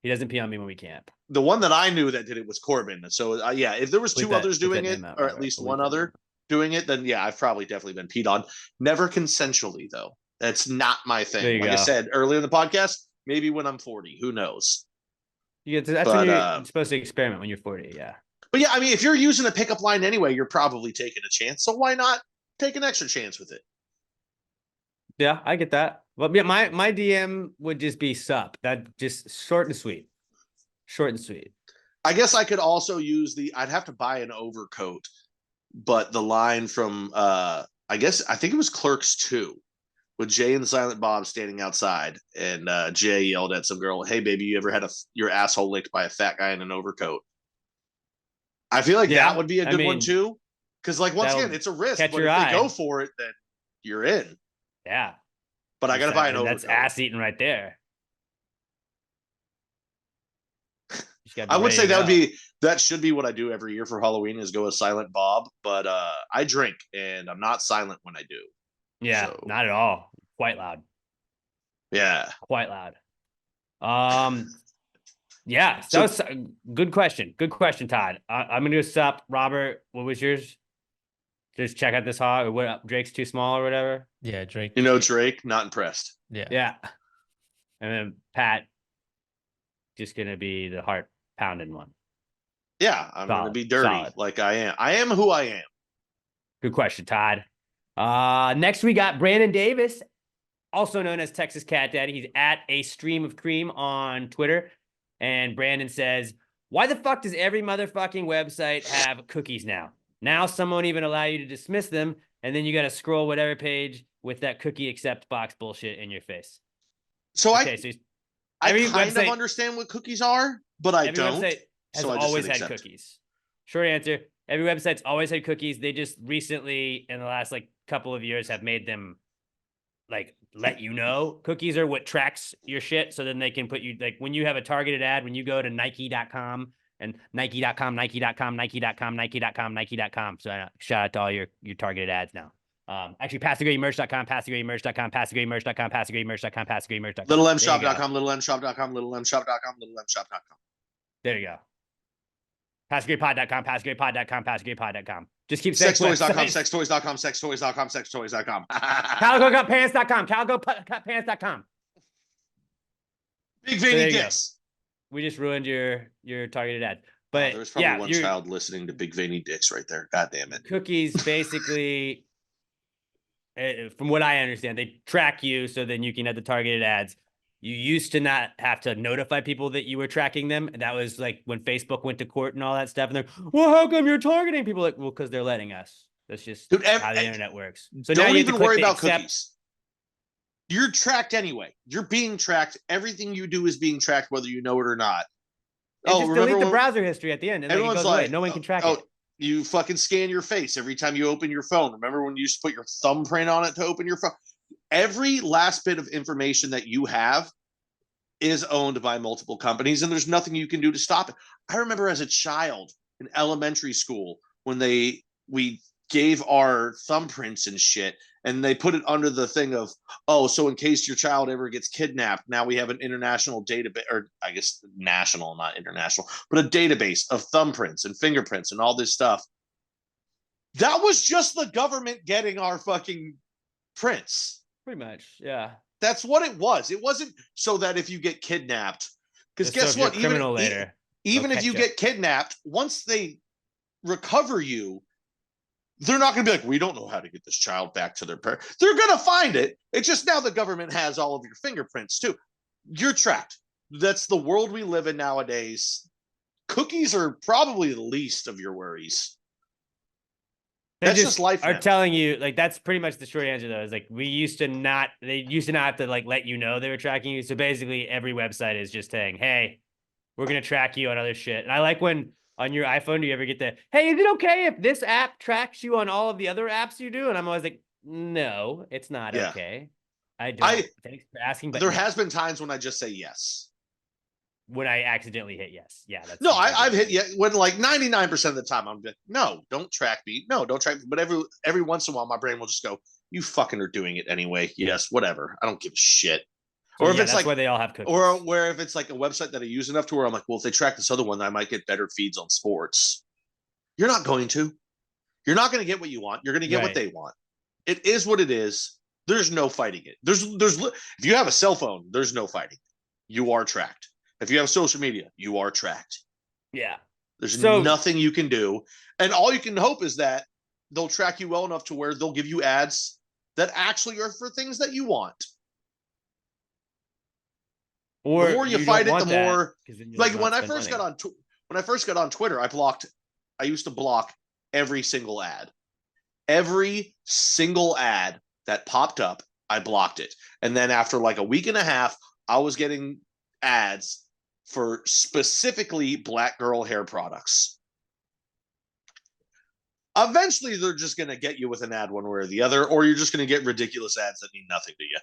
He doesn't pee on me when we camp. The one that I knew that did it was Corbin. So yeah, if there was two others doing it, or at least one other doing it, then yeah, I've probably definitely been peed on. Never consensually though. That's not my thing. Like I said earlier in the podcast, maybe when I'm 40, who knows? That's when you're supposed to experiment when you're 40. Yeah. But yeah, I mean, if you're using a pickup line anyway, you're probably taking a chance. So why not take an extra chance with it? Yeah, I get that. Well, yeah, my DM would just be sup. That just short and sweet. Short and sweet. I guess I could also use I'd have to buy an overcoat, but the line from I think it was Clerks 2 with Jay and Silent Bob standing outside, and Jay yelled at some girl, "Hey baby, you ever had your asshole licked by a fat guy in an overcoat?" I feel like that would be a good one too. Because like once again, it's a risk. But if they go for it, then you're in. Yeah. But I gotta buy an overcoat. That's ass eating right there. I would say that should be what I do every year for Halloween is go as Silent Bob. But I drink and I'm not silent when I do. Yeah, not at all. Quite loud. Yeah. Quite loud. Yeah, that was a good question. Good question, Todd. I'm gonna go sup. Robert, what was yours? Just check out this hog. Or what? Drake's too small or whatever. Yeah, Drake. You know Drake, not impressed. Yeah. And then Pat, just gonna be the heart pounding one. Yeah, I'm gonna be dirty like I am. I am who I am. Good question, Todd. Next we got Brandon Davis, also known as Texas Cat Daddy. He's at A Stream of Cream on Twitter. And Brandon says, why the fuck does every motherfucking website have cookies now? Now some won't even allow you to dismiss them, and then you got to scroll whatever page with that cookie accept box bullshit in your face. So okay, I kind of understand what cookies are, but I don't. Every website has always had cookies. Short answer, every website's always had cookies. They just recently, in the last like couple of years, have made them like let you know. Cookies are what tracks your shit, so then they can put you, like when you have a targeted ad, when you go to Nike.com and Nike.com, Nike.com, Nike.com, Nike.com, Nike.com. So shout out to all your targeted ads now. Actually, PassTheGreatMerch.com, PassTheGreatMerch.com, PassTheGreatMerch.com, PassTheGreatMerch.com, PassTheGreatMerch.com. LittleMShop.com, LittleMShop.com, LittleMShop.com, LittleMShop.com. There you go. PassTheGreatPod.com, PassTheGreatPod.com, PassTheGreatPod.com. Just keep saying Sextoys.com, Sextoys.com, Sextoys.com, Sextoys.com. CalicoCutPants.com, CalicoCutPants.com. Big veiny dicks. We just ruined your targeted ad. But there's probably one child listening to Big Veiny Dicks right there. God damn it. Cookies basically, from what I understand, they track you so then you can have the targeted ads. You used to not have to notify people that you were tracking them. And that was like when Facebook went to court and all that stuff. And they're, well, how come you're targeting people? Like, well, because they're letting us. That's just how the internet works. So don't now you even worry about cookies. You're tracked anyway. You're being tracked. Everything you do is being tracked, whether you know it or not. Just delete the browser history at the end, and then it goes away. No one can track it. You fucking scan your face every time you open your phone. Remember when you used to put your thumbprint on it to open your phone? Every last bit of information that you have is owned by multiple companies, and there's nothing you can do to stop it. I remember as a child in elementary school when we gave our thumbprints and shit, and they put it under the thing of, oh, so in case your child ever gets kidnapped, now we have an international database, or I guess national, not international, but a database of thumbprints and fingerprints and all this stuff. That was just the government getting our fucking prints. Pretty much, yeah. That's what it was. It wasn't so that if you get kidnapped, because guess what? Even if you get kidnapped, once they recover you, they're not going to be like, we don't know how to get this child back to their parents. They're going to find it. It's just now the government has all of your fingerprints too. You're tracked. That's the world we live in nowadays. Cookies are probably the least of your worries. That's just life. Are telling you, like, that's pretty much the short answer though. Is like they used to not have to like let you know they were tracking you. So basically every website is just saying, hey, we're going to track you on other shit. And I like when on your iPhone, do you ever get the, hey, is it okay if this app tracks you on all of the other apps you do? And I'm always like, no, it's not okay. Thanks for asking. But there has been times when I just say yes. When I accidentally hit yes. Yeah. I've hit yes. When like 99% of the time I'm like, no, don't track me. No, don't track me. But every once in a while, my brain will just go, you fucking are doing it anyway. Yes, whatever. I don't give a shit. Or if it's like where they all have cookies. Or where if it's like a website that I use enough to where I'm like, well, if they track this other one, I might get better feeds on sports. You're not going to. You're not going to get what you want. You're going to get what they want. It is what it is. There's no fighting it. There's if you have a cell phone, there's no fighting. You are tracked. If you have social media, you are tracked. Yeah. There's nothing you can do. And all you can hope is that they'll track you well enough to where they'll give you ads that actually are for things that you want. Or the more you fight it, the more like when I first got on Twitter, I used to block every single ad. Every single ad that popped up, I blocked it. And then after like a week and a half, I was getting ads for specifically black girl hair products. Eventually, they're just going to get you with an ad one way or the other, or you're just going to get ridiculous ads that mean nothing to you.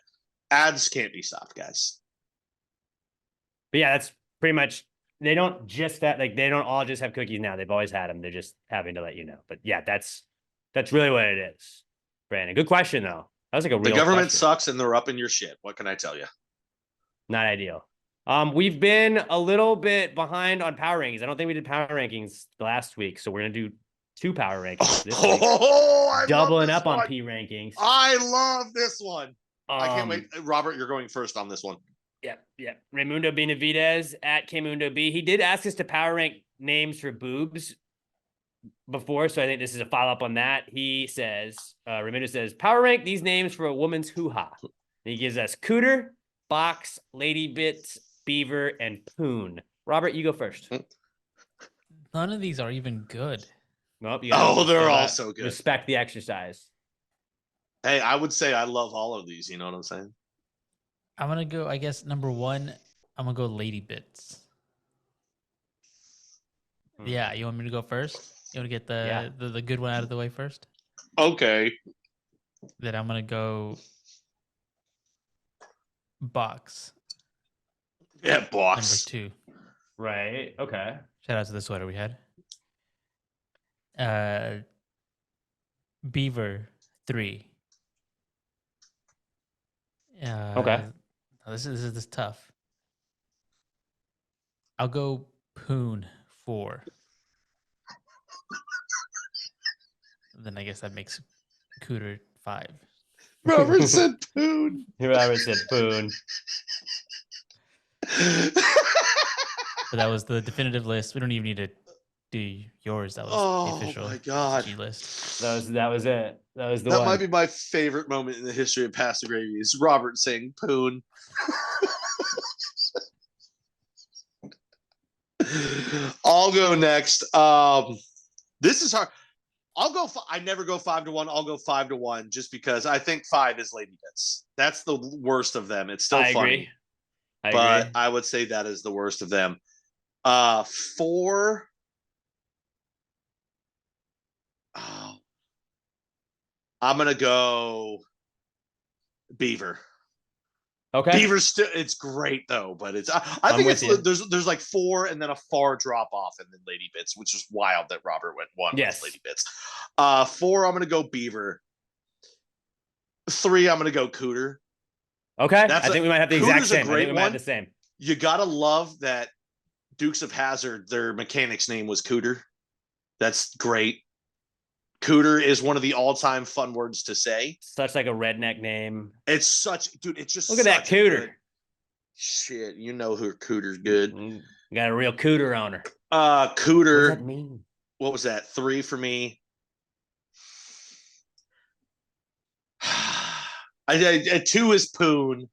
Ads can't be stopped, guys. But yeah, that's pretty much, they don't all just have cookies now. They've always had them. They're just having to let you know. But yeah, that's really what it is. Brandon, good question though. That was like a real The government question. sucks and they're up in your shit. What can I tell you? Not ideal. We've been a little bit behind on power rankings. I don't think we did power rankings last week, so we're gonna do 2 power rankings this week. Doubling up on P rankings. I love this one. I can't wait. Robert, you're going first on this one. Yep. Raimundo Benavidez at Kmundo B. He did ask us to power rank names for boobs before, so I think this is a follow-up on that. He says, Raimundo says, power rank these names for a woman's hoo-ha. And he gives us Cooter, Box, Lady Bits, Beaver, and Poon. Robert, you go first. None of these are even good. Nope, They're all so good. Respect the exercise. Hey, I would say I love all of these. You know what I'm saying? I'm gonna go. I guess number one. I'm gonna go Lady Bits. Yeah, you want me to go first? You want to get the good one out of the way first? Okay. Then I'm gonna go Box. Yeah, Box. Number 2. Right. Okay. Shout out to the sweater we had. Beaver 3. Okay. This is tough. I'll go Poon 4. Then I guess that makes Cooter 5. Robert said Poon. Robert said Poon. But that was the definitive list. We don't even need to do yours. That was the official my God. G list. That was it. That was the That one. might be my favorite moment in the history of Pass the Gravy is Robert saying Poon. I'll go next. This is hard. I'll go. I never go 5-1. I'll go 5-1 just because I think 5 is Lady Bits. That's the worst of them. It's still I funny, agree. but I would say that is the worst of them. 4. Oh, I'm gonna go Beaver. Okay. Beaver's still, it's great though, but it's I think it's there's like 4 and then a far drop off and then Lady Bits, which is wild that Robert went 1 with Lady Bits. 4, I'm gonna go Beaver. 3, I'm gonna go Cooter. Okay. I think we might have the exact same. I think we might have the same. You gotta love that Dukes of Hazzard, their mechanic's name was Cooter. That's great. Cooter is one of the all-time fun words to say. Such like a redneck name. It's such, dude. It's just look at that Cooter. Shit, you know who Cooter's good. You got a real Cooter owner. Cooter. What does that mean? What was that? 3 for me. I 2 is Poon.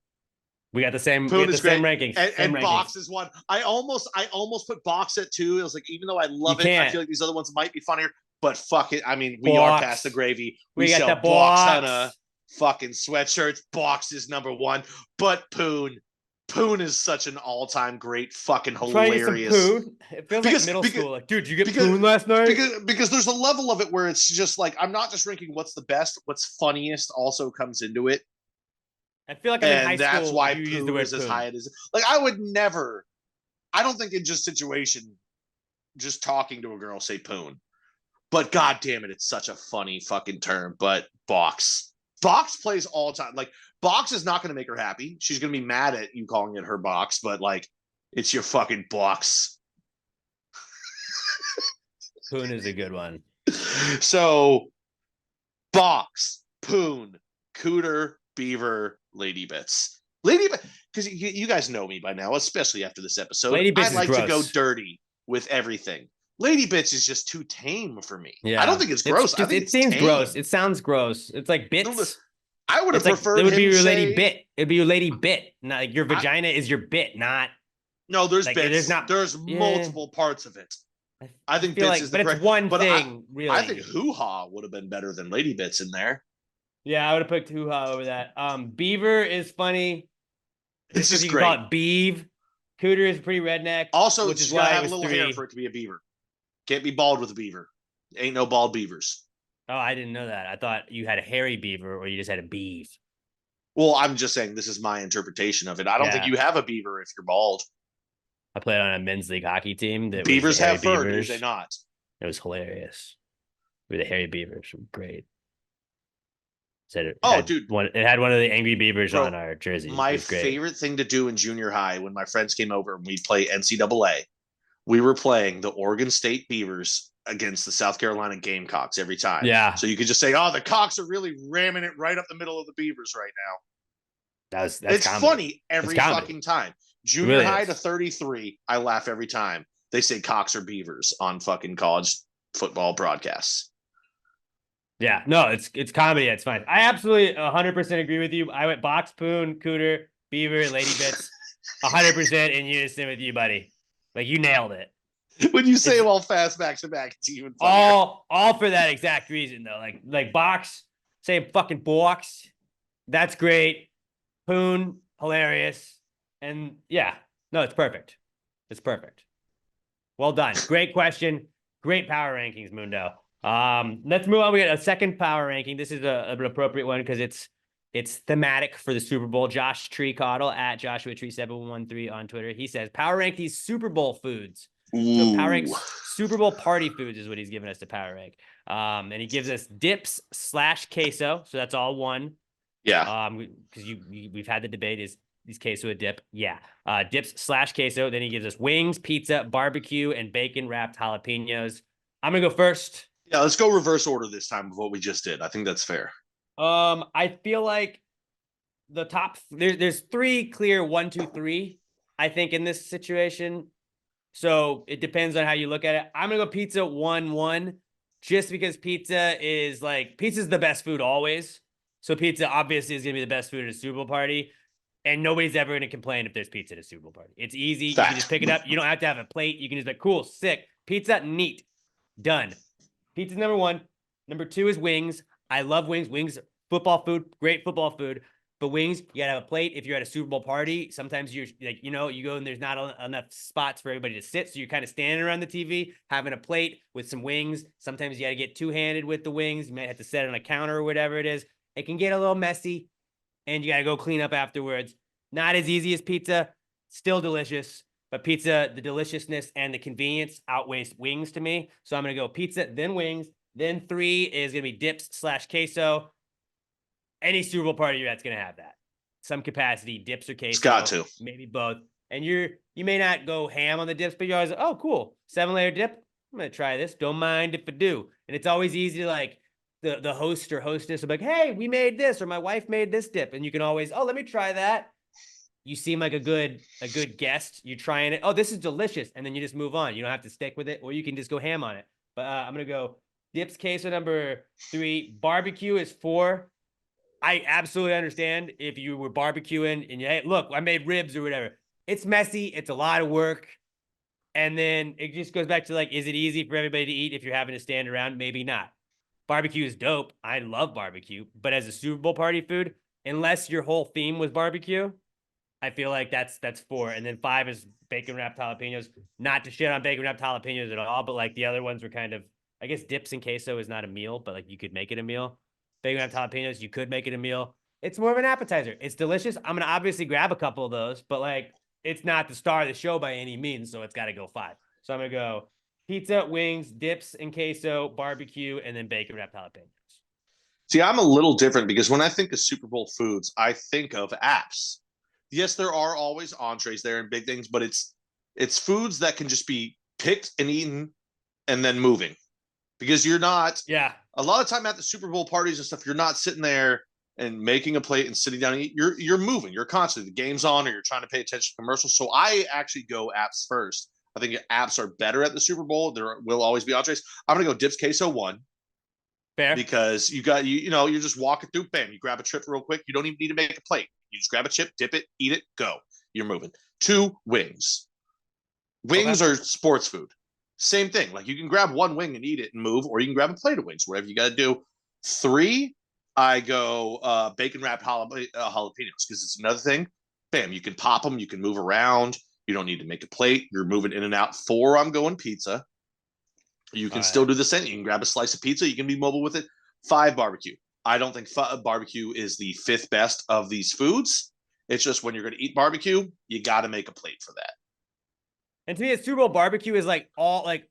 We got the same. Poon is same great. rankings. And rankings. Box is 1. I almost put Box at 2. It was like, even though I love it, I feel like these other ones might be funnier. But fuck it. I mean, we are past the gravy. We got sell the Box ton of fucking sweatshirts. Box is number 1. But Poon is such an all-time great fucking hilarious. Poon. It feels like middle school. Like, dude, did you get Poon last night? Because there's a level of it where it's just like, I'm not just ranking what's the best, what's funniest also comes into it. I feel like I'm in high school. And that's why you Poon is as high as it is. Like, I don't think in just situation, just talking to a girl, say Poon. But god damn it, it's such a funny fucking term. But Box plays all time. Like, Box is not going to make her happy. She's going to be mad at you calling it her box, but like, it's your fucking Box. Poon is a good one. So, Box, Poon, Cooter, Beaver, Lady Bits. Because you guys know me by now, especially after this episode. Lady Bits I like is to go gross. dirty with everything. Lady Bits is just too tame for me. Yeah. I don't think it's gross. I think it seems tame. gross. It sounds gross. It's like bits. I would have preferred it would be him your say, lady bit. It'd be your lady bit. Not like your vagina is your bit, not. No, there's like, bits. there's multiple parts of it. I think feel bits like, is the but correct. it's one but thing, really. I think Hoo Ha would have been better than Lady Bits in there. Yeah, I would have picked Hoo Ha over that. Beaver is funny. It's just you great. Can call it Beeve. Cooter is pretty redneck. Also, which is she's why gotta it have a was little 3. hair for it to be a beaver. Can't be bald with a beaver. Ain't no bald beavers. Oh, I didn't know that. I thought you had a hairy beaver or you just had a beeve. Well, I'm just saying this is my interpretation of it. I don't think you have a beaver if you're bald. I played on a men's league hockey team. That Beavers was the hairy have fur, do beavers. they not? It was hilarious. We were the hairy beavers. Were great. Said it had one of the angry beavers on our jersey. My favorite thing to do in junior high when my friends came over and we'd play NCAA, we were playing the Oregon State Beavers against the South Carolina Gamecocks every time. Yeah. So you could just say, "Oh, the Cocks are really ramming it right up the middle of the Beavers right now." It's funny every fucking time. Junior really high is. to 33, I laugh every time they say Cocks or Beavers on fucking college football broadcasts. Yeah, no, it's comedy. It's fine. I absolutely 100% agree with you. I went Box, Poon, Cooter, Beaver, Lady Bits, 100% in unison with you, buddy. Like you nailed it. When you say It's them all fast back to back, it's even funnier. all for that exact reason though. Like Box, say fucking Box, that's great. Poon, hilarious, and yeah, no, it's perfect. It's perfect. Well done. Great question. Great power rankings, Mundo. Let's move on. We got a second power ranking. This is an appropriate one because it's thematic for the Super Bowl. Josh Treecoddle at Joshua Tree 713 on Twitter. He says power rank these Super Bowl foods. So power rank Super Bowl party foods is what he's giving us to power rank. And he gives us dips / queso. So that's all one. Yeah. Because we've had the debate is queso a dip? Yeah. Dips / queso. Then he gives us wings, pizza, barbecue, and bacon wrapped jalapenos. I'm gonna go first. Yeah, let's go reverse order this time of what we just did. I think that's fair. I feel like the top there's 3 clear 1, 2, 3, I think, in this situation. So it depends on how you look at it. I'm gonna go pizza 1, 1, just because pizza's the best food always. So pizza obviously is gonna be the best food at a Super Bowl party. And nobody's ever going to complain if there's pizza at a Super Bowl party. It's easy. You can just pick it up. You don't have to have a plate. You can just be like, cool, sick. Pizza, neat. Done. Pizza's number 1. Number 2 is wings. I love wings. Wings, football food, great football food. But wings, you got to have a plate. If you're at a Super Bowl party, sometimes you're like, you go and there's not enough spots for everybody to sit. So you're kind of standing around the TV, having a plate with some wings. Sometimes you got to get two-handed with the wings. You might have to set it on a counter or whatever it is. It can get a little messy. And you got to go clean up afterwards. Not as easy as pizza, still delicious, but pizza, the deliciousness and the convenience outweighs wings to me. So I'm going to go pizza, then wings, then 3 is going to be dips / queso. Any Super Bowl party you're at's going to have that. Some capacity, dips or queso. It's got to. Maybe both. And you may not go ham on the dips, but you're always like, oh, cool. 7-layer dip. I'm going to try this. Don't mind if I do. And it's always easy to like, the host or hostess will be like, hey, we made this, or my wife made this dip. And you can always, oh, let me try that. You seem like a good guest. You're trying it. Oh, this is delicious. And then you just move on. You don't have to stick with it, or you can just go ham on it. But I'm going to go dips, queso number 3. Barbecue is 4. I absolutely understand if you were barbecuing and you, hey, look, I made ribs or whatever. It's messy. It's a lot of work. And then it just goes back to like, is it easy for everybody to eat if you're having to stand around? Maybe not. Barbecue is dope. I love barbecue. But as a Super Bowl party food, unless your whole theme was barbecue, I feel like that's 4. And then 5 is bacon wrapped jalapenos. Not to shit on bacon wrapped jalapenos at all, but like the other ones were kind of, I guess dips and queso is not a meal, but like you could make it a meal. Bacon wrapped jalapenos, you could make it a meal. It's more of an appetizer. It's delicious. I'm going to obviously grab a couple of those, but like it's not the star of the show by any means. So it's got to go 5. So I'm going to go pizza, wings, dips and queso, barbecue, and then bacon wrapped jalapenos. See, I'm a little different because when I think of Super Bowl foods, I think of apps. Yes, there are always entrees there and big things, but it's foods that can just be picked and eaten and then moving. Because you're not, a lot of time at the Super Bowl parties and stuff, you're not sitting there and making a plate and sitting down and eat. You're moving. You're constantly, the game's on or you're trying to pay attention to commercials. So I actually go apps first. I think apps are better at the Super Bowl. There will always be entrees. I'm going to go dips, queso 1. Fair. Because you're just walking through, bam, you grab a chip real quick. You don't even need to make a plate. You just grab a chip, dip it, eat it, go. You're moving. 2, wings. Wings are sports food. Same thing. Like you can grab one wing and eat it and move, or you can grab a plate of wings, whatever you got to do. 3, I go bacon wrapped jalapenos because it's another thing. Bam, you can pop them. You can move around. You don't need to make a plate. You're moving in and out. 4, I'm going pizza. You can still do the same. You can grab a slice of pizza. You can be mobile with it. 5, barbecue. I don't think barbecue is the 5th best of these foods. It's just when you're going to eat barbecue, you got to make a plate for that. And to me, a Super Bowl barbecue is like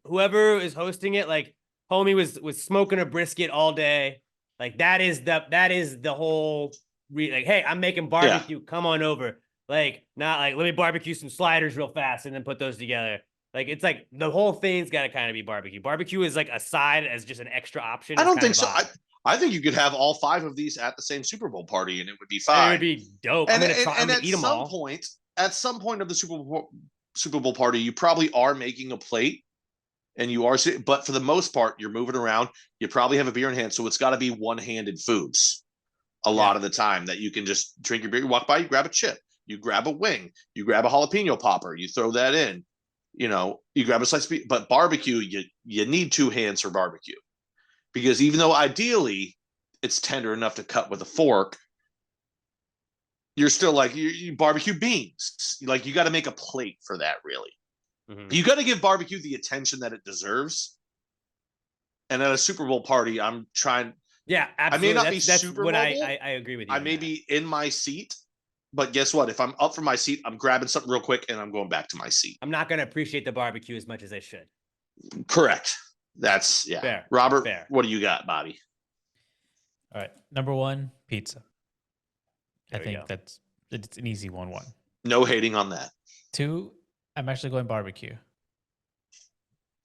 whoever is hosting it, like homie was smoking a brisket all day. Like that is the whole like, hey, I'm making barbecue. Yeah. Come on over. Like not like let me barbecue some sliders real fast and then put those together. Like it's like the whole thing's got to kind of be barbecue. Barbecue is like a side as just an extra option. I don't think so. I think you could have all 5 of these at the same Super Bowl party and it would be fine. It would be dope. And, I'm gonna eat them all. At some point of the Super Bowl party, you probably are making a plate and you are, but for the most part, you're moving around. You probably have a beer in hand, so it's got to be one-handed foods a lot of the time that you can just drink your beer. You walk by, you grab a chip, you grab a wing, you grab a jalapeno popper, you throw that in. You know, you grab a slice of beef, but barbecue, you need two hands for barbecue, because even though ideally it's tender enough to cut with a fork, you're still like you barbecue beans. Like you got to make a plate for that, really. Mhm. You got to give barbecue the attention that it deserves. And at a Super Bowl party, I'm trying. Yeah, absolutely. I may not be that's super what mobile. I agree with you. I on may that. be in my seat, but guess what? If I'm up from my seat, I'm grabbing something real quick and I'm going back to my seat. I'm not going to appreciate the barbecue as much as I should. Correct. That's Fair. Robert, Fair. what do you got, Bobby? All right. Number 1, pizza. There I we think go. it's an easy 1-1. No hating on that. 2, I'm actually going barbecue.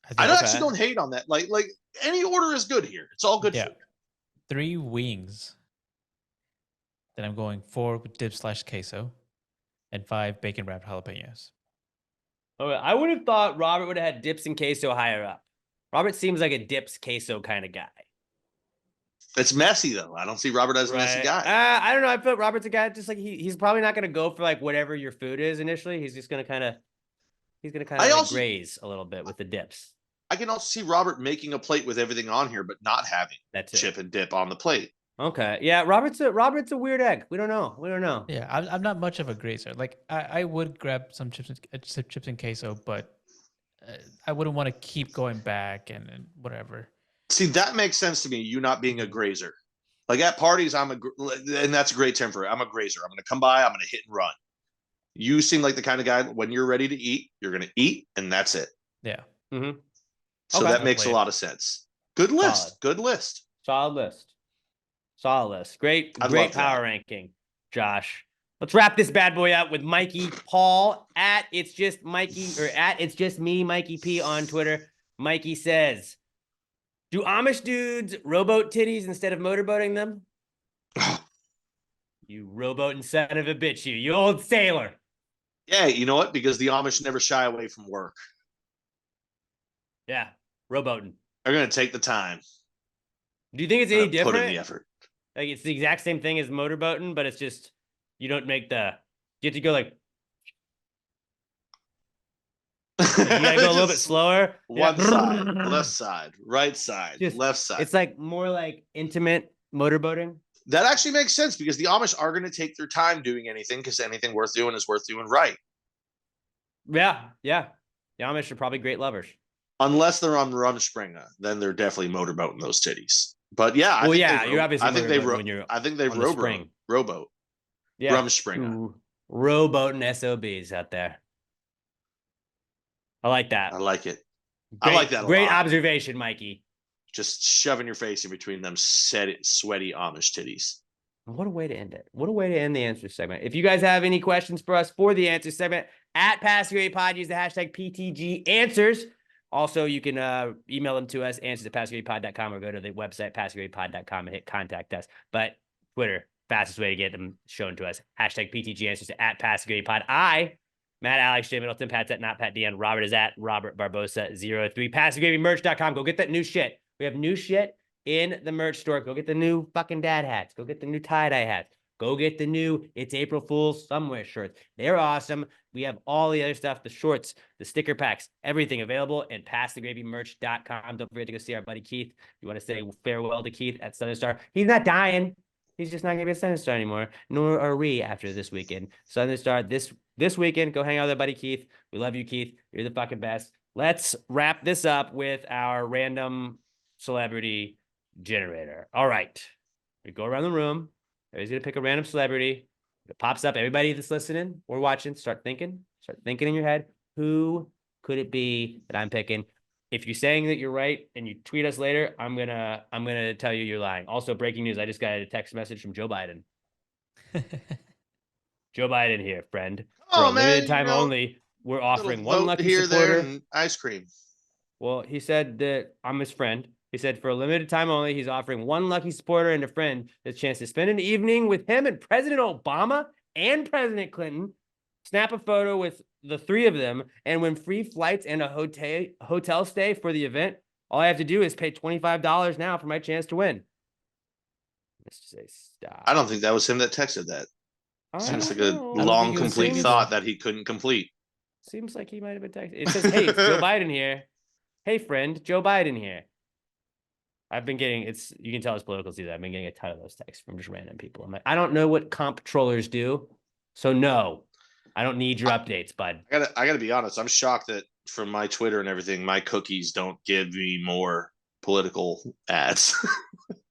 I think- actually don't hate on that. Like any order is good here. It's all good Yeah. food. 3 wings. Then I'm going 4 with dip/queso, and 5 bacon wrapped jalapenos. Oh, I would have thought Robert would have had dips and queso higher up. Robert seems like a dips queso kind of guy. It's messy though. I don't see Robert as a messy guy. I don't know. I feel Robert's a guy just like he's probably not going to go for like whatever your food is initially. He's just going to kind of like graze a little bit with the dips. I can also see Robert making a plate with everything on here, but not having That's it. chip and dip on the plate. Okay. Yeah, Robert's a weird egg. We don't know. Yeah, I'm not much of a grazer. Like I would grab some chips and queso, but I wouldn't want to keep going back and whatever. See, that makes sense to me. You not being a grazer. Like at parties, and that's a great term for it. I'm a grazer. I'm going to come by. I'm going to hit and run. You seem like the kind of guy when you're ready to eat, you're going to eat, and that's it. Yeah. Mm-hmm. So Okay. that makes a lot of sense. Good list. Solid. Good list. Solid list. Great I'd love power that. ranking, Josh. Let's wrap this bad boy up with Mikey Paul at It's Just Mikey or at It's Just Me, Mikey P on Twitter. Mikey says, do Amish dudes rowboat titties instead of motorboating them? You rowboating son of a bitch, you old sailor. Yeah, you know what? Because the Amish never shy away from work. Yeah, rowboating. They're going to take the time. Do you think it's any Put in the different? effort. Like it's the exact same thing as motorboating, but it's just you don't make you have to go like you gotta go a little bit slower. One side, left side, right side, Just- left side. It's like more like intimate motorboating. That actually makes sense because the Amish are going to take their time doing anything because anything worth doing is worth doing right. Yeah. The Amish are probably great lovers. Unless they're on Rumspringa, then they're definitely motorboating those titties. But yeah, I think you're obviously I think they motorboating when you're I think they on the spring. rowboat. Yeah. Rumspringa. Ooh, rowboating SOBs out there. I like that. I like it. Great, I like that a Great lot. observation, Mikey. Just shoving your face in between them sweaty Amish titties. What a way to end it. What a way to end the answer segment. If you guys have any questions for us for the answer segment, at PassingAwayPod, use the hashtag PTG Answers. Also, you can email them to us, answers@PassingAwayPod.com, or go to the website, PassingAwayPod.com, and hit contact us. But Twitter, fastest way to get them shown to us. Hashtag PTG Answers at PassingAwayPod. Matt, Alex, Jay Middleton, Pat's at Not Pat Dion. Robert is at Robert Barbosa 03. PassingAwayMerch.com. Go get that new shit. We have new shit in the merch store. Go get the new fucking dad hats. Go get the new tie-dye hats. Go get the new It's April Fool's Somewhere shirts. They're awesome. We have all the other stuff, the shorts, the sticker packs, everything available at PassTheGravyMerch.com. Don't forget to go see our buddy Keith. You want to say farewell to Keith at Southern Star. He's not dying. He's just not going to be at Southern Star anymore. Nor are we after this weekend. Southern Star this weekend. Go hang out with our buddy Keith. We love you, Keith. You're the fucking best. Let's wrap this up with our random celebrity generator. All right. We go around the room. Everybody's going to pick a random celebrity. It pops up. Everybody that's listening or watching, start thinking in your head. Who could it be that I'm picking? If you're saying that you're right and you tweet us later, I'm gonna tell you you're lying. Also, breaking news, I just got a text message from Joe Biden. Joe Biden here, friend. For a limited time only, we're offering one lucky here, supporter. there, and ice cream. Well, he said that I'm his friend. He said for a limited time only, he's offering one lucky supporter and a friend the chance to spend an evening with him and President Obama and President Clinton. Snap a photo with the 3 of them and win free flights and a hotel stay for the event. All I have to do is pay $25 now for my chance to win. Let's just say stop. I don't think that was him that texted that. Seems like a long, complete thought that he couldn't complete. Seems like he might have been texting. It says, hey, it's Joe Biden here. Hey, friend, Joe Biden here. I've been getting, you can tell it's political too. I've been getting a ton of those texts from just random people. I'm like, I don't know what comptrollers do. So no, I don't need your updates, bud. I gotta be honest. I'm shocked that from my Twitter and everything, my cookies don't give me more political ads.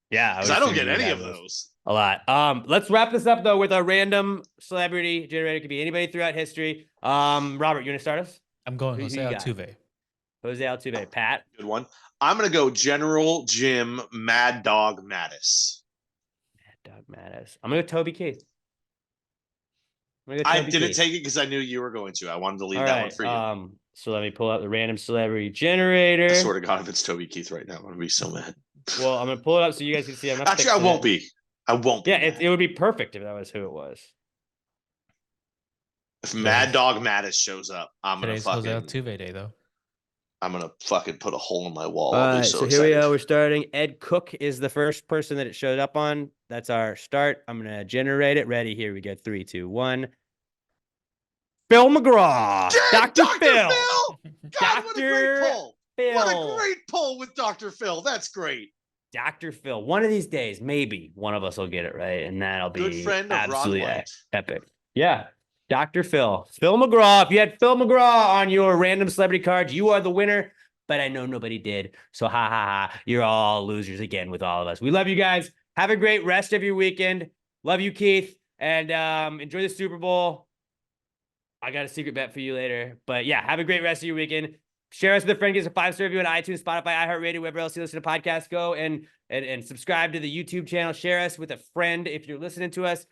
Yeah. Because I don't get any of those. A lot. Let's wrap this up though with a random celebrity generator. It could be anybody throughout history. Robert, you want to start us? I'm going Who Jose you got? Altuve. Jose Altuve. Pat. Good one. I'm gonna go General Jim Mad Dog Mattis. Mad Dog Mattis. I'm gonna go Toby Keith. I didn't take it because I knew you were going to. I wanted to leave that one for you. So let me pull out the random celebrity generator. I swear to God, if it's Toby Keith right now, I'm gonna be so mad. Well, I'm gonna pull it up so you guys can see. I'm not Actually, I won't be. I won't be. Yeah, it would be perfect if that was who it was. If Mad Dog Mattis shows up, I'm gonna Today's Jose Altuve day, though. I'm gonna fucking put a hole in my wall. All right, so here we go. We're starting. Ed Cook is the first person that it showed up on. That's our start. I'm gonna generate it. Ready? Here we go. 3, 2, 1. Phil McGraw. Yeah, Dr. Phil. God, what a great pull. What a great pull with Dr. Phil. That's great. Dr. Phil. One of these days, maybe one of us will get it right, and that'll be Good friend of absolutely Ron White. epic. Yeah. Dr. Phil. Phil McGraw. If you had Phil McGraw on your random celebrity cards, you are the winner. But I know nobody did. So ha ha ha. You're all losers again with all of us. We love you guys. Have a great rest of your weekend. Love you, Keith. And enjoy the Super Bowl. I got a secret bet for you later. But yeah, have a great rest of your weekend. Share us with a friend. Give us a 5-star review on iTunes, Spotify, iHeartRadio, wherever else you listen to podcasts. Go and subscribe to the YouTube channel. Share us with a friend if you're listening to us.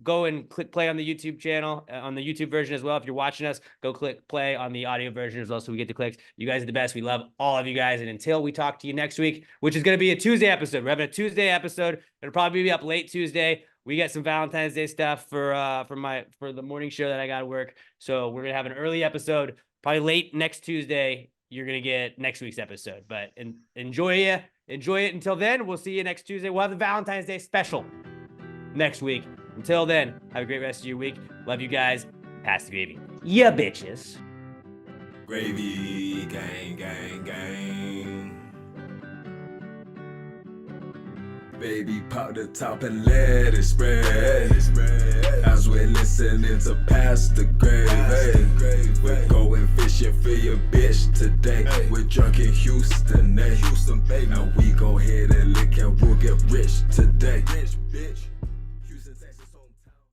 Go and click play on the YouTube channel, on the YouTube version as well. If you're watching us, go click play on the audio version as well so we get the clicks. You guys are the best. We love all of you guys. And until we talk to you next week, which is going to be a Tuesday episode. We're having a Tuesday episode. It'll probably be up late Tuesday. We got some Valentine's Day stuff for the morning show that I got to work. So we're going to have an early episode, probably late next Tuesday. You're going to get next week's episode. But enjoy it. Until then, we'll see you next Tuesday. We'll have the Valentine's Day special next week. Until then, have a great rest of your week. Love you guys. Pass the gravy. Yeah, bitches. Gravy, gang, gang, gang. Baby, pop the top and let it spread. As we're listening to Past the Grave. We're going fishing for your bitch today. We're drunk in Houston, and we go ahead and lick and we'll get rich today. Rich, bitch. Houston, Texas,